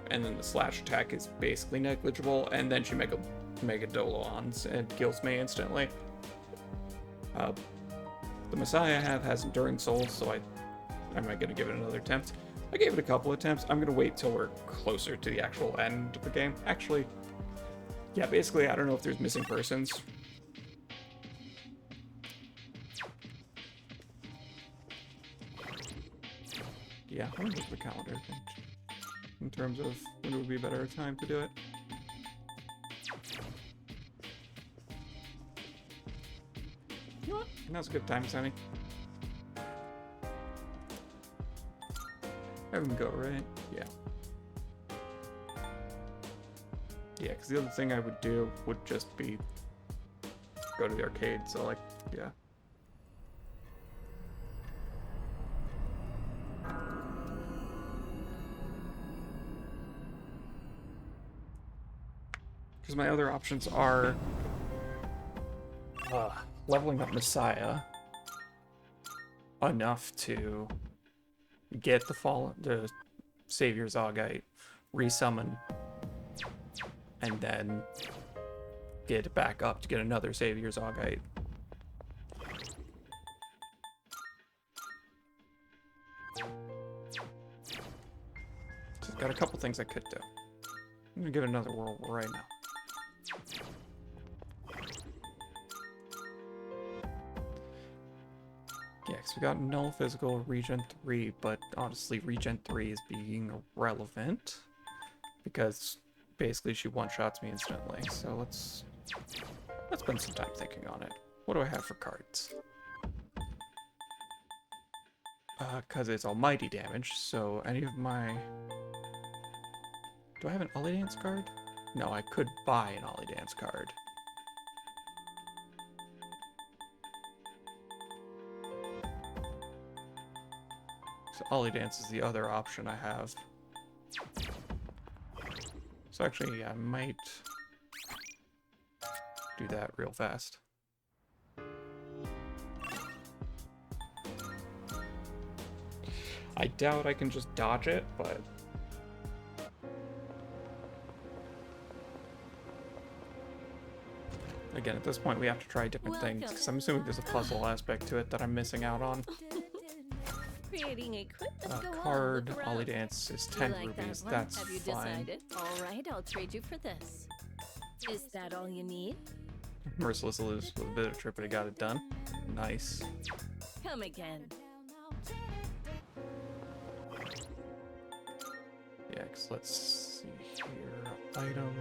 and then the slash attack is basically negligible, and then she Megadoloons and kills me instantly. The Messiah I have has Enduring Souls, so am I going to give it another attempt? I gave it a couple attempts. I'm going to wait till we're closer to the actual end of the game. Actually, Yeah, basically, I don't know if there's missing persons. Yeah, let me look at the calendar in terms of when it would be a better time to do it. You know what? Now's a good time, Sammy. Have him go, right? Yeah. Yeah, because the other thing I would do would just be go to the arcade, so like, yeah. Because my other options are leveling up Messiah enough to get the Savior's Augite, resummon, and then get it back up to get another Savior's Augite. So I've got a couple things I could do. I'm gonna give it another whirl right now. Yeah, because we got null physical, regen 3, but honestly, regen 3 is being irrelevant because basically she one-shots me instantly. So let's spend some time thinking on it. What do I have for cards? Because it's almighty damage, so any of my... Do I have an Ollie Dance card? No, I could buy an Ollie Dance card. So Ollie Dance is the other option I have. So actually, yeah, I might do that real fast. I doubt I can just dodge it, but... Again, at this point we have to try different things, because I'm assuming there's a puzzle aspect to it that I'm missing out on. Creating equipment go Card, on with Ollie Ralph. Dance is You 10 like that rubies, one? that's Have you fine. decided? All right, I'll trade you for this. Is that all you need? Merciless Illusion with a bit of trip, but I got it done. Nice. Come again. Yeah, because let's see here. Item.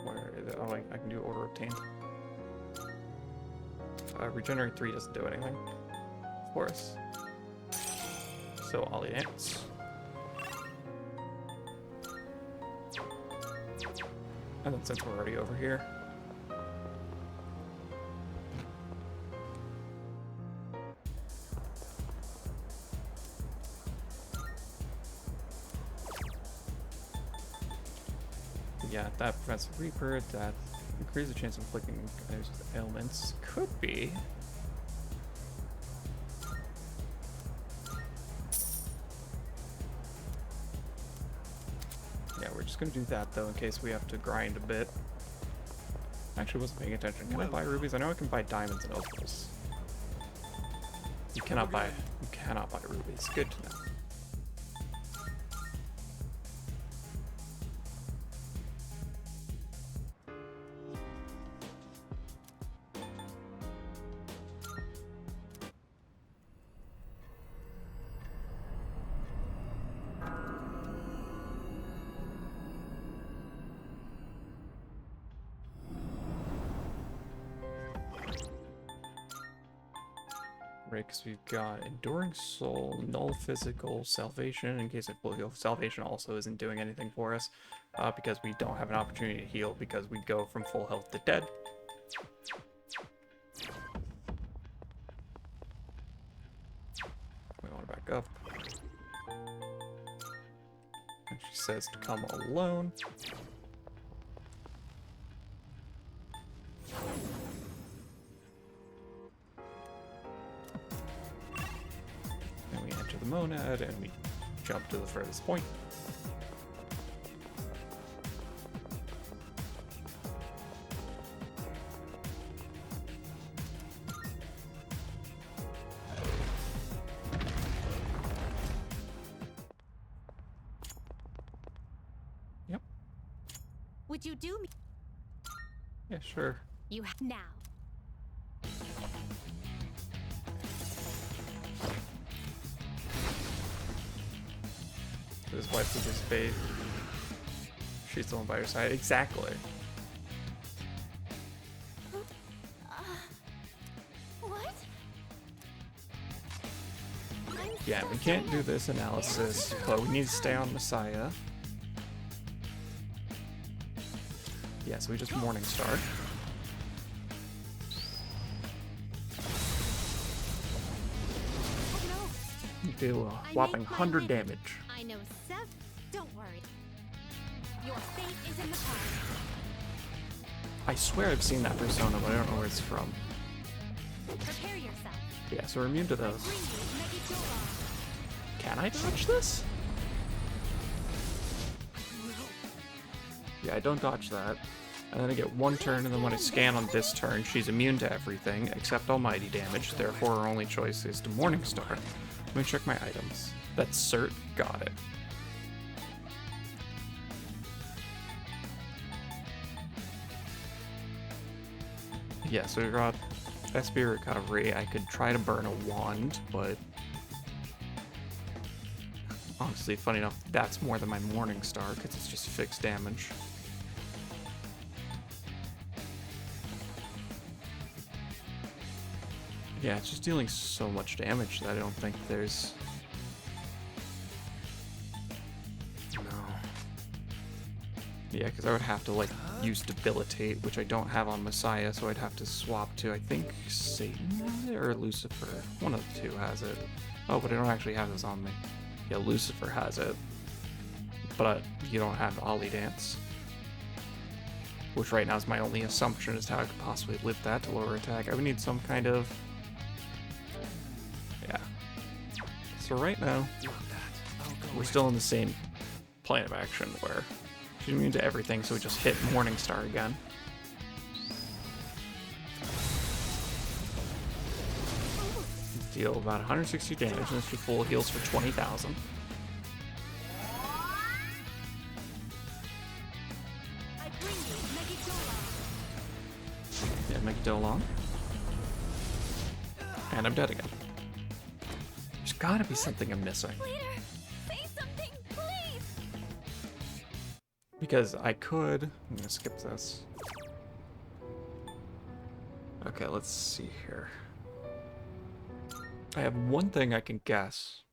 Where is it? Oh, I can do order obtained. Regenerate 3 doesn't do anything, of course. So Ollie Dance. And then since we're already over here, yeah, that prevents the Reaper, that increases the chance of inflicting enemies with ailments. Could be. Yeah, we're just gonna do that though in case we have to grind a bit. Actually, wasn't paying attention. Can I buy rubies? I know I can buy diamonds and opals. You cannot buy rubies. Good to know. Because we've got Enduring Soul, Null Physical, Salvation, in case of full heal. Salvation also isn't doing anything for us, because we don't have an opportunity to heal because we go from full health to dead. We want to back up. And she says to come alone. The monad and we jump to the furthest point. Would you do me? Yeah, sure. You have now. His wife with his fate. She's the one by your side. Exactly. What? Yeah, we can't do this analysis, but we need to stay on Messiah. Yeah, so we just Morningstar. You do a whopping 100 damage. I know, Seth. Don't worry. Your fate is in the cards. I swear I've seen that persona, but I don't know where it's from. Prepare yourself. Yeah, so we're immune to those. Bring you Megidora. Can I dodge this? Yeah, I don't dodge that. And then I get one turn, and then when I scan on this turn, she's immune to everything except almighty damage, therefore her only choice is to Morningstar. Let me check my items. That's Cert, got it. Yeah, so we got SP Recovery. I could try to burn a wand, but honestly, funny enough, that's more than my Morningstar, because it's just fixed damage. Yeah, it's just dealing so much damage that I don't think there's... No. Yeah, because I would have to, like, use Debilitate, which I don't have on Messiah, so I'd have to swap to, I think, Satan has it, or Lucifer. One of the two has it. Oh, but I don't actually have this on me. Yeah, Lucifer has it. But you don't have Ollie Dance. Which right now is my only assumption as to how I could possibly lift that to lower attack. I would need some kind of... Yeah. So right now, we're still in the same plan of action where she's immune to everything, so we just hit Morningstar again. Deal about 160 damage, and she full heals for 20,000. Yeah, Megidora. And I'm dead again. There's gotta be something I'm missing. Leader, say something, please. Because I could... I'm gonna skip this. Okay, let's see here. I have one thing I can guess.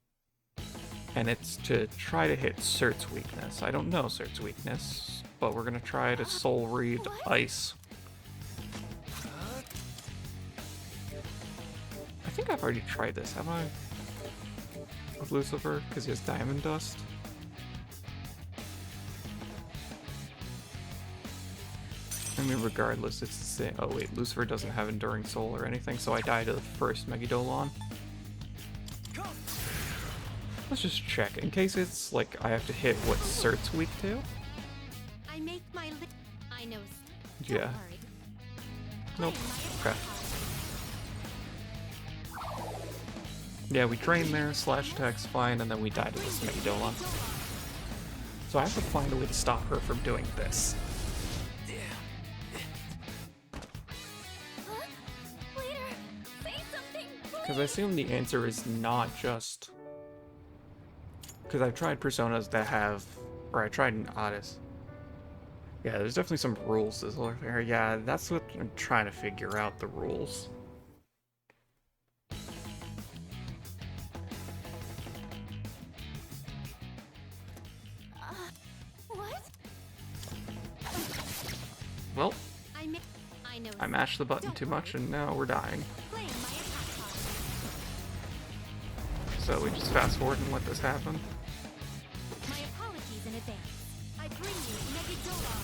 And it's to try to hit Cert's weakness. I don't know Cert's weakness, but we're gonna try to Soul Read Ice. I think I've already tried this, have I? With Lucifer, because he has Diamond Dust. I mean, regardless, it's the same. Oh wait, Lucifer doesn't have Enduring Soul or anything, so I die to the first Megidolon. Let's just check, in case it's like I have to hit what Cert's weak to. I make my I know. Yeah. Nope. Okay. Yeah, we drain there, slash attack's fine, and then we die to this Megidolon. So I have to find a way to stop her from doing this. Because I assume the answer is not just... Because I've tried personas that have... Or I tried an Odyssey. Yeah, there's definitely some rules to there. Yeah, that's what I'm trying to figure out, the rules. What? Well, I know. I mashed the button too much and now we're dying. So we just fast forward and let this happen. My apologies in advance. I bring you Megidora.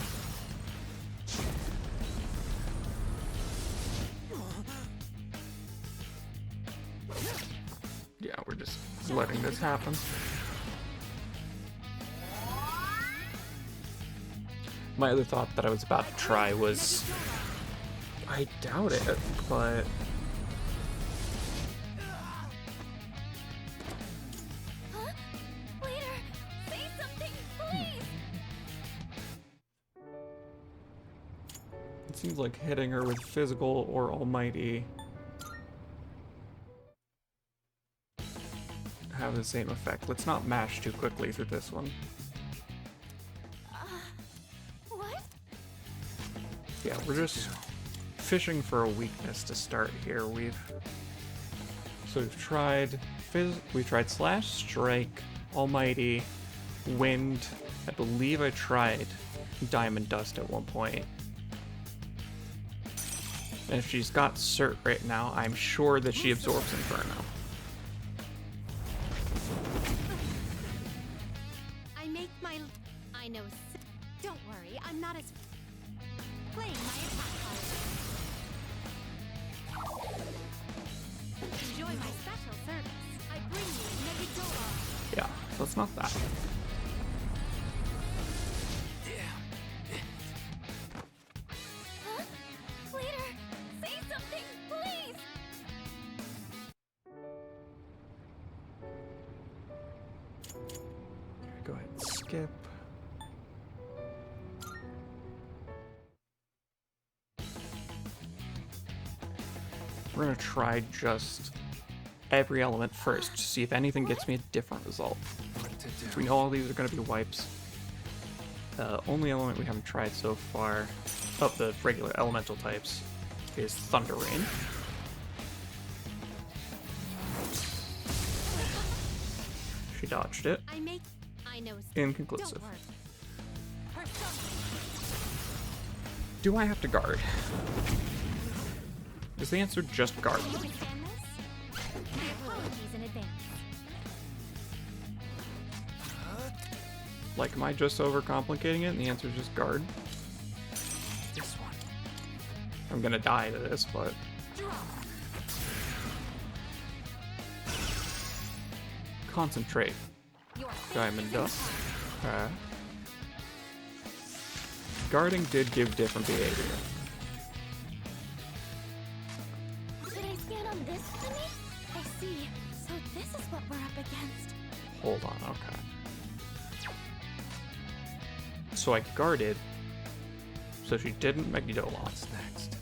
Yeah, we're just letting this happen. My other thought that I was about to try was... I doubt it, but... It seems like hitting her with physical or almighty have the same effect. Let's not mash too quickly through this one. What? Yeah, we're just fishing for a weakness to start here. We've tried slash, strike, almighty, wind. I believe I tried diamond dust at one point. And if she's got cert right now, I'm sure that she absorbs Inferno. I know. Don't worry, I'm not as playing my attack card. Enjoy my special service. I bring you Megadola. Yeah, so it's not that. Huh? Leader, say something, please! Go ahead and skip. We're gonna try just every element first to see if anything gets me a different result. We know all these are gonna be wipes. The only element we haven't tried so far of the regular elemental types is Thunder Rain. She dodged it. I know. Inconclusive. Do I have to guard? Is the answer just guard? My apologies in advance. Like, am I just overcomplicating it and the answer is just guard? This one. I'm gonna die to this, but... Concentrate. Diamond dust. Okay. Guarding did give different behavior. Should I scan on this enemy? I see. So this is what we're up against. Hold on, okay. So I guarded, so she didn't Megidolon. What's next?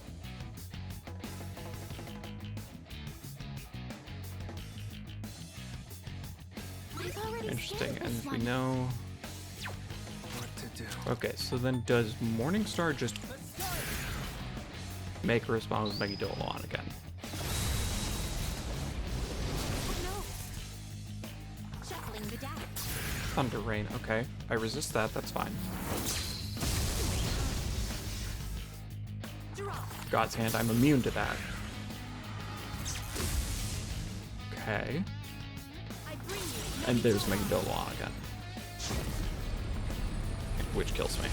Interesting, and we know... What to do? Okay, so then does Morningstar just make her respond with Megidolon again? Shuffling the deck. Thunder Rain, okay. I resist that, that's fine. God's Hand, I'm immune to that. Okay. And there's Megidolon again. Which kills me.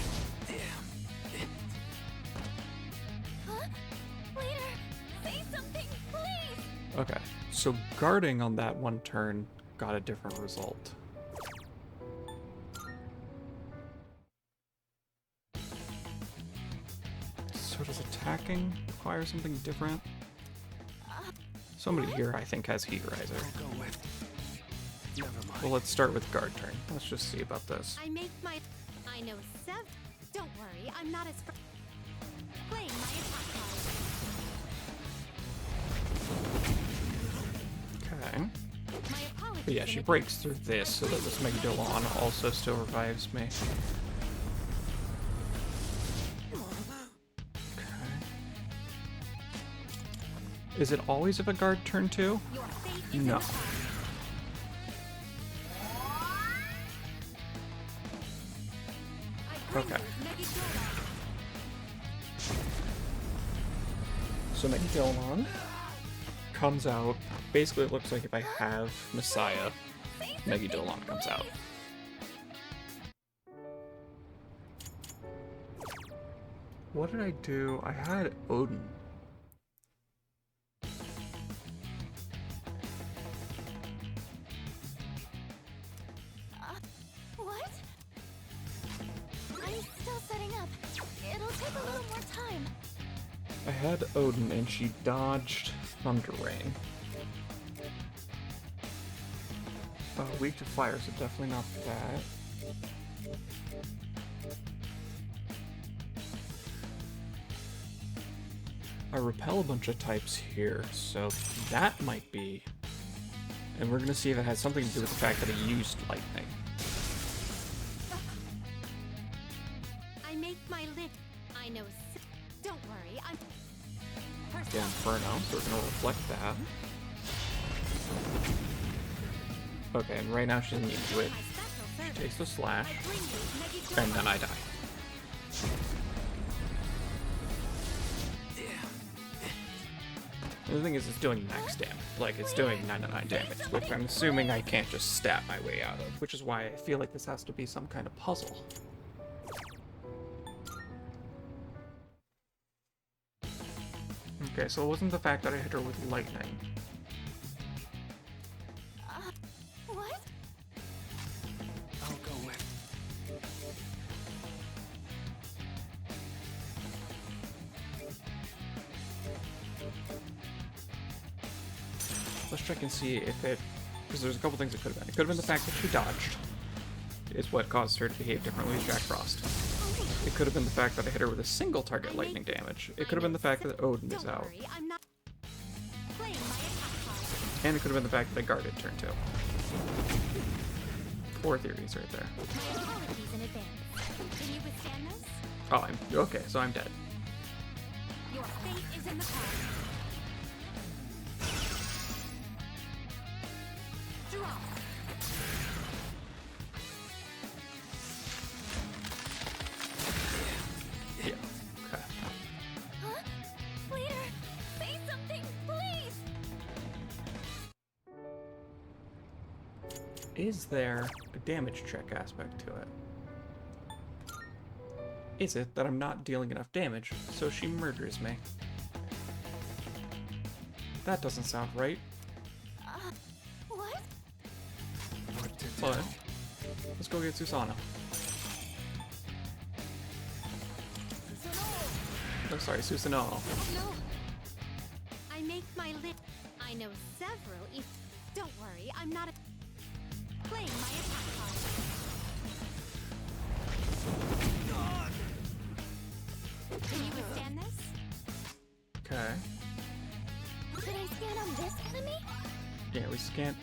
Huh? Leader, say something, please! Okay, so guarding on that one turn got a different result. So does attacking require something different? Somebody here, I think, has Heat Riser. Go with. Never mind. Well, let's start with guard turn. Let's just see about this. I know. Don't worry, I'm not as playing my attack card. Okay. My apologies. But yeah, she breaks through this so that this Megidolon also still revives me. Okay. Is it always if a guard turn 2? No. Okay. So Megidolon comes out. Basically, it looks like if I have Messiah, Megidolon comes out. What did I do? I had Odin. What? I'm still setting up. It'll take a little more time. I had Odin and she dodged Thunder Rain. Weak to fire, so definitely not that. I repel a bunch of types here, so that might be... And we're gonna see if it has something to do with the fact that I used lightning. I make my lid. I know. Don't worry, I'm. Yeah, Inferno, so we're gonna reflect that. Okay, and right now she doesn't need to do it. She takes the slash, and then I die. The thing is, it's doing max damage. Like, it's doing 99 damage, which I'm assuming I can't just stab my way out of, which is why I feel like this has to be some kind of puzzle. Okay, so it wasn't the fact that I hit her with lightning. What? I'll go with. Let's check and see if it... Because there's a couple things it could have been. It could have been the fact that she dodged, is what caused her to behave differently as Jack Frost. It could have been the fact that I hit her with a single target lightning damage. It could have been the fact that Odin is out. And it could have been the fact that I guarded turn 2. 4 theories right there. Oh, I'm... Okay, so I'm dead. Your fate is in the past. Drop. Yeah, okay. Huh? Leader, say something, please! Is there a damage check aspect to it? Is it that I'm not dealing enough damage, so she murders me? That doesn't sound right. What? But let's go get Susano. Oh, sorry, Susano. No. I make my lid. I know several. Don't worry, I'm not playing my attack card. Can you withstand this? Okay. Did I scan on this enemy? Yeah, we scan.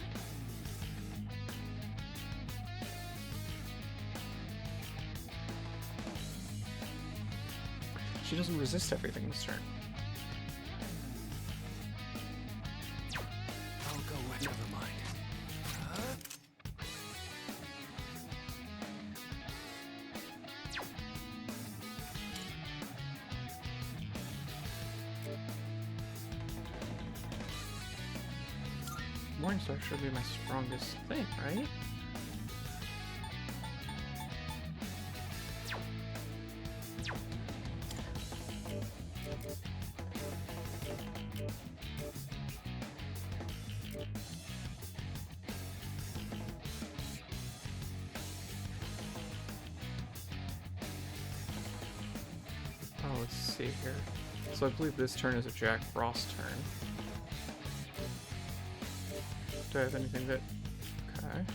She doesn't resist everything this turn. I'll go with. Never mind. Morningstar should be my strongest thing, right? Oh, let's see here. So I believe this turn is a Jack Frost turn. Do I have anything that... Okay.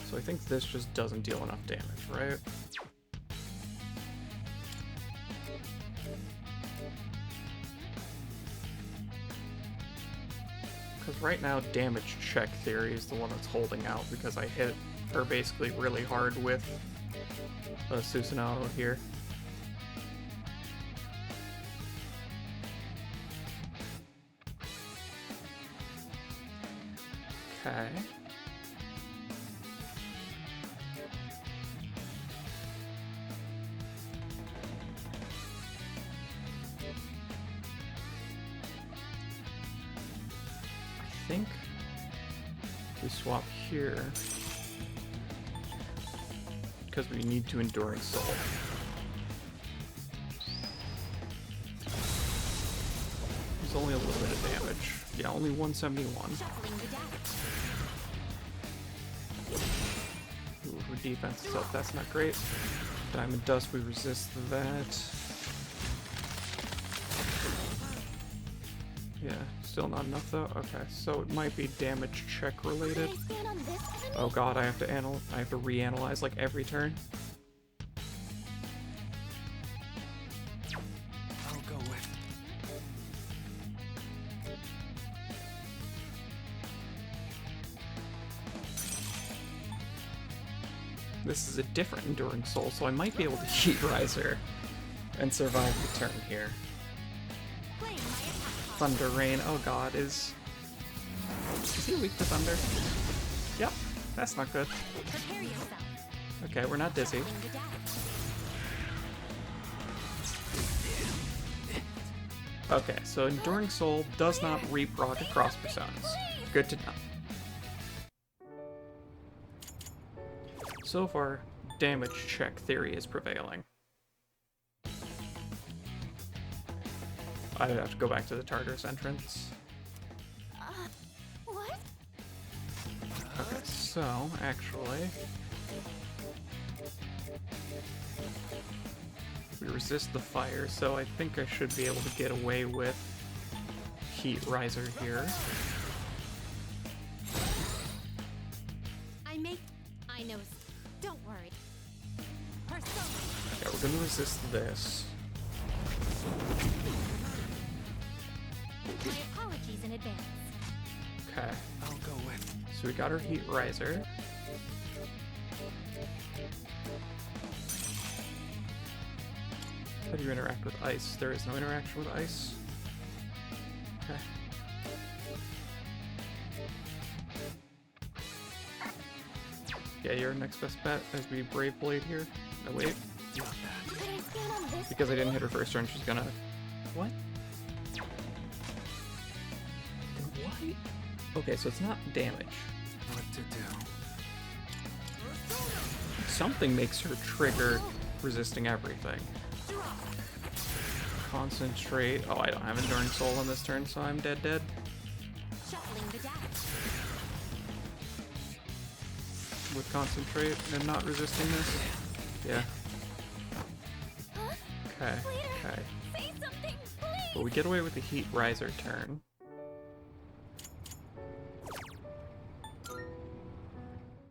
So I think this just doesn't deal enough damage, right? Because right now, damage check theory is the one that's holding out because I hit her basically really hard with Susanoo here. Okay. I think we swap here because we need to Enduring Soul. There's only a little bit of damage. Yeah, only 171. Ooh, her defense is up. That's not great. Diamond Dust, we resist that. Yeah, still not enough though. Okay, so it might be damage check related. Oh god, I have to reanalyze like every turn. this is a different Enduring Soul, so I might be able to Heat Riser and survive the turn here. Thunder Rain, oh god, is he weak to thunder? Yep, that's not good. Okay, we're not dizzy. Okay, so Enduring Soul does not reproc across personas. Good to know. So far, damage check theory is prevailing. I'd have to go back to the Tartarus entrance. What? Okay, so, actually... we resist the fire, so I think I should be able to get away with Heat Riser here. I know. Don't worry. Yeah, we're gonna resist this. My apologies in advance. Okay. I'll go with. So we got our Heat Riser. How do you interact with ice? There is no interaction with ice. Okay. Yeah, your next best bet as we Brave Blade here. No, wait. Because I didn't hit her first turn, she's gonna... What? What? Okay, so it's not damage. What to do? Something makes her trigger resisting everything. Concentrate. Oh, I don't have Enduring Soul on this turn, so I'm dead. With Concentrate and not resisting this? Yeah. Okay, okay. But we get away with the Heat Riser turn.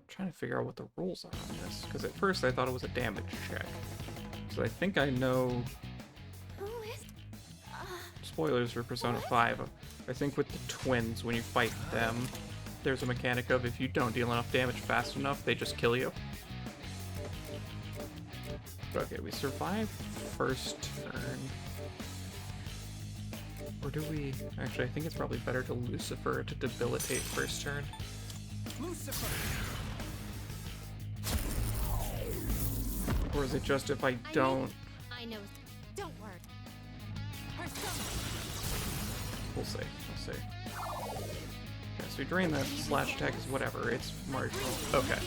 Trying to figure out what the rules are on this, because at first I thought it was a damage check. So I think I know... Spoilers for Persona 5. I think with the twins, when you fight them, there's a mechanic of if you don't deal enough damage fast enough, they just kill you. Okay, we survive first turn. Or do we... Actually, I think it's probably better to Lucifer to debilitate first turn. Lucifer! Or is it just if I don't... I know. Don't worry. We'll see. We'll see. Okay, so we drain that slash attack is whatever. It's marginal. Okay.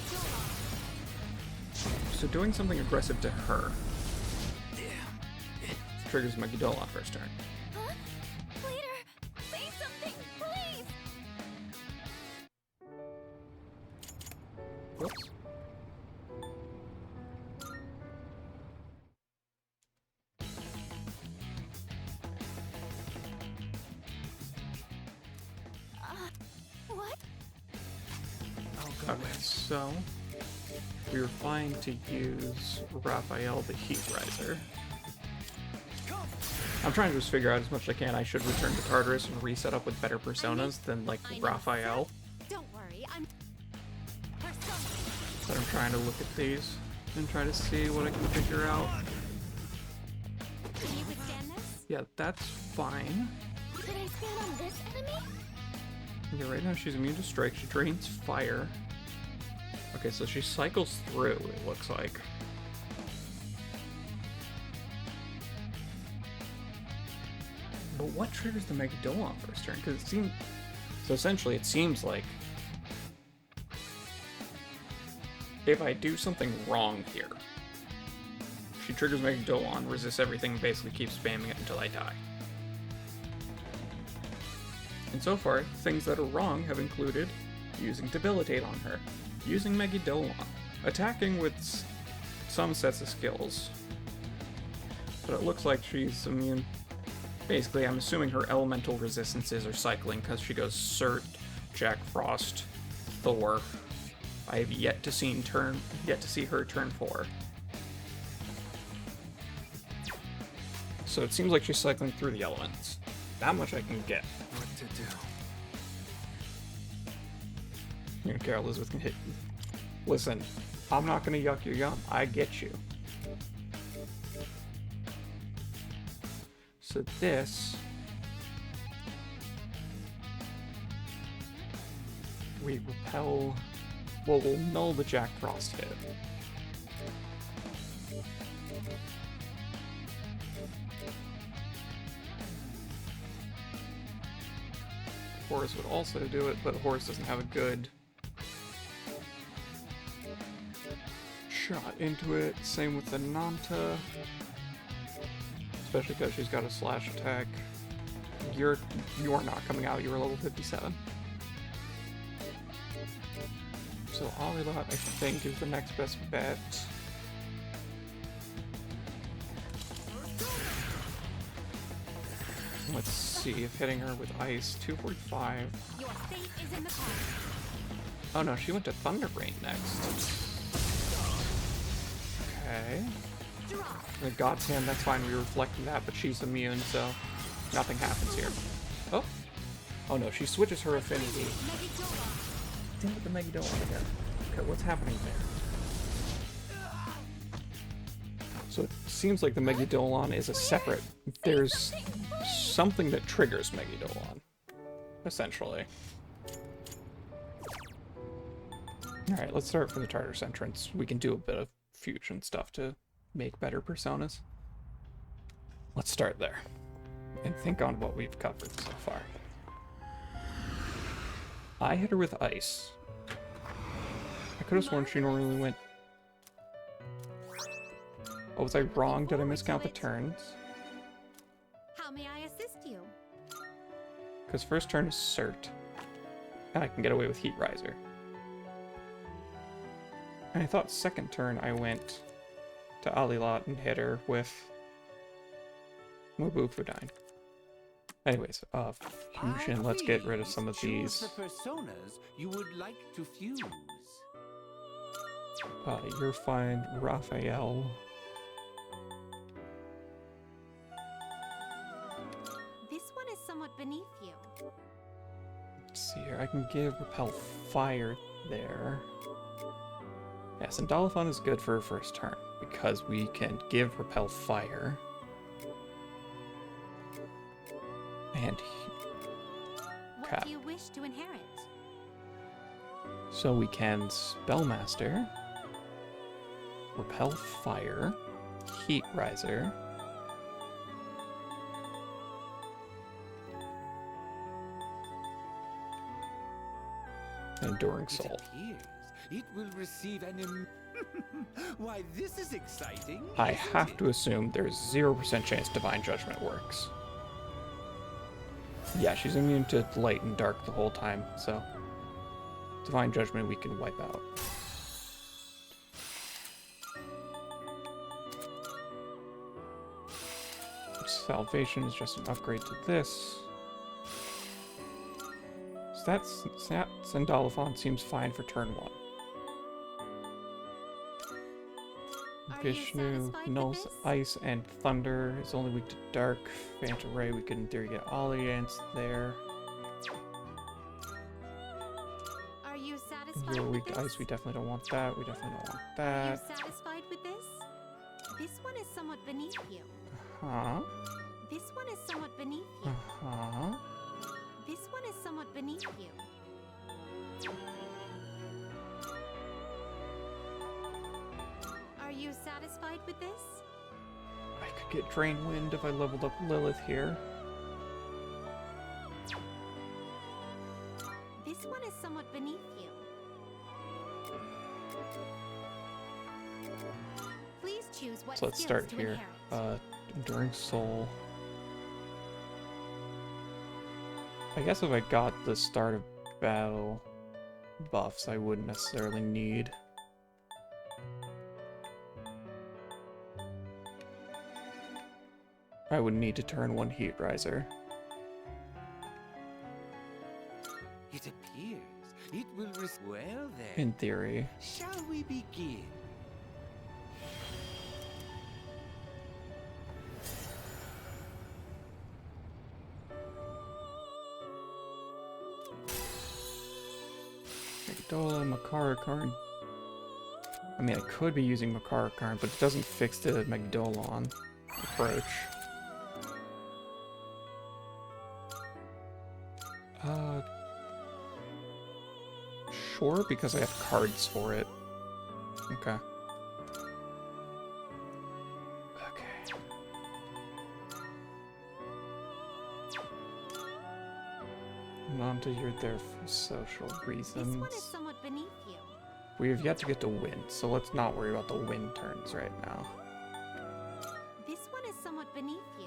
So doing something aggressive to her triggers my Ghidolon first turn. Huh? Leader, say something, please! Whoops. What? Okay, so we were fine to use Raphael the Heat Riser. I'm trying to just figure out as much as I can. I should return to Tartarus and reset up with better personas than like Raphael. Don't worry, But I'm trying to look at these and try to see what I can figure out. Can you withstand this? Yeah, that's fine. Could I stand on this enemy? Okay, right now she's immune to strike. She drains fire. Okay, so she cycles through, it looks like. But what triggers the Megadolon first turn? Because it seems... So essentially it seems like... if I do something wrong here, she triggers Megadolon, resists everything, and basically keeps spamming it until I die. And so far, things that are wrong have included using Debilitate on her, using Megadolon, attacking with some sets of skills, but it looks like she's immune. Basically, I'm assuming her elemental resistances are cycling because she goes Cert, Jack Frost, Thor. I have yet to see her turn 4. So it seems like she's cycling through the elements. That much I can get. What to do? Carol Elizabeth can hit. Listen, I'm not gonna yuck your yum. I get you. So this... we repel... well, we'll null the Jack Frost hit. Horus would also do it, but Horus doesn't have a good shot into it. Same with the Nanta. Especially because she's got a slash attack. You're not coming out, you were level 57. So Alilot, I think, is the next best bet. Let's see if hitting her with ice, 245. Your fate is in the past. Oh no, she went to Thunderbrain next. Okay. The God's Hand, that's fine, we reflected that, but she's immune, so nothing happens here. Oh. Oh no, she switches her affinity. Deal with the Megadolon again. Okay, what's happening there? So it seems like the Megadolon is a separate... there's something that triggers Megadolon, essentially. Alright, let's start from the Tartarus entrance. We can do a bit of fusion stuff to make better personas. Let's start there. And think on what we've covered so far. I hit her with ice. I could have sworn she normally went... oh, was I wrong? Did I miscount the turns? How may I assist you? Because first turn is Cert. And I can get away with Heat Riser. And I thought second turn I went to Alilot and hit her with Mobufudine. Anyways, fusion, let's get rid of some of these. The personas you would like to fuse. You're fine, Raphael. This one is somewhat beneath you. Let's see here, I can give Repel Fire there. Yes, and Dolphon is good for her first turn, because we can give Repel Fire. And what do you wish to inherit? So we can Spellmaster, Repel Fire, Heat Riser, Enduring Soul. It will receive an why, this is exciting. I have to assume there's 0% chance Divine Judgment works. Yeah, she's immune to light and dark the whole time, so Divine Judgment we can wipe out. Salvation is just an upgrade to this. So that's Sandalphon seems fine for turn 1. Vishnu, Nulls, Ice, and Thunder is only weak to Dark. Phantom Ray, we could in theory get Alliance there. Are you satisfied You're with weak this? to Ice, we definitely don't want that. We definitely don't want Are you that. satisfied with this? This one is somewhat beneath you. Huh? This one is somewhat beneath you. Uh-huh. This one is somewhat beneath you. Are you satisfied with this? I could get Drain Wind if I leveled up Lilith here. This one is somewhat beneath you. Please choose what So let's skills start to here. inherit. Enduring Soul. I guess if I got the start of battle buffs, I wouldn't necessarily need. I would need to turn 1 Heat Riser. It appears it will well then. In theory. Shall we begin? Magdola, Makara, Karn. I mean, I could be using Makarakarn, but it doesn't fix the Magdolon approach. Sure, because I have cards for it. Okay. Okay. Nanta, you're there for social reasons. This one is somewhat beneath you. We have yet to get to wind, so let's not worry about the wind turns right now. This one is somewhat beneath you.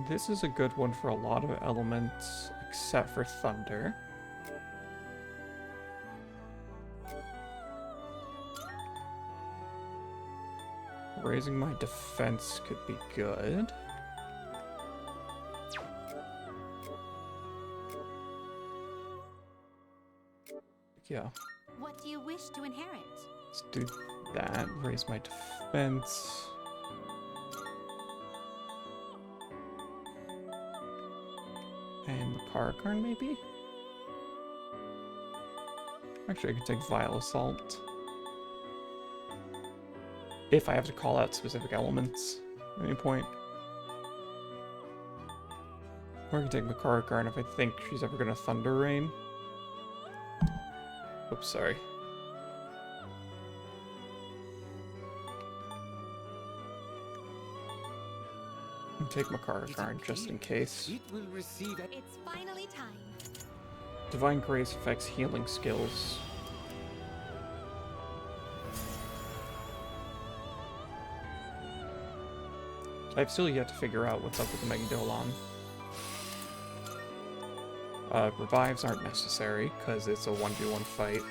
This is a good one for a lot of elements, except for thunder. Raising my defense could be good. Yeah. What do you wish to inherit? Let's do that. Raise my defense. And Makarakarn, maybe? Actually, I could take Vile Assault. If I have to call out specific elements at any point. Or I can take Makarakarn if I think she's ever gonna Thunder Rain. Oops, sorry. And take Makarakarn just in case. It will receive it. It's finally time. Divine Grace affects healing skills. I've still yet to figure out what's up with the Megadolon. Revives aren't necessary, because it's a 1v1 fight.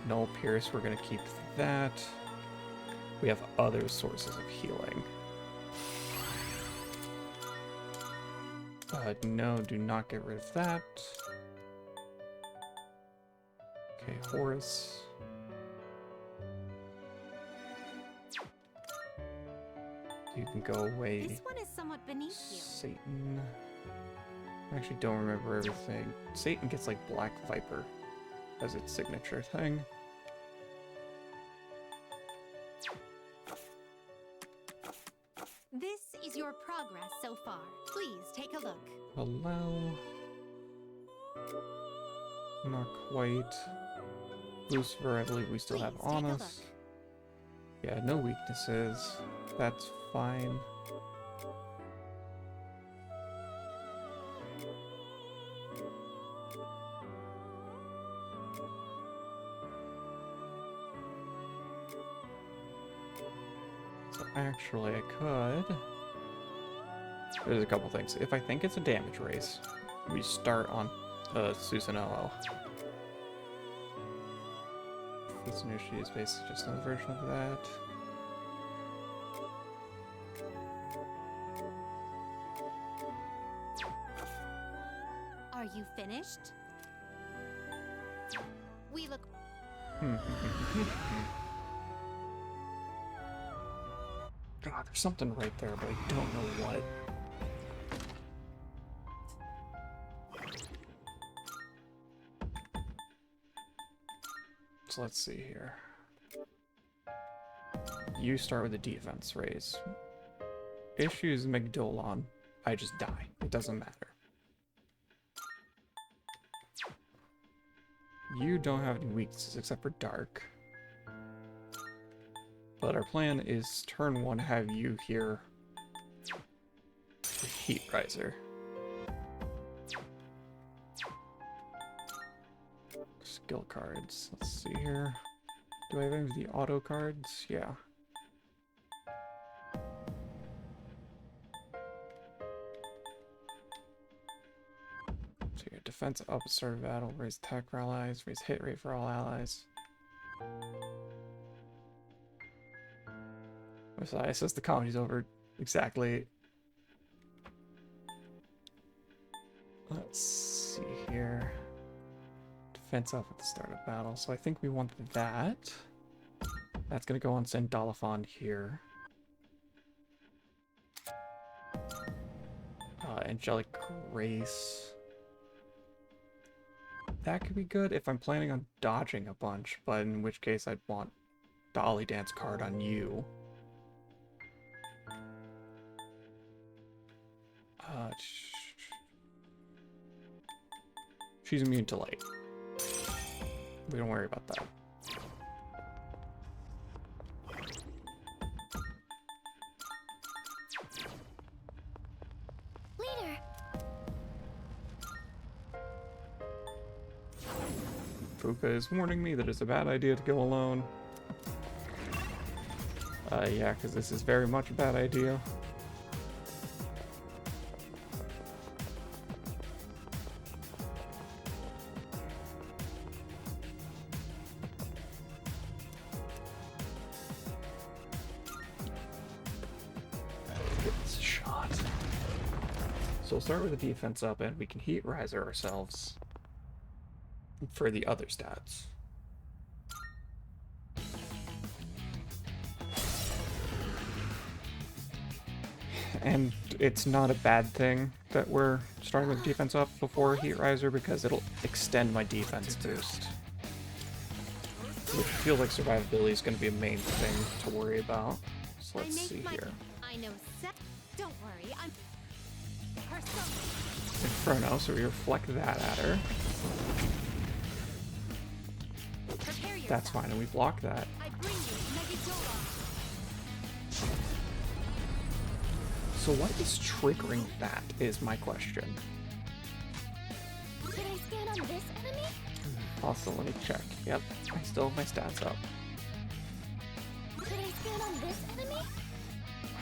Null Pierce, we're going to keep that. We have other sources of healing. No, do not get rid of that. Okay, Horus. You can go away. This one is somewhat beneath you. Satan. I actually don't remember everything. Satan gets like Black Viper as its signature thing. This is your progress so far. Please take a look. Allow. Not quite. Lucifer, I believe we still have on us. Yeah, no weaknesses. That's fine. So actually, I could. There's a couple things. If I think it's a damage race, we start on Susanoo. Susanoo is basically just another version of that. Are you finished? We look. God, there's something right there, but I don't know what. So let's see here. You start with a defense raise. Issues Magdolon. I just die. It doesn't matter. You don't have any weaknesses except for dark. But our plan is turn 1 have you here for Heat Riser. Skill cards. Let's see here. Do I have any of the auto cards? Yeah. So your defense up at start of battle, raise attack for allies, raise hit rate for all allies. Messiah says the comedy's over. Exactly. Let's see here. Defense up at the start of battle. So I think we want that. That's gonna go on Sandalafon here. Angelic Grace. that could be good if I'm planning on dodging a bunch, but in which case I'd want Dolly Dance card on you. She's immune to light. We don't worry about that. Leader. Fuka is warning me that it's a bad idea to go alone. Yeah, because this is very much a bad idea. It's a shot. So we'll start with the defense up, and we can heat riser ourselves for the other stats. And it's not a bad thing that we're starting with defense up before heat riser because it'll extend my defense boost. Which feels like survivability is going to be a main thing to worry about. So let's see here. I know. Don't worry. I'm Inferno, so we reflect that at her. That's fine, and we block that. So what is triggering that is my question. Could I scan on this enemy? Also, let me check. Yep, I still have my stats up. Could I scan on this enemy?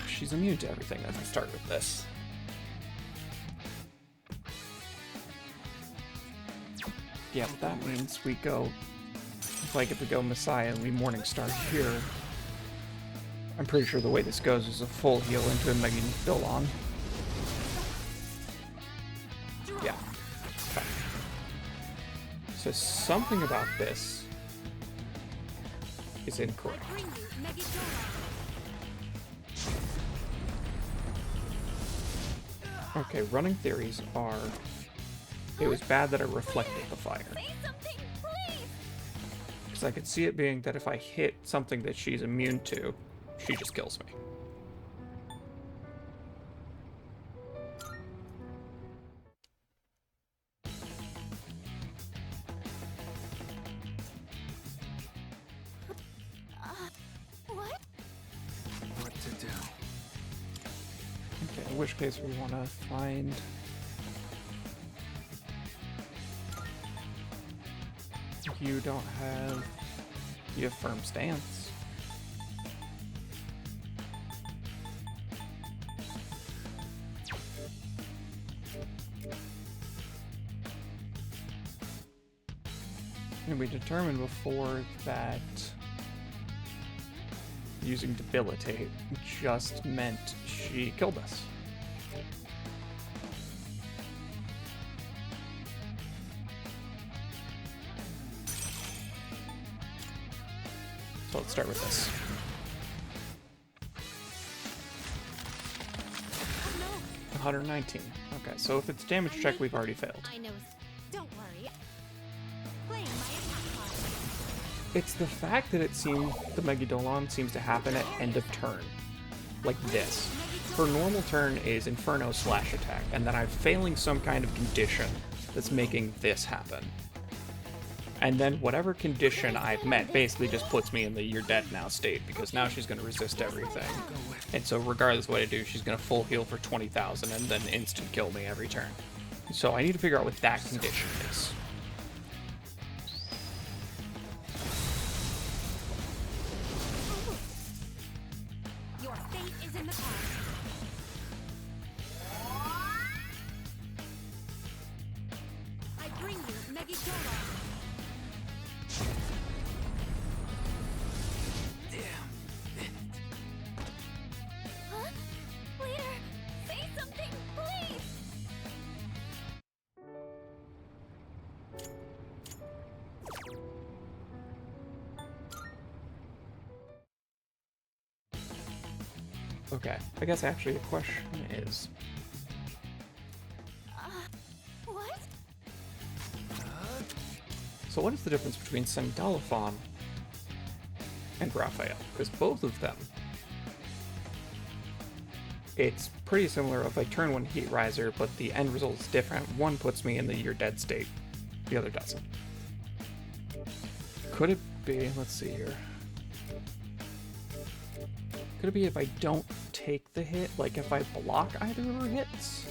She's immune to everything as I start with this. Yeah, but that means we go, like if we go Messiah and we Morningstar here, I'm pretty sure the way this goes is a full heal into a Megalodon. Yeah. Okay. So something about this is incorrect. Okay, running theories are, it was bad that I reflected the fire. Because I could see it being that if I hit something that she's immune to, she just kills me. What? What to do? Okay, in which case we want to find... You don't have... You have firm stance. And we determined before that using debilitate just meant she killed us. So let's start with this. 119. Okay, so if it's damage check, we've already failed. I know. Don't worry. Playing my attack card. It's the fact that it seems the Megalodon seems to happen at end of turn. Like this. For normal turn is Inferno / attack, and then I'm failing some kind of condition that's making this happen. And then whatever condition I've met basically just puts me in the you're dead now state, because now she's going to resist everything. And so regardless of what I do, she's going to full heal for 20,000 and then instant kill me every turn. So I need to figure out what that condition is. Your fate is in the cards. I bring you Megalodon. Huh? Leader, say something, please! Okay, I guess actually the question is... What? So what is the difference between Sandalphon and Raphael? Because both of them, it's pretty similar if I turn one Heat Riser, but the end result is different. One puts me in the you're dead state, the other doesn't. Could it be, let's see here. Could it be if I don't take the hit, like if I block either of her hits?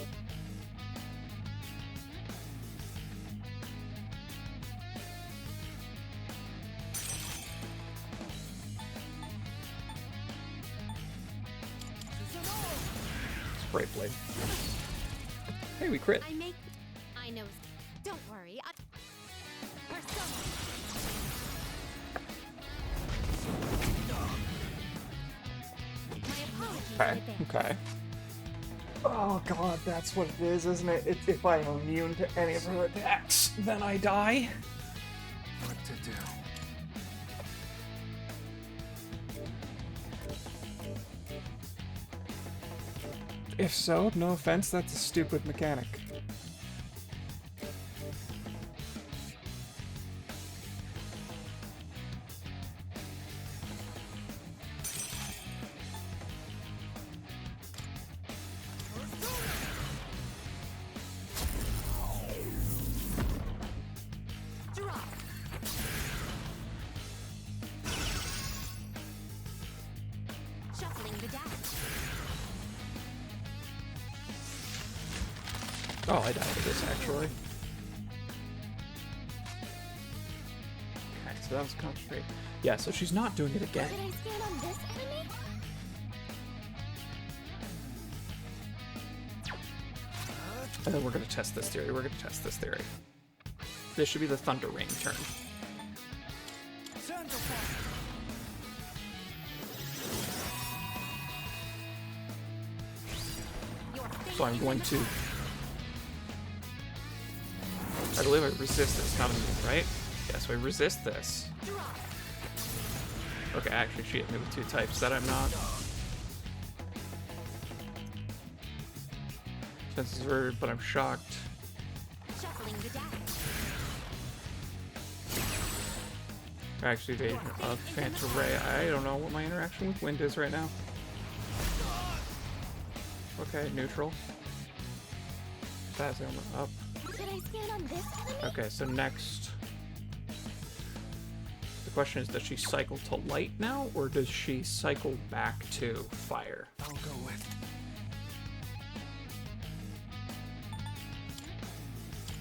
Spray blade. Hey, we crit. I know. Don't worry. Persona. Okay, okay. Oh god, that's what it is, isn't it? If I'm immune to any of her attacks, then I die. What to do? If so, no offense, that's a stupid mechanic. Oh, I died to this, actually. Okay, so that was concentrate. Yeah, so she's not doing it again. Did I scan on this enemy? And then we're going to test this theory. This should be the Thunder Rain turn. So I'm going to... I believe I resist this, not a move, right? Yeah, so I resist this. Okay, actually she hit me with 2 types that I'm not. Senses heard, but I'm shocked. Actually, evasion of Phantom Ray. I don't know what my interaction with Wind is right now. Okay, neutral. Spasm up. Did I scan on this enemy? Okay, so next. The question is, does she cycle to light now, or does she cycle back to fire? I'll go with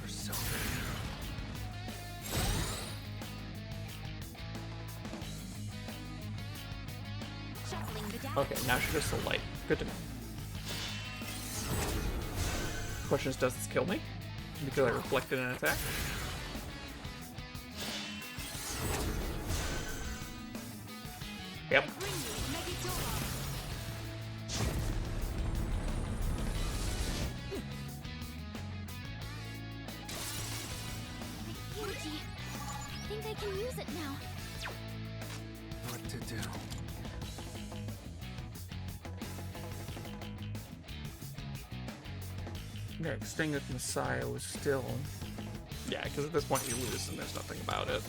Persona. Okay, now she goes to light. Good to know. Question is, does this kill me? Because I reflected an attack? Yep. Yuji, I think I can use it now. What to do? Yeah, Extinguished Messiah was still... Yeah, because at this point you lose and there's nothing about it.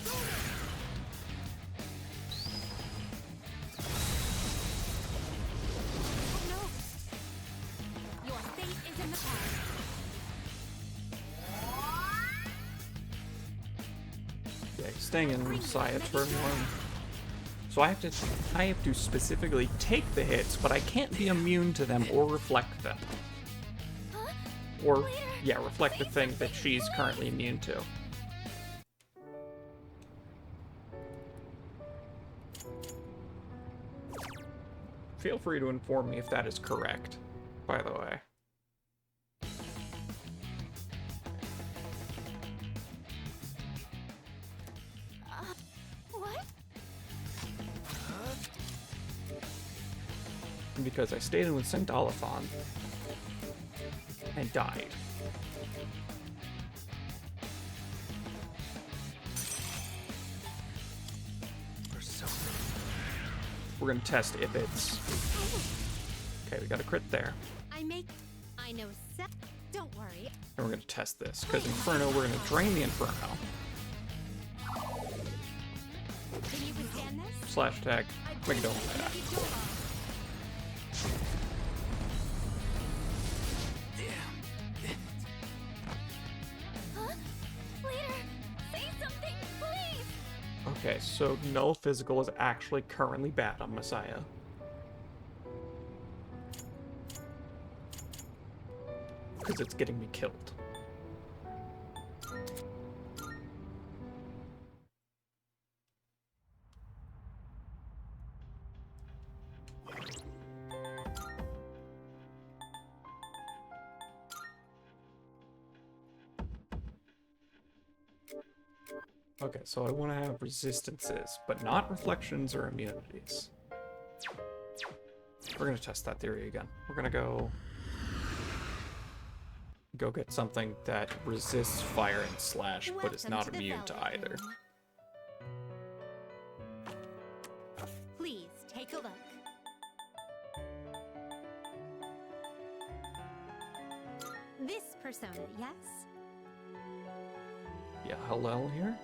Yeah, staying in Messiah turn 1. So I have to specifically take the hits, but I can't be immune to them or reflect them. Or, yeah, reflect the thing that she's currently immune to. Feel free to inform me if that is correct, by the way. What? Because I stayed in with Sandalphon and died. We're gonna test if it's... Okay, we got a crit there. I know don't worry. And we're gonna test this, because Inferno, we're gonna drain the Inferno. Can you withstand this? Slash tag. We can do that. Cool. Huh? Leader, say something, please! Okay, so no physical is actually currently bad on Messiah. Because it's getting me killed. Okay, so I want to have resistances, but not reflections or immunities. We're going to test that theory again. We're going to go get something that resists fire and slash, but is not immune to either. Please take a look. This persona, yes? Yeah, Hillel here.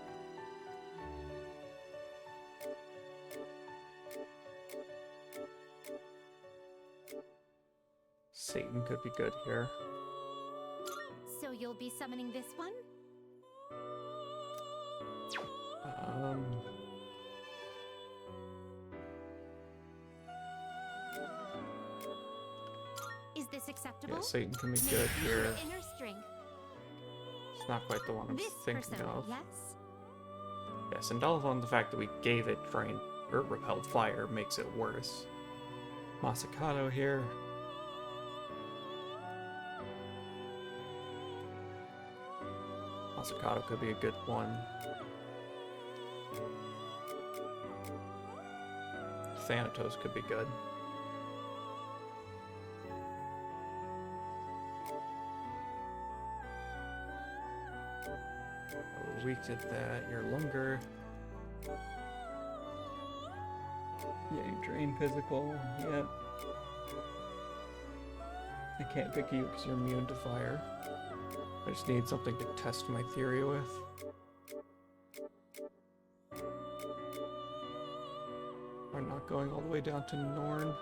Satan could be good here. So you'll be summoning this one? Is this acceptable? Yeah, Satan can be good here. Inner strength. It's not quite the one I'm This thinking persona, of. yes? Yes, and all on the fact that we gave it drain or repelled fire makes it worse. Masakato here. Masakato could be a good one. Thanatos could be good. Oh, weak to that. You're longer. Yeah, you drain physical. Yep. I can't pick you because you're immune to fire. I just need something to test my theory with. I'm not going all the way down to Norn.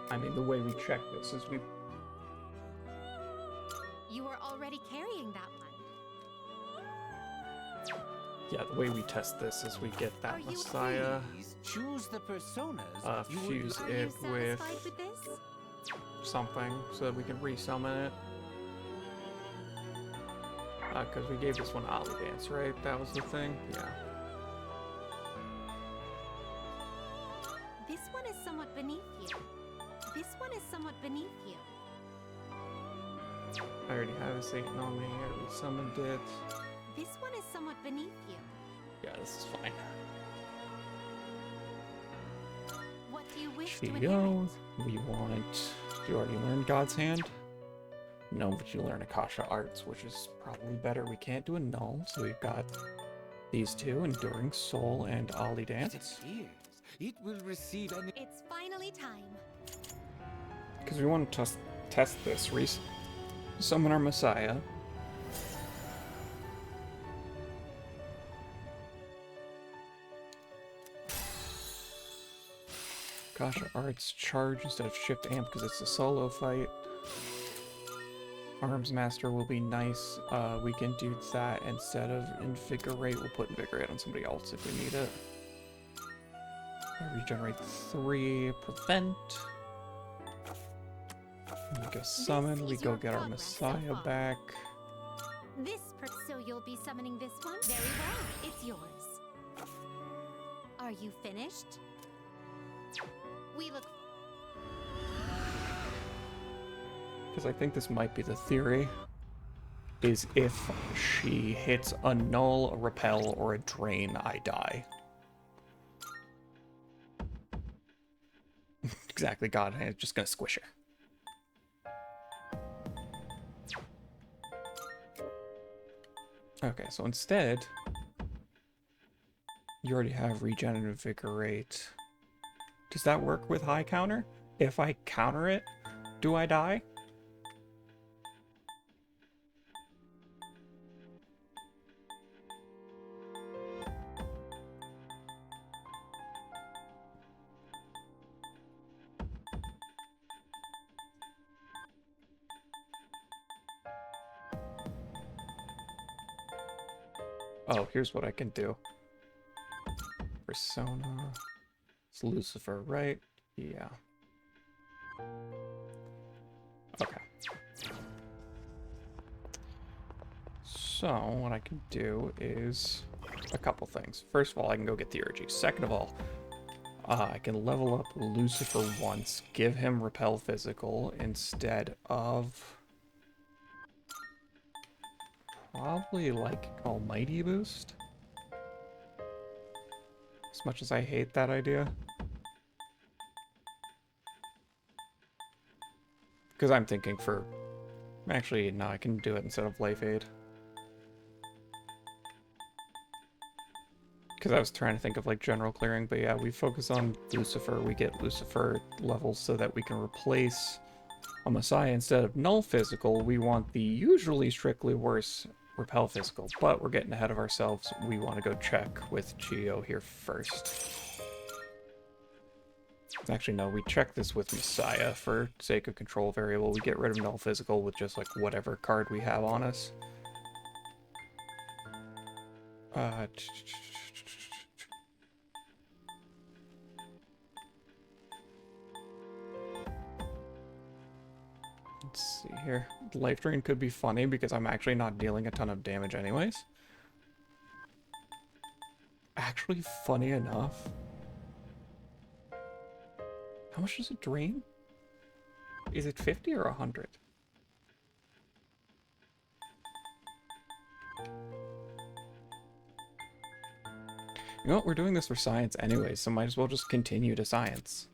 I mean, the way we check this is we... You were already carrying that one. Yeah, the way we test this is we get that Messiah, choose the personas. fuse Are it you with satisfied with this? something so that we can resummon it. Because we gave this one Ollie Dance, right? That was the thing? Yeah. This one is somewhat beneath you. This one is somewhat beneath you. I already have a Satan on me. I resummoned it. This one is somewhat beneath you. Yeah, this is fine. What do you wish to inherit? Trio, we want... You already learned God's Hand? No, but you learn Akasha Arts, which is probably better. We can't do a null, so we've got these two, Enduring Soul and Ollie Dance. It will receive an... It's finally time. Because we want to test this. Summon our Messiah. Akasha Arts charge instead of shift amp because it's a solo fight. Arms Master will be nice. We can do that instead of Invigorate. We'll put Invigorate on somebody else if we need it. Regenerate 3. Prevent. Make a summon. We go get our Messiah back. So you'll be summoning this one? Very well. It's yours. Are you finished? We look... Because I think this might be the theory, is if she hits a null, a repel, or a drain, I die. Exactly, God, I'm just gonna squish her. Okay, so instead, You already have regen and invigorate. Does that work with high counter? If I counter it, do I die? Oh, here's what I can do. Persona. It's Lucifer, right? Yeah. Okay. So, what I can do is a couple things. First of all, I can go get Theurgy. Second of all, I can level up Lucifer once, give him Repel Physical instead of... probably like Almighty Boost. As much as I hate that idea. Because I'm thinking for... actually, no, I can do it instead of Life Aid. Because I was trying to think of like general clearing, but yeah, we focus on Lucifer. We get Lucifer levels so that we can replace a Messiah instead of Null Physical. We want the usually strictly worse Repel Physical, but we're getting ahead of ourselves. We want to go check with Geo here first. Actually, no, we check this with Messiah for sake of control variable. We get rid of Null Physical with just like whatever card we have on us. Let's see here. Life Drain could be funny because I'm actually not dealing a ton of damage anyways. Actually, funny enough. How much does it drain? Is it 50 or 100? You know what? We're doing this for science anyway, so might as well just continue to science.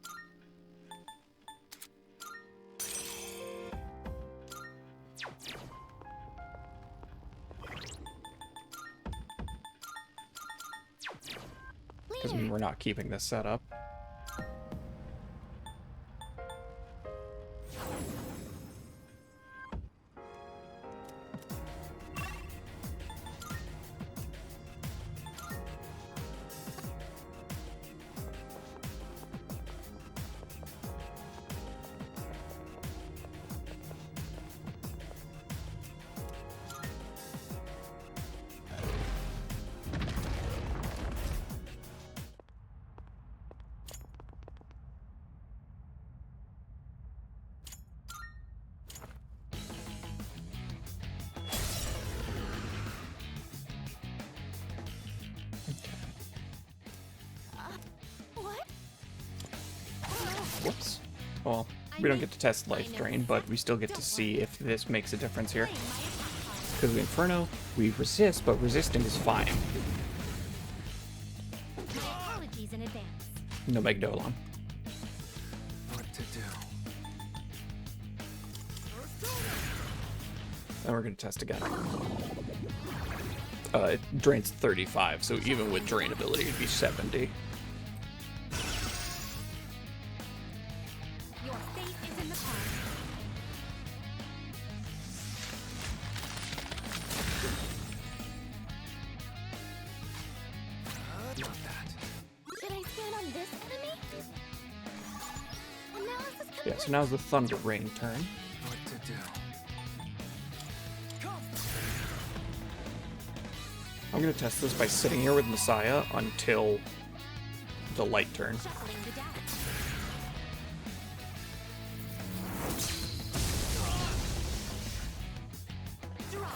Because I mean, we're not keeping this set up. Whoops. Well, we don't get to test Life Drain, but we still get to see if this makes a difference here. Because we Inferno, we resist, but resisting is fine. Apologies in advance. No Megdolon. What to do? And we're going to test again. It drains 35, so even with drain ability, it'd be 70. Your fate is in the palm. Not that. Should I stand on this enemy? Analysis Yeah, so now's the Thunder Rain turn. What to do? I'm going to test this by sitting here with Messiah until the light turn. Shuffling the deck. Draw.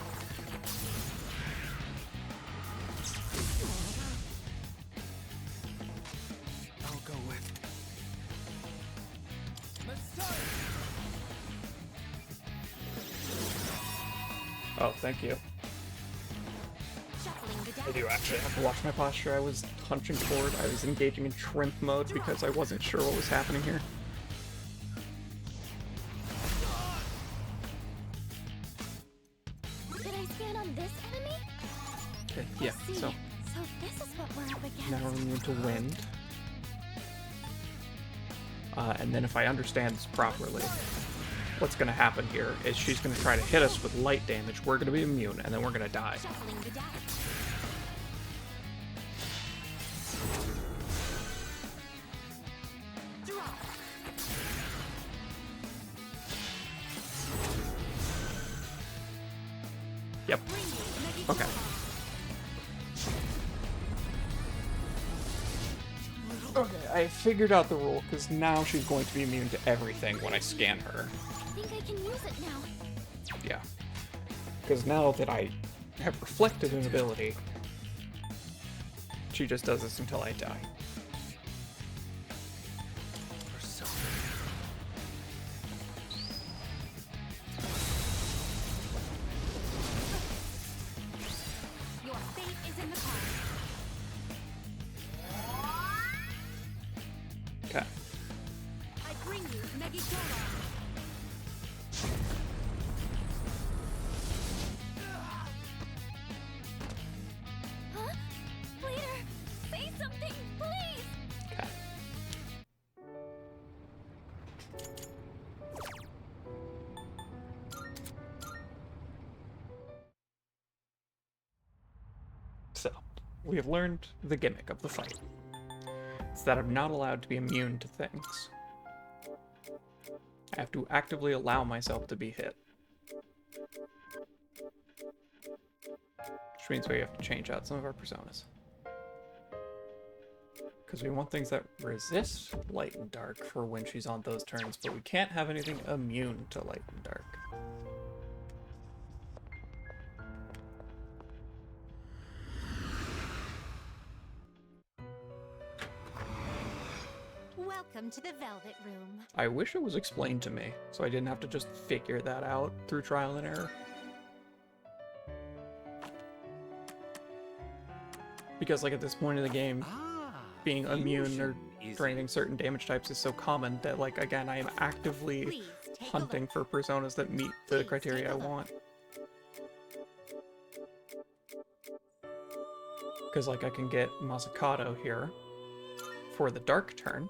I'll go with Oh, thank you. Shuffling the I deck. do actually have to watch my posture. I was punching forward. I was engaging in shrimp mode because I wasn't sure what was happening here. Should I stand on this enemy? Okay, yeah, so So this is what we're up against. now we're to wind. And then if I understand this properly, what's going to happen here is she's going to try to hit us with light damage. We're going to be immune, and then we're going to die. Yep. Okay. Okay, I figured out the rule, because now she's going to be immune to everything when I scan her. I think I can use it now. Yeah. Because now that I have reflected an ability, she just does this until I die. Your fate is in the cards. Okay. I bring you Megidora. Huh? Leader, say something, please! Okay. So, we have learned the gimmick of the fight. It's that I'm not allowed to be immune to things. I have to actively allow myself to be hit. Which means we have to change out some of our personas. Because we want things that resist light and dark for when she's on those turns, but we can't have anything immune to light and dark. Welcome to the Velvet Room. I wish it was explained to me, so I didn't have to just figure that out through trial and error. Because, like, at this point in the game, being immune or draining certain damage types is so common that, like, again, I am actively hunting for personas that meet the criteria I want. Because, like, I can get Mazzucato here for the dark turn.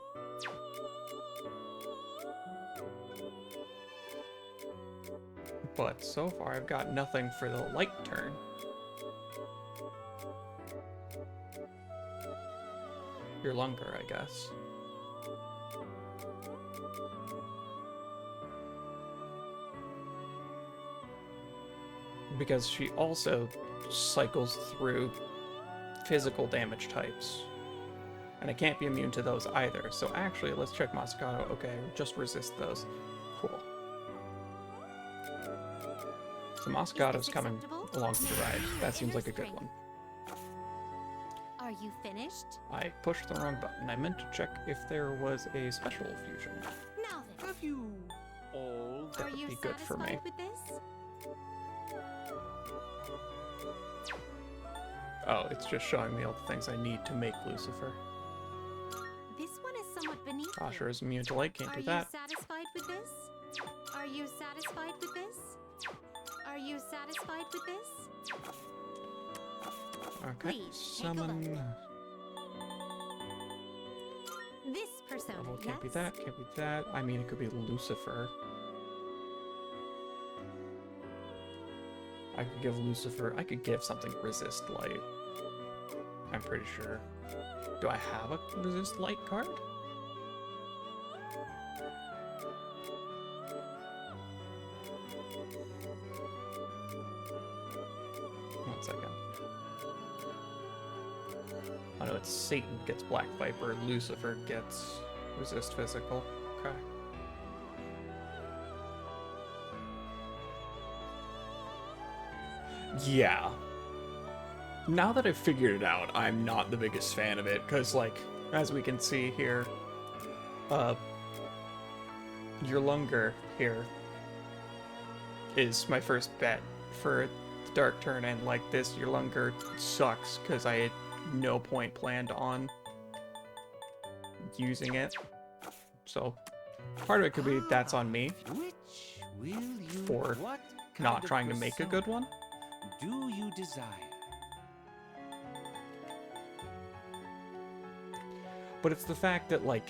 But so far, I've got nothing for the light turn. You're longer, I guess. Because she also cycles through physical damage types. And I can't be immune to those either. So actually, let's check Mazzucato. Okay, just resist those. Cool. So Mazzucato's coming along for the ride. That seems like a good one. Are you finished? I pushed the wrong button. I meant to check if there was a special fusion. Now then. Have you all? That would be good for me. With this? Oh, it's just showing me all the things I need to make Lucifer. This one is somewhat beneath you. Asher is immune to light, can't do that. Are you satisfied with this? Are you satisfied with this? Are you satisfied with this? Okay, Please, summon. This persona, Oh, yes? can't be that, can't be that. I mean, it could be Lucifer. I could give Lucifer, I could give something resist light. I'm pretty sure. Do I have a resist light card? One second. Oh no, it's Satan gets Black Viper, Lucifer gets resist physical. Okay. Yeah. Now that I've figured it out, I'm not the biggest fan of it, because, like, as we can see here, your Lunger here is my first bet for the Dark Turn, and like this, your Lunger sucks, because I had no point planned on using it. So, part of it could be that's on me for not trying to make a good one. Do you desire? But it's the fact that, like,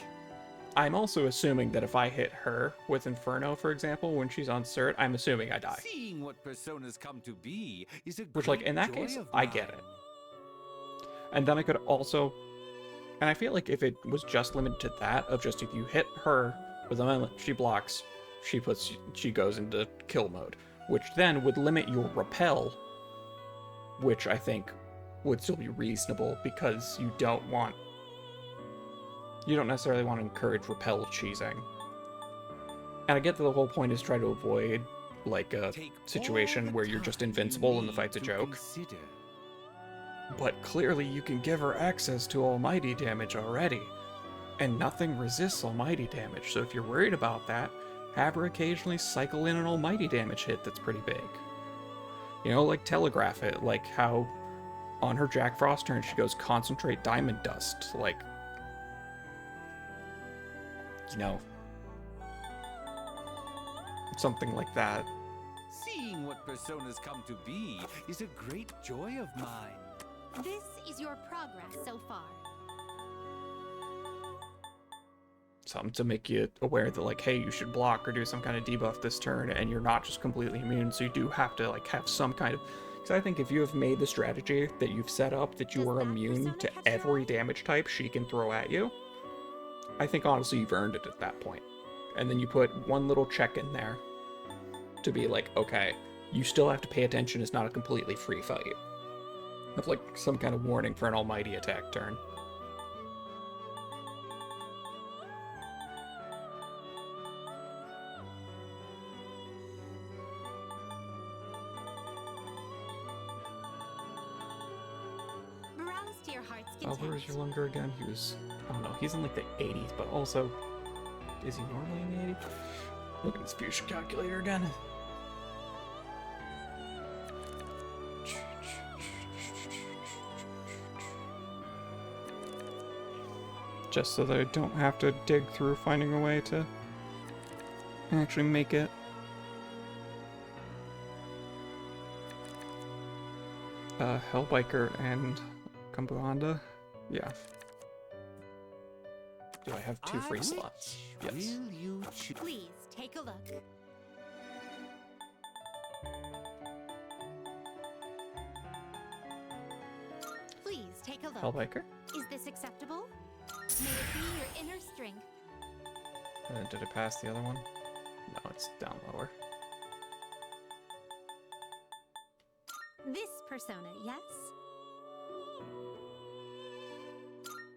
I'm also assuming that if I hit her with Inferno, for example, when she's on cert, I'm assuming I die. Seeing what personas come to be is a Which, like, in that great case, joy of I get mine. it. And then I could also... And I feel like if it was just limited to that, of just if you hit her with a melee, she blocks, she goes into kill mode, which then would limit your repel, which I think would still be reasonable because you don't necessarily want to encourage repel cheesing. And I get that the whole point is try to avoid like a situation where you're just invincible and the fight's a joke. But clearly you can give her access to almighty damage already, and nothing resists almighty damage, so if you're worried about that, have her occasionally cycle in an almighty damage hit that's pretty big. You know, like telegraph it, like how on her Jack Frost turn she goes concentrate diamond dust, like, you know, something like that. Seeing what personas come to be is a great joy of mine. This is your progress so far. Something to make you aware that, like, hey, you should block or do some kind of debuff this turn, and you're not just completely immune, so you do have to, like, have some kind of... Because I think if you have made the strategy that you've set up that you are immune to every damage type she can throw at you, I think, honestly, you've earned it at that point. And then you put one little check in there to be like, okay, you still have to pay attention, it's not a completely free fight. Have, like, some kind of warning for an almighty attack turn. Browse to your heart's Oh, content. where is your Lunger again? He was, I don't know, he's in like the 80s, but also, is he normally in the 80s? Look at this fusion calculator again. Just so that I don't have to dig through finding a way to actually make it. Hellbiker and Kumbuhanda? Yeah. Do I have 2 free slots? Yes. Please take a look. Please take a look. Hellbiker? Is this acceptable? May it be your inner strength. Did it pass the other one? No, it's down lower. This persona, yes?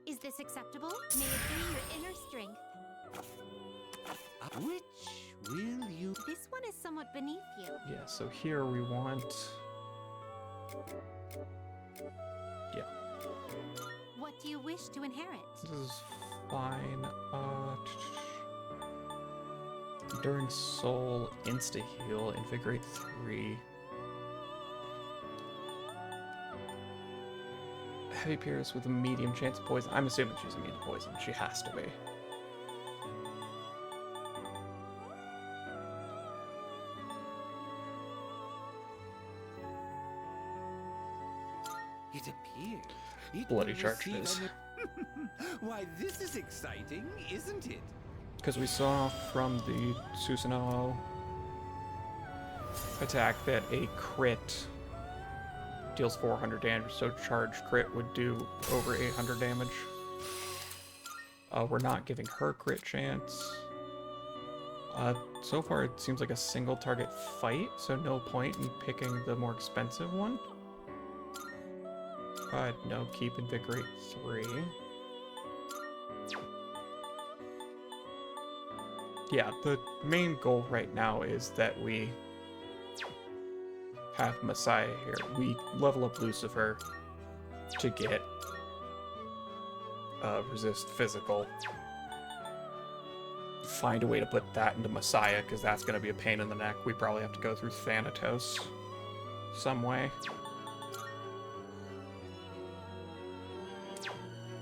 Is this acceptable? May it be your inner strength. Which will you... This one is somewhat beneath you. Yeah, so here we want... Yeah. What do you wish to inherit? This is fine. During Soul, insta-heal, Invigorate 3. Heavy Pierce with a medium chance of poison. I'm assuming she's immune to poison. She has to be. It appears. It Bloody will charge it receive is. Why, this is exciting, isn't it? Because we saw from the Susanoo attack that a crit deals 400 damage, so charged crit would do over 800 damage. We're not giving her crit chance. So far it seems like a single target fight, so no point in picking the more expensive one. No, keep Invigorate 3. Yeah, the main goal right now is that we have Messiah here. We level up Lucifer to get resist physical. Find a way to put that into Messiah, because that's going to be a pain in the neck. We probably have to go through Thanatos some way.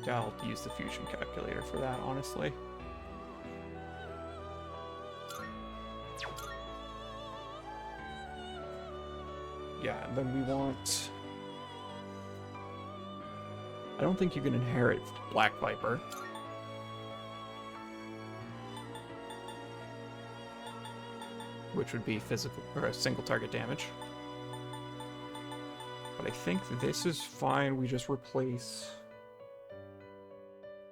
I'll use the fusion calculator for that, honestly. Yeah, and then we want... I don't think you can inherit Black Viper, which would be physical or single target damage. But I think this is fine. We just replace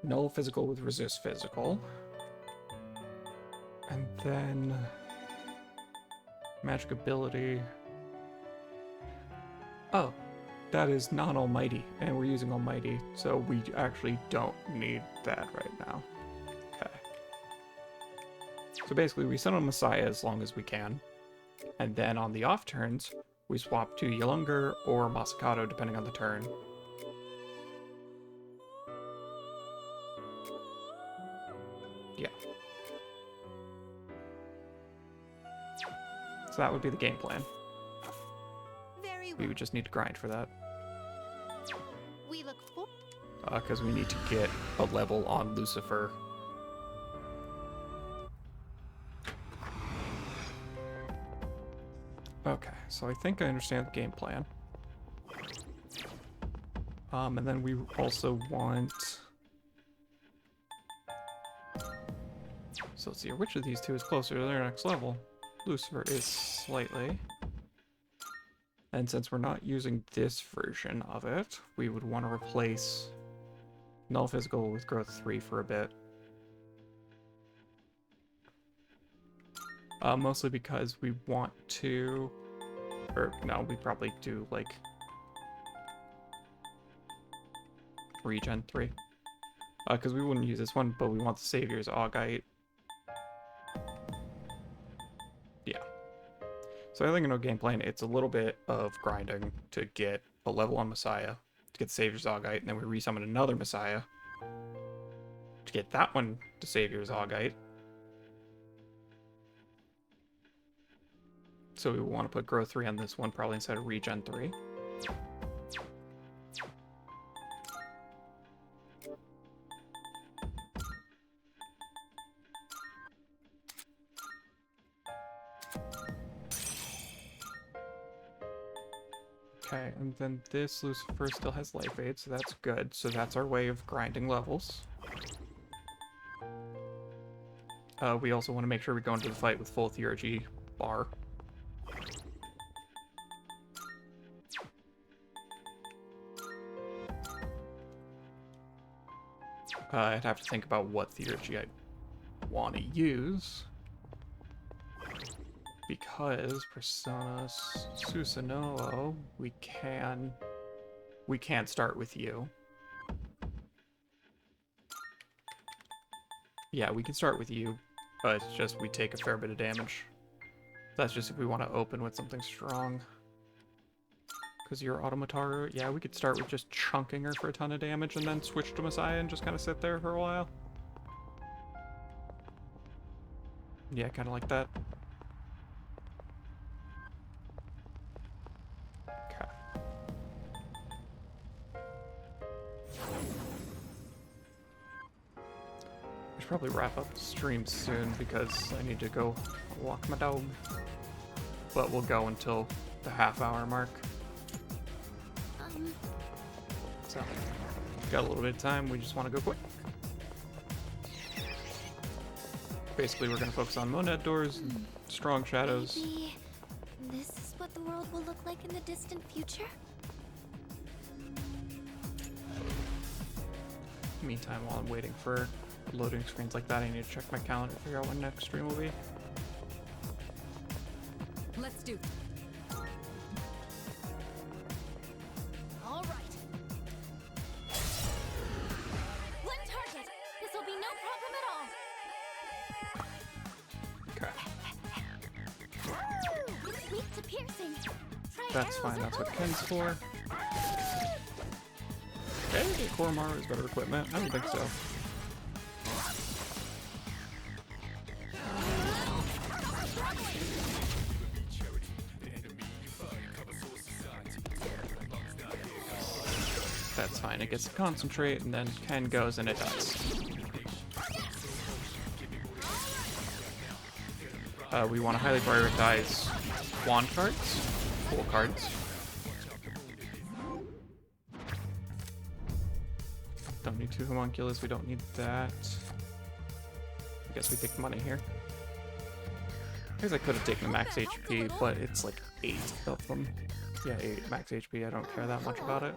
null physical with resist physical. And then magic ability. Oh, that is non-almighty, and we're using almighty, so we actually don't need that right now. Okay. So basically, we send on Messiah as long as we can, and then on the off turns, we swap to Yolungar or Masakato, depending on the turn. Yeah. So that would be the game plan. We would just need to grind for that. We look for Because we need to get a level on Lucifer. Okay, so I think I understand the game plan. And then we also want... So let's see, which of these two is closer to their next level? Lucifer is slightly. And since we're not using this version of it, we would want to replace null physical with growth 3 for a bit. Mostly because we want to... Or, no, we probably do, like... Regen 3. Because we wouldn't use this one, but we want the Savior's Augite. Yeah. So I think in our game plan, it's a little bit of grinding to get a level on Messiah, to get the Savior's Augite, and then we resummon another Messiah to get that one to Savior's Augite. So we want to put growth 3 on this one, probably instead of regen 3. Okay, and then this Lucifer still has life aid, so that's good. So that's our way of grinding levels. We also want to make sure we go into the fight with full theurgy bar. I'd have to think about what theurgy I'd want to use. Because Persona Susanoo, we can't start with you. Yeah, we can start with you, but it's just we take a fair bit of damage. That's just if we want to open with something strong. Because you're Automataru, yeah, we could start with just chunking her for a ton of damage and then switch to Messiah and just kind of sit there for a while. Yeah, kind of like that. Okay. We should probably wrap up the stream soon because I need to go walk my dog. But we'll go until the half-hour mark. So, got a little bit of time, we just want to go quick. Basically, we're going to focus on Monad doors, strong shadows. Maybe this is what the world will look like in the distant future? Meantime, while I'm waiting for loading screens like that, I need to check my calendar to figure out when next stream will be. Let's do. All right. One target. This will be no problem at all. Okay. Weak to piercing. Try That's fine, that's what Ken's for. Okay, Koromaru is better equipment. I don't think so. That's fine, it gets to concentrate, and then Ken goes and it does. We want to highly prioritize wand cards, full cards. Don't need 2 homunculus, we don't need that. I guess we take money here. I guess I could have taken the max HP, but it's like 8 of them. Yeah, 8 max HP. I don't care that much about it.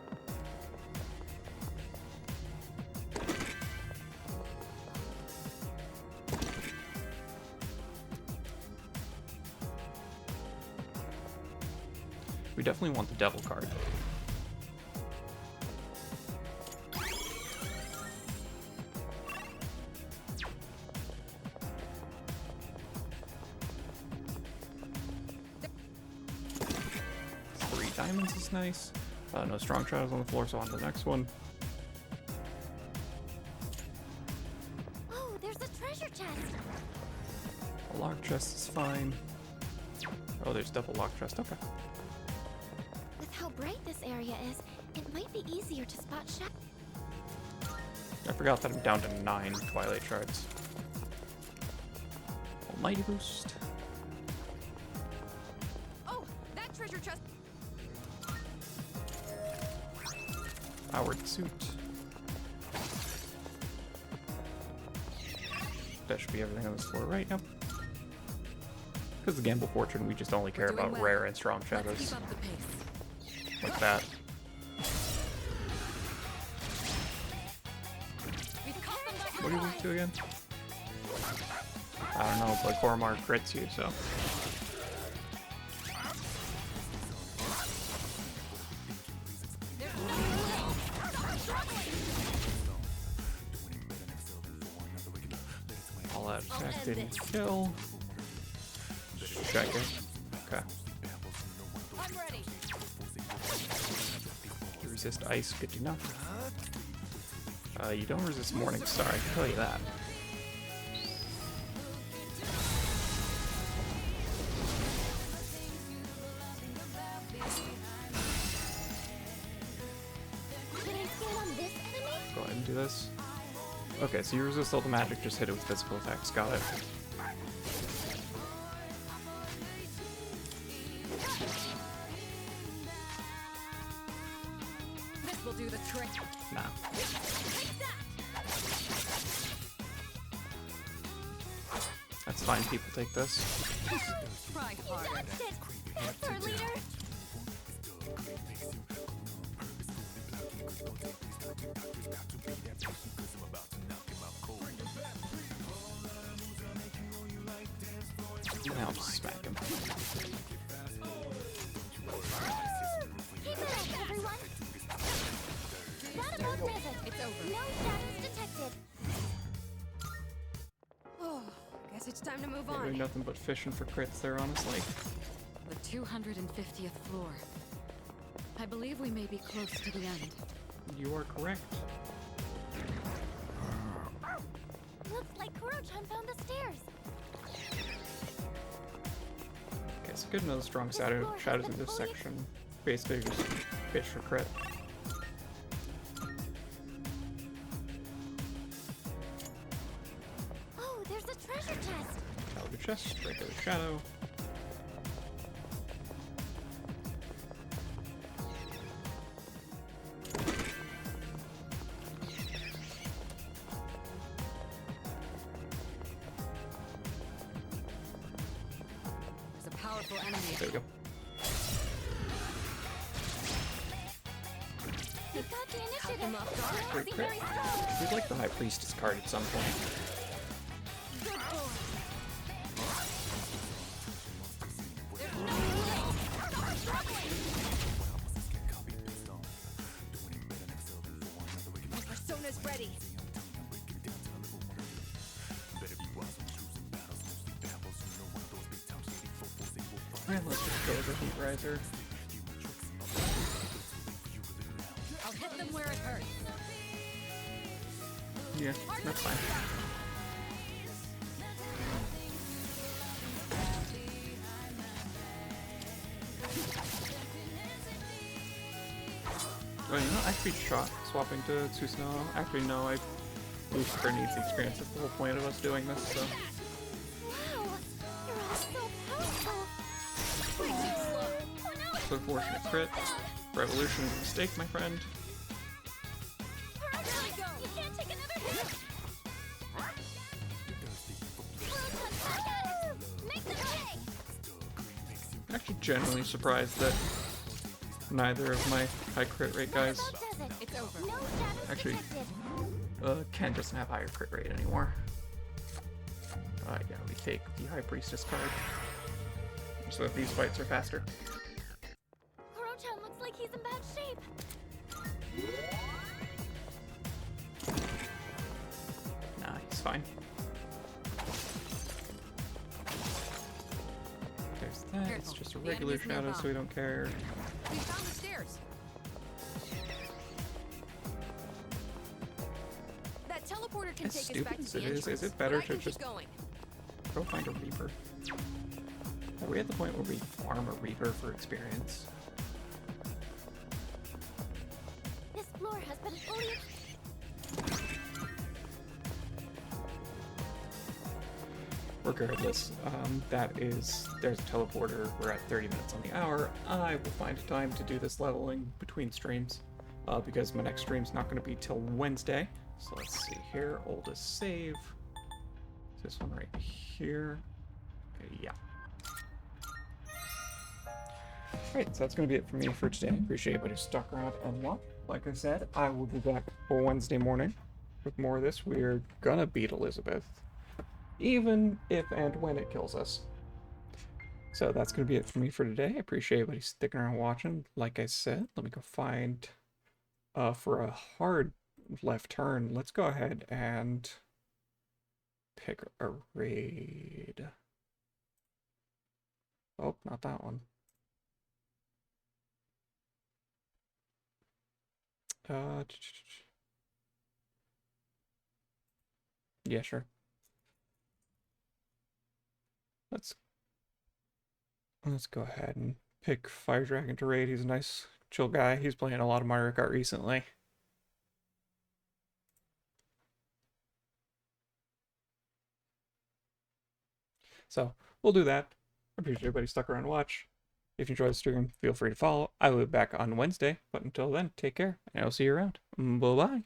We definitely want the devil card. Diamonds is nice. No strong shadows on the floor, so on to the next one. Oh, there's a treasure chest. A lock chest is fine. Oh, there's double lock chest. Okay. With how bright this area is, it might be easier to spot shadows. I forgot that I'm down to 9 Twilight Shards. Almighty boost. Oh, that treasure chest. Powered suit. That should be everything on this floor, right? Yep. Because the Gamble Fortune, we just only care about rare and strong shadows. Keep up the pace. Like that. What are you weak to again? I don't know, but Coromar crits you, so. All that attack didn't kill. Check it. Okay. I'm ready. You resist ice, good enough. You don't resist morning star, I can tell you that. Go ahead and do this. Okay, so you resist all the magic, just hit it with physical attacks. Got it. This will do the trick. Nah. That's fine, people take this. Try harder. Faster, leader. Now just smack him. Keep it up, everyone. Shadow mode present. It's over. No shadows detected. Oh, guess it's time to move You're on. doing nothing but fishing for crits there, honestly. The 250th floor. I believe we may be close to the end. You are correct. Looks like Kuro-chan found the stairs. Okay, so good to know the strong shadows in this section. Basically just fish for crit. Oh, there's a treasure chest. Caliber chest, regular shadow. There's a powerful enemy. There we go. We got the initiative. them off guard. They Great seem crit. very strong. We'd like the High Priestess card at some point. Good boy. My persona's ready. And let's just go with the Heat Riser. I'll hit them where it hurts. Yeah, that's fine. Well, you know, I could be swapping to Tsusanoo. Actually, no, Lucifer needs the experience. That's the whole point of us doing this, so. Wow, you're all so powerful. Way too slow. Oh no. So unfortunate crit. Revolution is a mistake, my friend. Hurry, go. You can't take another hit. Make them pay. Genuinely surprised that neither of my high crit rate guys. Actually, Ken doesn't have higher crit rate anymore. Yeah, we take the High Priestess card so that these fights are faster. Koro-chan looks like he's in bad shape. Nah, he's fine. There's that. It's just a regular shadow, so we don't care. We found the stairs. That teleporter can As take us stupid back as to it the is entrance, it better but I to can just keep going. go find a Reaper? Are we at the point where we farm a Reaper for experience? This floor has been fully... Regardless, there's a teleporter. We're at 30 minutes on the hour. I will find a time to do this leveling between streams, because my next stream's not going to be till Wednesday. So let's see here. Oldest save. This one right here. Okay, yeah. Alright, so that's going to be it for me for today. I appreciate everybody who stuck around and watched. Like I said, I will be back for Wednesday morning with more of this. We're gonna beat Elizabeth, even if and when it kills us. So that's going to be it for me for today. I appreciate everybody sticking around watching. Like I said, let me go find, for a hard left turn, let's go ahead and pick a raid. Oh, not that one. Yeah, sure. Let's go ahead and pick Fire Dragon to raid. He's a nice, chill guy. He's playing a lot of Mario Kart recently. So we'll do that. I appreciate everybody stuck around to watch. If you enjoyed the stream, feel free to follow. I will be back on Wednesday. But until then, take care, and I'll see you around. Bye-bye.